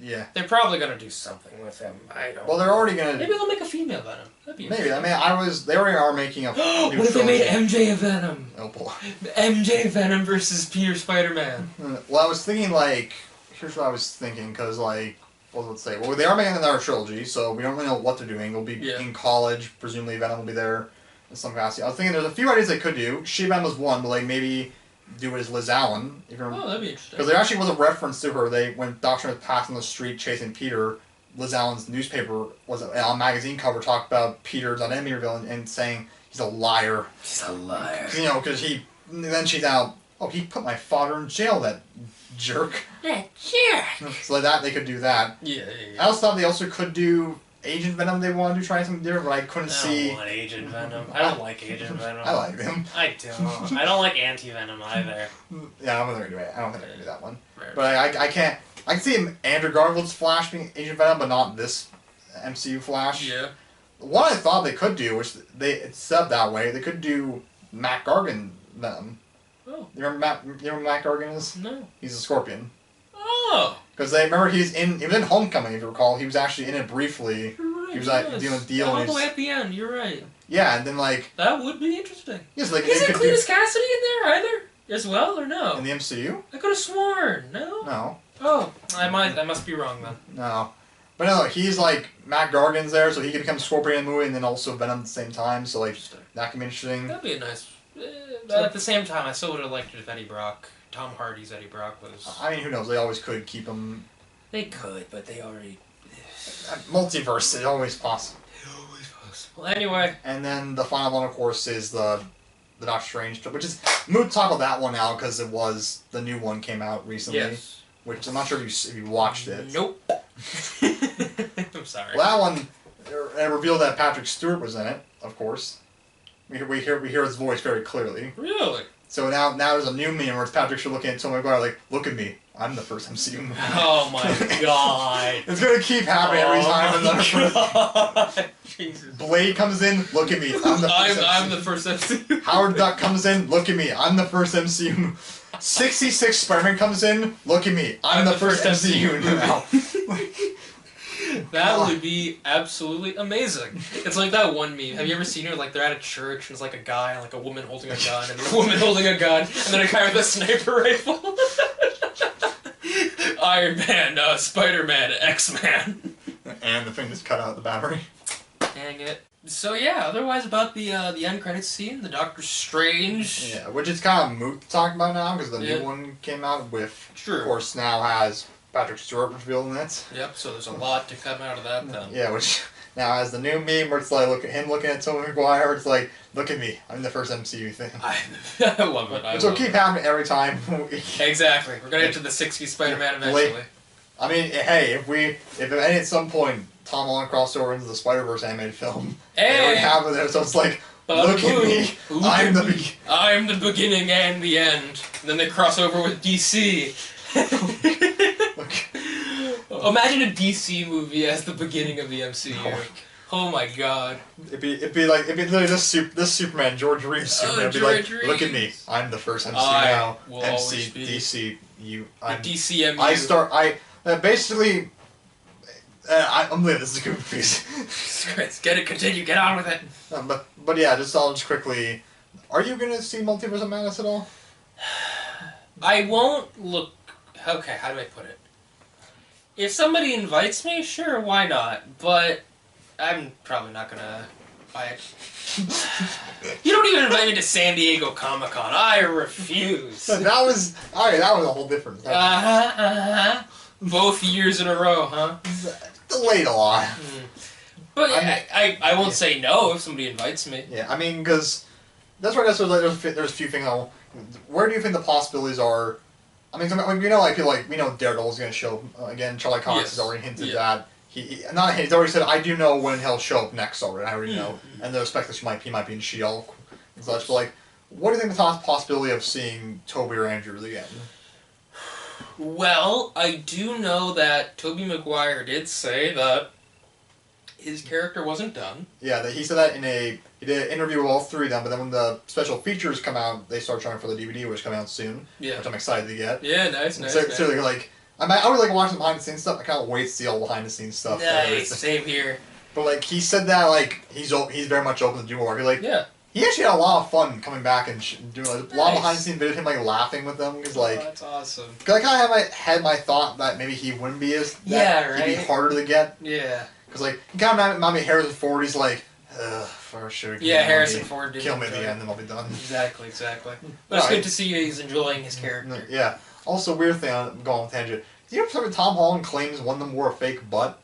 [SPEAKER 5] Yeah.
[SPEAKER 2] They're probably going to do something with him. I don't
[SPEAKER 5] Well, they're already going to...
[SPEAKER 2] Maybe they'll make a female Venom. That'd be
[SPEAKER 5] Maybe. I mean, they already are making a new
[SPEAKER 2] What if they made
[SPEAKER 5] trilogy.
[SPEAKER 2] MJ a Venom?
[SPEAKER 5] Oh, boy.
[SPEAKER 2] MJ Venom versus Peter Spider-Man.
[SPEAKER 5] Well, I was thinking, like... Here's what I was thinking, because, like... What was I say? Well, they are making another trilogy, so we don't really know what they're doing. They'll be in college. Presumably, Venom will be there in some capacity. I was thinking there's a few ideas they could do. She-Venom was one, but, like, maybe do it as Liz Allen. If you remember.
[SPEAKER 2] Oh, that'd be interesting.
[SPEAKER 5] Because there actually was a reference to her. When Doctor was passing the street chasing Peter, Liz Allen's newspaper was on a magazine cover talked about Peter's enemy reveal and saying he's a liar.
[SPEAKER 2] He's a liar.
[SPEAKER 5] You know, because then she's out. Oh, he put my father in jail. That jerk.
[SPEAKER 2] That jerk.
[SPEAKER 5] So like that, they could do that.
[SPEAKER 2] Yeah.
[SPEAKER 5] I also thought they also could do Agent Venom. They wanted to try something different, but I couldn't see.
[SPEAKER 1] I don't want Agent Venom. I don't like Agent Venom.
[SPEAKER 5] I like them.
[SPEAKER 1] I don't. I don't like Anti-Venom either.
[SPEAKER 5] Yeah, I don't think they're gonna do it. I don't think they're gonna do that one.
[SPEAKER 2] Right.
[SPEAKER 5] But I can't. I can see Andrew Garfield's Flash being Agent Venom, but not this MCU Flash.
[SPEAKER 2] Yeah.
[SPEAKER 5] What I thought they could do, which it's set that way, they could do Matt Gargan Venom.
[SPEAKER 2] Oh.
[SPEAKER 5] You remember Matt Gargan is?
[SPEAKER 2] No.
[SPEAKER 5] He's a Scorpion.
[SPEAKER 2] Oh.
[SPEAKER 5] Because they remember he was in Homecoming, if you recall. He was actually in it briefly.
[SPEAKER 2] You're right.
[SPEAKER 5] He was like doing a deal.
[SPEAKER 2] All
[SPEAKER 5] And
[SPEAKER 2] the way at the end. You're right.
[SPEAKER 5] yeah, and then like
[SPEAKER 2] That would be interesting.
[SPEAKER 5] yes, like
[SPEAKER 2] Isn't
[SPEAKER 5] they could
[SPEAKER 2] Cletus Cassidy in there either? As well, or no?
[SPEAKER 5] in the MCU.
[SPEAKER 2] I could have sworn. No.
[SPEAKER 5] No,
[SPEAKER 2] Oh, I must be wrong then.
[SPEAKER 5] no, but no, he's like Matt Gargan's there, so he could become Scorpion in the movie and then also Venom at the same time. So like that could be interesting.
[SPEAKER 2] That'd be a nice. But at the same time, I still would have liked it if Eddie Brock, Tom Hardy's Eddie Brock was.
[SPEAKER 5] I mean, who knows? They always could keep him.
[SPEAKER 2] They could, but they already.
[SPEAKER 5] Multiverse is always possible.
[SPEAKER 2] Always possible. Anyway.
[SPEAKER 5] And then the final one, of course, is the Doctor Strange, which is moot to talk about that one now because the new one came out recently.
[SPEAKER 2] Yes.
[SPEAKER 5] Which I'm not sure if you watched it.
[SPEAKER 2] Nope. I'm sorry.
[SPEAKER 5] Well, that one it revealed that Patrick Stewart was in it. Of course, we hear his voice very clearly.
[SPEAKER 2] Really?
[SPEAKER 5] So now there's a new meme where it's Patrick Stewart looking at Tom Mcguire like, "Look at me, I'm the first MCU movie."
[SPEAKER 1] Oh my god.
[SPEAKER 5] It's gonna keep happening every time.
[SPEAKER 1] God.
[SPEAKER 2] Jesus.
[SPEAKER 5] Blade comes in, look at me, I'm the first.
[SPEAKER 2] I'm the first MCU.
[SPEAKER 5] Howard Duck comes in, look at me, I'm the first MCU. 66 Spiderman comes in, look at me, I'm the first MCU now.
[SPEAKER 2] That would be absolutely amazing. It's like that one meme. Have you ever seen it? Like they're at a church and it's like a guy and like a woman holding a gun and a woman holding a gun and then a guy with a sniper rifle. Iron Man, Spider-Man, X-Man.
[SPEAKER 5] And the thing just cut out the battery.
[SPEAKER 2] Dang it. So yeah, otherwise about the end credits scene, the Doctor Strange.
[SPEAKER 5] Yeah, which is kind of moot to talk about now because the
[SPEAKER 2] Yeah.
[SPEAKER 5] new one came out with,
[SPEAKER 2] True.
[SPEAKER 5] of course, now has Patrick Stewart revealed in it.
[SPEAKER 2] Yep. So there's a lot to come out of that then.
[SPEAKER 5] Yeah, which now has the new meme where it's like, look at him looking at Tom Mcguire. It's like, look at me, I'm the first MCU thing.
[SPEAKER 2] I love it.
[SPEAKER 5] Which will keep happening every time.
[SPEAKER 2] Exactly. We're gonna get to the 60s Spider-Man eventually.
[SPEAKER 5] I mean, hey, if at some point Tom Holland crossed over into the Spider-Verse animated film, they already have it there, so it's like, look at me, I'm
[SPEAKER 2] the beginning and the end. And then they cross over with DC. Imagine a DC movie as the beginning of the MCU. Oh my god.
[SPEAKER 5] It'd be literally this Superman, George Reeves Superman. It'd be like,
[SPEAKER 2] George
[SPEAKER 5] look at me, I'm the first MCU now.
[SPEAKER 2] will always be
[SPEAKER 5] DCU.
[SPEAKER 2] The DCMU.
[SPEAKER 5] I'm leaving. This is a good piece.
[SPEAKER 2] Get it, continue, get on with it.
[SPEAKER 5] But yeah, I'll just quickly. Are you gonna see Multiverse of Madness at all?
[SPEAKER 2] I won't look. Okay, how do I put it? If somebody invites me, sure, why not? But I'm probably not gonna buy it. You don't even invite me to San Diego Comic-Con. I refuse.
[SPEAKER 5] That was a whole different.
[SPEAKER 2] Both years in a row, huh?
[SPEAKER 5] Delayed a lot.
[SPEAKER 2] But I won't say no if somebody invites me.
[SPEAKER 5] Yeah, I mean, because that's where I guess there's a few things. Where do you think the possibilities are I mean, you know, I feel like we know Daredevil's going to show again. Charlie Cox has already hinted that he's already said, I do know when he'll show up next already. I already know, and the respect that he might be in She-Hulk and such. But like, what do you think the possibility of seeing Tobey or Andrew again?
[SPEAKER 2] Well, I do know that Tobey Mcguire did say that his character wasn't done.
[SPEAKER 5] Yeah, he said that he did an interview with all three of them, but then when the special features come out, they start trying for the DVD, which is coming out soon.
[SPEAKER 2] Yeah.
[SPEAKER 5] Which I'm excited to get.
[SPEAKER 2] Yeah, nice.
[SPEAKER 5] So like, I would like watching behind the scenes stuff. I can't wait to see all behind the scenes stuff.
[SPEAKER 2] Nice, same here.
[SPEAKER 5] But like, he said that like he's very much open to do more. Like,
[SPEAKER 2] yeah.
[SPEAKER 5] He actually had a lot of fun coming back and doing a lot of behind the scenes videos of him like laughing with them because like.
[SPEAKER 2] Oh, that's awesome.
[SPEAKER 5] Cause I kind of had my thought that maybe he wouldn't be as
[SPEAKER 2] right.
[SPEAKER 5] He'd be harder to get.
[SPEAKER 2] Yeah.
[SPEAKER 5] Because like he kind of reminded me of Harrison Ford. He's like, for sure.
[SPEAKER 2] Yeah, Harrison Ford did.
[SPEAKER 5] Kill me at the end, then I'll be done.
[SPEAKER 2] Exactly. But it's good to see he's enjoying his character.
[SPEAKER 5] Yeah. Also, weird thing. I'm going on tangent. Do you know Tom Holland claims one of them wore a fake butt?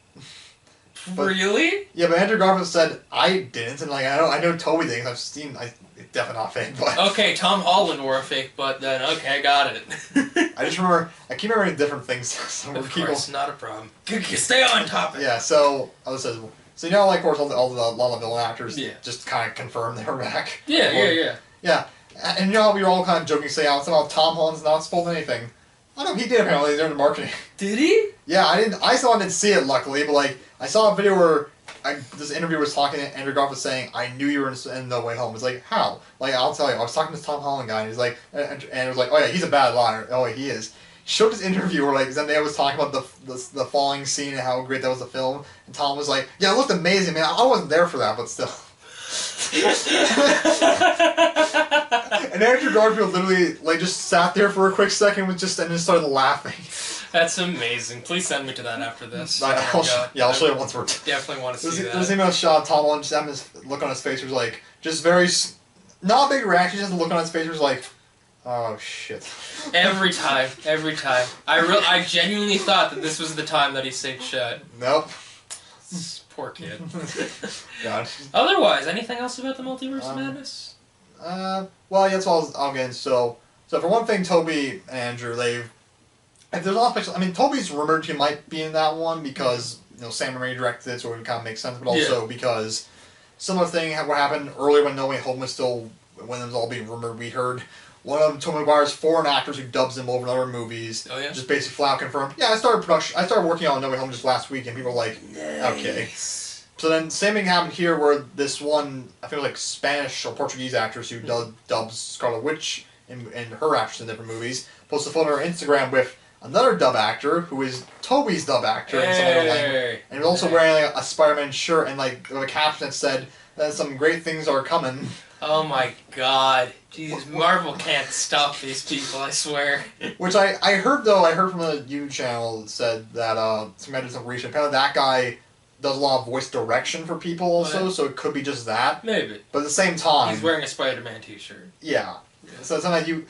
[SPEAKER 5] But,
[SPEAKER 2] really?
[SPEAKER 5] Yeah, but Andrew Garfield said I didn't, and like I know Toby did. I've seen. It's definitely not fake butt.
[SPEAKER 2] Okay, Tom Holland wore a fake butt then. Okay, got it.
[SPEAKER 5] I just remember. I keep remembering different things.
[SPEAKER 2] Of course, not a problem. Stay on topic.
[SPEAKER 5] Yeah. So I was saying. So you know, like, of course, all the villain actors just kind of confirmed they were back.
[SPEAKER 2] Yeah.
[SPEAKER 5] And you know how we were all kind of joking, saying, somehow Tom Holland's not spoiled anything. I know he did apparently. They're in the marketing.
[SPEAKER 2] Did he?
[SPEAKER 5] Yeah, I still didn't see it luckily, but like I saw a video where this interviewer was talking to Andrew Garfield saying, "I knew you were in No Way Home." It's like, how? Like, I'll tell you. I was talking to this Tom Holland guy, and he's like, and it was like, oh yeah, he's a bad liar. Oh, he is. He showed this interview where like Zendaya was talking about the falling scene and how great that was the film, and Tom was like, yeah, it looked amazing, man. I wasn't there for that, but still. And Andrew Garfield literally like just sat there for a quick second and just started laughing.
[SPEAKER 2] That's amazing. Please send me to that after this.
[SPEAKER 5] I'll show you once we're
[SPEAKER 2] definitely want to see that.
[SPEAKER 5] There's even a shot of Tom Holland just having this look on his face was like just very not a big reaction, just a look on his face was like, oh shit.
[SPEAKER 2] Every time. I genuinely thought that this was the time that he said shut.
[SPEAKER 5] Nope.
[SPEAKER 2] Poor kid.
[SPEAKER 5] God.
[SPEAKER 2] Otherwise, anything else about the Multiverse of Madness?
[SPEAKER 5] Well, yeah, that's all I'll get into. So for one thing, Tobey and Andrew, if there's not special, I mean, Tobey's rumored he might be in that one because, Sam Raimi directed it, so it would kind of make sense, but also because similar thing what happened earlier when No Way Home was still, when it was all being rumored, we heard one of Tobey Maguire's foreign actors who dubs him over in other movies, just basically flat out confirmed, yeah, I started working on No Way Home just last week, and people were like, okay. So then, same thing happened here where this one, I think it was like Spanish or Portuguese actress who dubs Scarlet Witch and her actress in different movies, posted a photo on her Instagram with another dub actor who is Tobey's dub actor in some other language. And he was also wearing like, a Spiderman shirt and like a caption that said that some great things are coming.
[SPEAKER 2] Oh my god. Jesus, Marvel can't stop these people, I swear.
[SPEAKER 5] Which I heard from a YouTube channel that said that some guy did some research. Kind of that guy does a lot of voice direction for people also, so it could be just that.
[SPEAKER 2] Maybe.
[SPEAKER 5] But at the same time...
[SPEAKER 2] He's wearing a Spider-Man t-shirt.
[SPEAKER 5] Yeah. So it's something that you...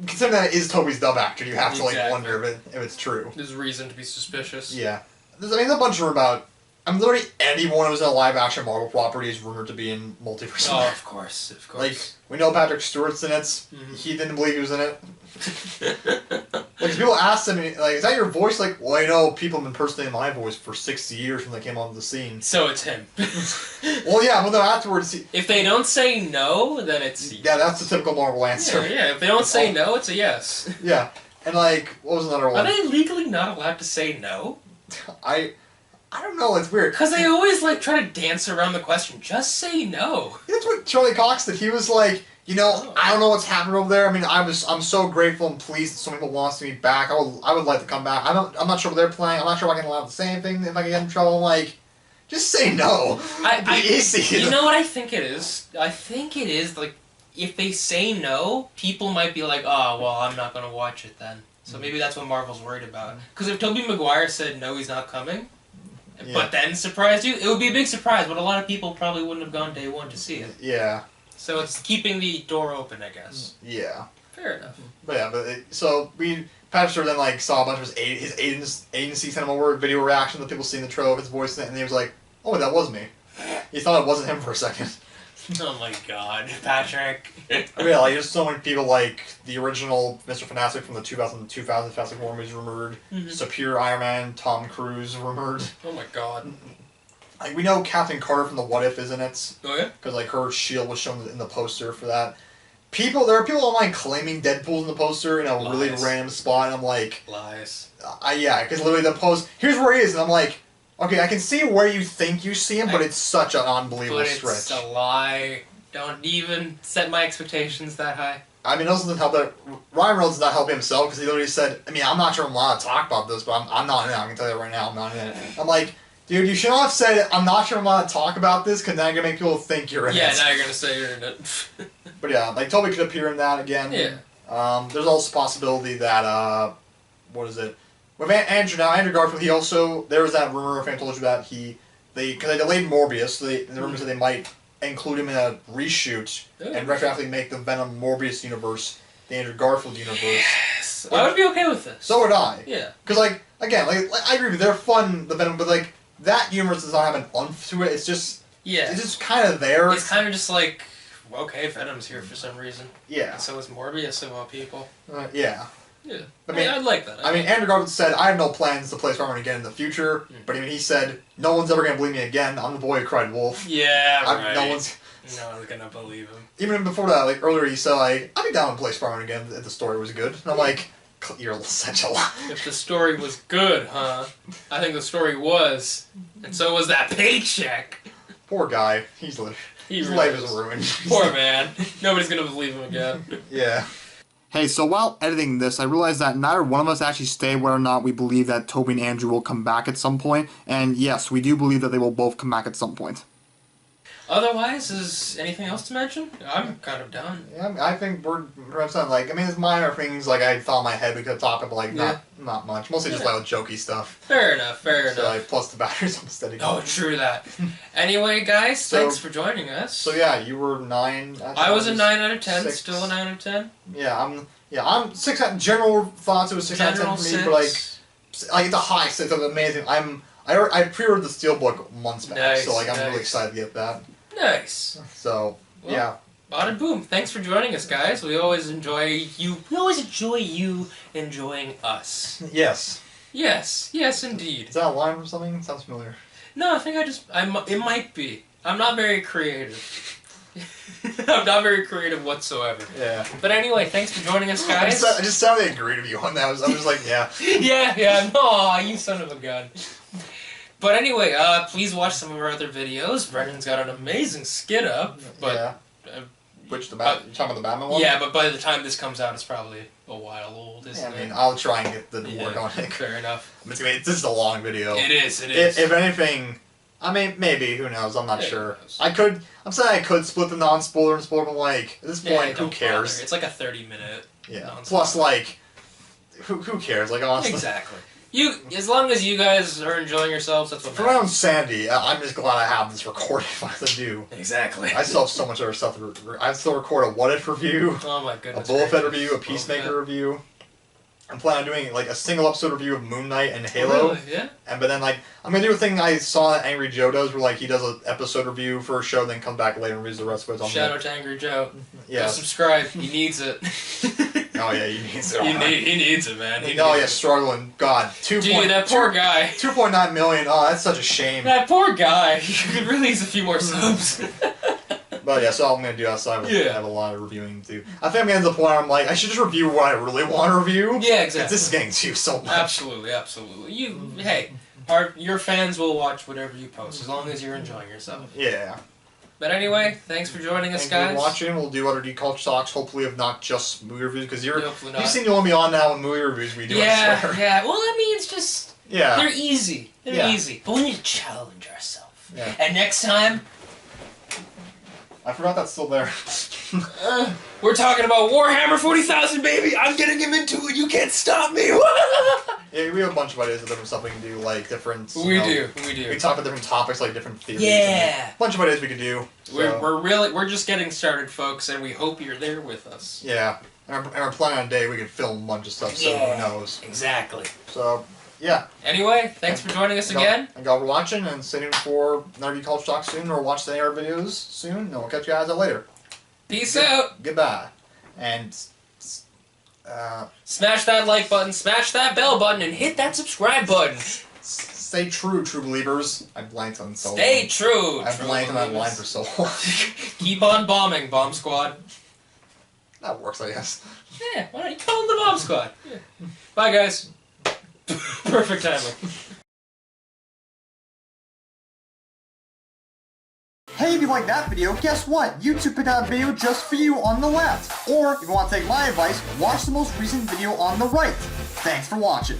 [SPEAKER 5] Considering that it is Tobey's dub actor, you have to like wonder if it's true.
[SPEAKER 2] There's reason to be suspicious.
[SPEAKER 5] Yeah. There's a bunch of rumors about... literally anyone who's in a live-action Marvel property is rumored to be in Multiverse.
[SPEAKER 2] Oh, of course.
[SPEAKER 5] Like, we know Patrick Stewart's in it. Mm-hmm. He didn't believe he was in it. Like, people asked him, like, is that your voice? Like, well, I know people have been impersonating my voice for 60 years when they came onto the scene.
[SPEAKER 2] So it's him.
[SPEAKER 5] Well, yeah, but then afterwards...
[SPEAKER 2] If they don't say no, then it's...
[SPEAKER 5] Yeah, that's the typical Marvel answer.
[SPEAKER 2] Yeah, if they don't say no, it's a yes.
[SPEAKER 5] Yeah, and like, what was another one?
[SPEAKER 2] Are they legally not allowed to say no?
[SPEAKER 5] I don't know, it's weird.
[SPEAKER 2] Because they always, like, try to dance around the question. Just say no.
[SPEAKER 5] That's what Charlie Cox did. He was like, I don't know what's happening over there. I mean, I'm so grateful and pleased that so many people want to see me back. I would like to come back. I'm not sure what they're playing. I'm not sure if I can allow to say anything if I get in trouble. I'm like, just say no. Easy.
[SPEAKER 2] You know what I think it is? I think it is, like, if they say no, people might be like, oh, well, I'm not going to watch it then. So maybe that's what Marvel's worried about. Because if Tobey Maguire said no, he's not coming, but then surprised you, it would be a big surprise, but a lot of people probably wouldn't have gone day one to see it.
[SPEAKER 5] Yeah.
[SPEAKER 2] So it's keeping the door open, I guess.
[SPEAKER 5] Yeah.
[SPEAKER 2] Fair enough.
[SPEAKER 5] But yeah, Patrick Stewart then like saw a bunch of his agency sent him over video reaction that people see in the trailer of his voice in it, and he was like, oh, that was me. He thought it wasn't him for a second.
[SPEAKER 1] Oh my god, Patrick.
[SPEAKER 5] Yeah, like there's so many people like the original Mr. Fantastic from the 2002 Fantastic Four movies rumored. Superior Iron Man, Tom Cruise rumored.
[SPEAKER 2] Oh my god.
[SPEAKER 5] Like we know Captain Carter from the What If is in it.
[SPEAKER 2] Oh yeah?
[SPEAKER 5] Because like her shield was shown in the poster for that. There are people online claiming Deadpool's in the poster in a really random spot, and I'm like...
[SPEAKER 1] Lies.
[SPEAKER 5] Yeah, because literally the post, here's where he is, and I'm like, okay, I can see where you think you see him, but it's such an unbelievable stretch.
[SPEAKER 2] But it's a lie. Don't even set my expectations that high.
[SPEAKER 5] I mean, it also doesn't help that Ryan Reynolds did not help himself, because he literally said, I mean, I'm not sure I'm allowed to talk about this, but I'm not in it. I can tell you right now, I'm not in it. I'm like... Dude, you should not have said, I'm not sure I'm allowed to talk about this, because now you're going to make people think you're in it.
[SPEAKER 2] Yeah, now you're going to say you're in it.
[SPEAKER 5] But yeah, like, Toby could appear in that again.
[SPEAKER 2] Yeah.
[SPEAKER 5] There's also a possibility that, what is it? With Andrew Garfield, he also, there was that rumor, if I told you that, because they delayed Morbius, so the rumors that they might include him in a reshoot and retroactively make the Venom Morbius universe the Andrew Garfield universe.
[SPEAKER 2] Yes! I would be okay with this.
[SPEAKER 5] So would I.
[SPEAKER 2] Yeah.
[SPEAKER 5] Because, like, again, like I agree with you, they're fun, the Venom, but, like, that universe does not have an oomph to it. It's just, it's just kind of there.
[SPEAKER 2] It's kind of just like, okay, Venom's here for some reason.
[SPEAKER 5] Yeah.
[SPEAKER 2] And so is Morbius of all people.
[SPEAKER 5] Yeah.
[SPEAKER 2] Yeah.
[SPEAKER 5] I mean,
[SPEAKER 2] I'd like that.
[SPEAKER 5] I mean, Andrew Garfield said, I have no plans to play Spider-Man again in the future, but even he said, no one's ever going to believe me again. I'm the boy who cried wolf.
[SPEAKER 2] Yeah, right.
[SPEAKER 5] No one's
[SPEAKER 2] going to believe him.
[SPEAKER 5] Even before that, like, earlier he said, like, I'd be down to play Spider-Man again if the story was good. And I'm like, you're such a lie.
[SPEAKER 2] If the story was good, huh? I think the story was. And so was that paycheck.
[SPEAKER 5] Poor guy. His life is ruined.
[SPEAKER 2] Poor man. Nobody's going to believe him again.
[SPEAKER 5] Yeah. Hey, so while editing this, I realized that neither one of us actually stated whether or not we believe that Toby and Andrew will come back at some point. And yes, we do believe that they will both come back at some point.
[SPEAKER 2] Otherwise, is anything else to mention? I'm kind of done.
[SPEAKER 5] Yeah, I think we're like, I mean, there's minor things like I thought in my head we could talk about, like, not much. Mostly just like jokey stuff.
[SPEAKER 2] Fair enough, fair enough.
[SPEAKER 5] Like, plus the battery's almost steady.
[SPEAKER 2] Oh, true that. Anyway, guys, thanks for joining us.
[SPEAKER 5] So yeah, you were 9.
[SPEAKER 2] I was a 9 out of 10, 6. Still a 9 out of 10.
[SPEAKER 5] Yeah, I'm 6 out. General thoughts it was 6 out of 10 for me, but like the high 6 of amazing. I pre-ordered the Steelbook months back, so like I'm really excited to get that.
[SPEAKER 2] Nice.
[SPEAKER 5] So yeah.
[SPEAKER 2] Bada boom. Thanks for joining us, guys. We always enjoy you. We always enjoy you enjoying us.
[SPEAKER 5] Yes.
[SPEAKER 2] Yes, indeed.
[SPEAKER 5] Is that a line from something? It sounds familiar.
[SPEAKER 2] No, I think it might be. I'm not very creative. I'm not very creative whatsoever.
[SPEAKER 5] Yeah.
[SPEAKER 2] But anyway, thanks for joining us, guys.
[SPEAKER 5] I just sounded agreed with you on that. I was just like, yeah.
[SPEAKER 2] yeah. Aw, you son of a gun. But anyway, please watch some of our other videos. Brendan's got an amazing skit up. But,
[SPEAKER 5] yeah. Which, you're talking about the Batman one?
[SPEAKER 2] Yeah, but by the time this comes out, it's probably a while old, isn't it?
[SPEAKER 5] I mean, I'll try and get the work on it.
[SPEAKER 2] Fair enough.
[SPEAKER 5] This is a long video.
[SPEAKER 2] It is.
[SPEAKER 5] If anything, I mean, maybe, who knows, I'm not sure. I'm saying I could split the non-spoiler and spoiler, but like, at this point, who cares?
[SPEAKER 2] Bother. It's like a 30-minute
[SPEAKER 5] Plus, like, who cares? Like, honestly.
[SPEAKER 2] Exactly. As long as you guys are enjoying yourselves, that's what
[SPEAKER 5] matters. For my own sanity, I'm just glad I have this recorded if I have to do.
[SPEAKER 2] Exactly.
[SPEAKER 5] I still have so much other stuff to I still record a What If review.
[SPEAKER 2] Oh my goodness.
[SPEAKER 5] A Boba Fett review, a Peacemaker review. I'm planning on doing like a single episode review of Moon Knight and Halo.
[SPEAKER 2] Really? Yeah.
[SPEAKER 5] But then like I'm gonna do a thing I saw that Angry Joe does, where like he does an episode review for a show, then comes back later and reads the rest of it.
[SPEAKER 2] Shout out to Angry Joe.
[SPEAKER 5] Yeah.
[SPEAKER 2] Go subscribe. He needs it.
[SPEAKER 5] Oh yeah, he needs it.
[SPEAKER 2] He needs it, man.
[SPEAKER 5] Struggling. God,
[SPEAKER 2] that poor guy.
[SPEAKER 5] 2.9 million. Oh, that's such a shame.
[SPEAKER 2] That poor guy. He could really use a few more subs.
[SPEAKER 5] But yeah, so all I'm gonna do outside. I have a lot of reviewing to do. I think I'm getting to the point where I'm like, I should just review what I really want to review.
[SPEAKER 2] Yeah, exactly.
[SPEAKER 5] This is getting too so much.
[SPEAKER 2] Absolutely. Your fans will watch whatever you post as long as you're enjoying yourself.
[SPEAKER 5] Yeah.
[SPEAKER 2] But anyway, thanks for joining us, guys.
[SPEAKER 5] Thanks for watching. We'll do other Geek Culture Talks, hopefully, if not just movie reviews, because you seem to want me on now with movie reviews we do.
[SPEAKER 2] Yeah. Well, I mean, it's just they're easy. They're easy, but we need to challenge ourselves.
[SPEAKER 5] Yeah.
[SPEAKER 2] And next time.
[SPEAKER 5] I forgot that's still there.
[SPEAKER 2] We're talking about Warhammer 40,000, baby! I'm getting him into it! You can't stop me!
[SPEAKER 5] Yeah, we have a bunch of ideas of different stuff we can do, like different...
[SPEAKER 2] We do.
[SPEAKER 5] We talk about different topics, like different theories.
[SPEAKER 2] Yeah!
[SPEAKER 5] A bunch of ideas we could do. So.
[SPEAKER 2] We're just getting started, folks, and we hope you're there with us.
[SPEAKER 5] Yeah. And we're planning on a day we can film a bunch of stuff, so who knows.
[SPEAKER 2] Exactly.
[SPEAKER 5] So, Yeah.
[SPEAKER 2] Anyway, thanks for joining us again.
[SPEAKER 5] Thank y'all for watching, and stay tuned for another Geek Culture Talk soon, or watch any of our videos soon, and we'll catch you guys out later.
[SPEAKER 2] Peace out.
[SPEAKER 5] Goodbye. And,
[SPEAKER 2] smash that like button, smash that bell button, and hit that subscribe button.
[SPEAKER 5] stay true believers. I blanked on so
[SPEAKER 2] Stay
[SPEAKER 5] long.
[SPEAKER 2] true.
[SPEAKER 5] I blanked on that line for so long.
[SPEAKER 2] Keep on bombing, Bomb Squad.
[SPEAKER 5] That works, I guess.
[SPEAKER 2] Yeah, why don't you call them the Bomb Squad? Yeah. Bye, guys. Perfect timing.
[SPEAKER 6] Hey, if you like that video, guess what? YouTube put out a video just for you on the left. Or, if you want to take my advice, watch the most recent video on the right. Thanks for watching.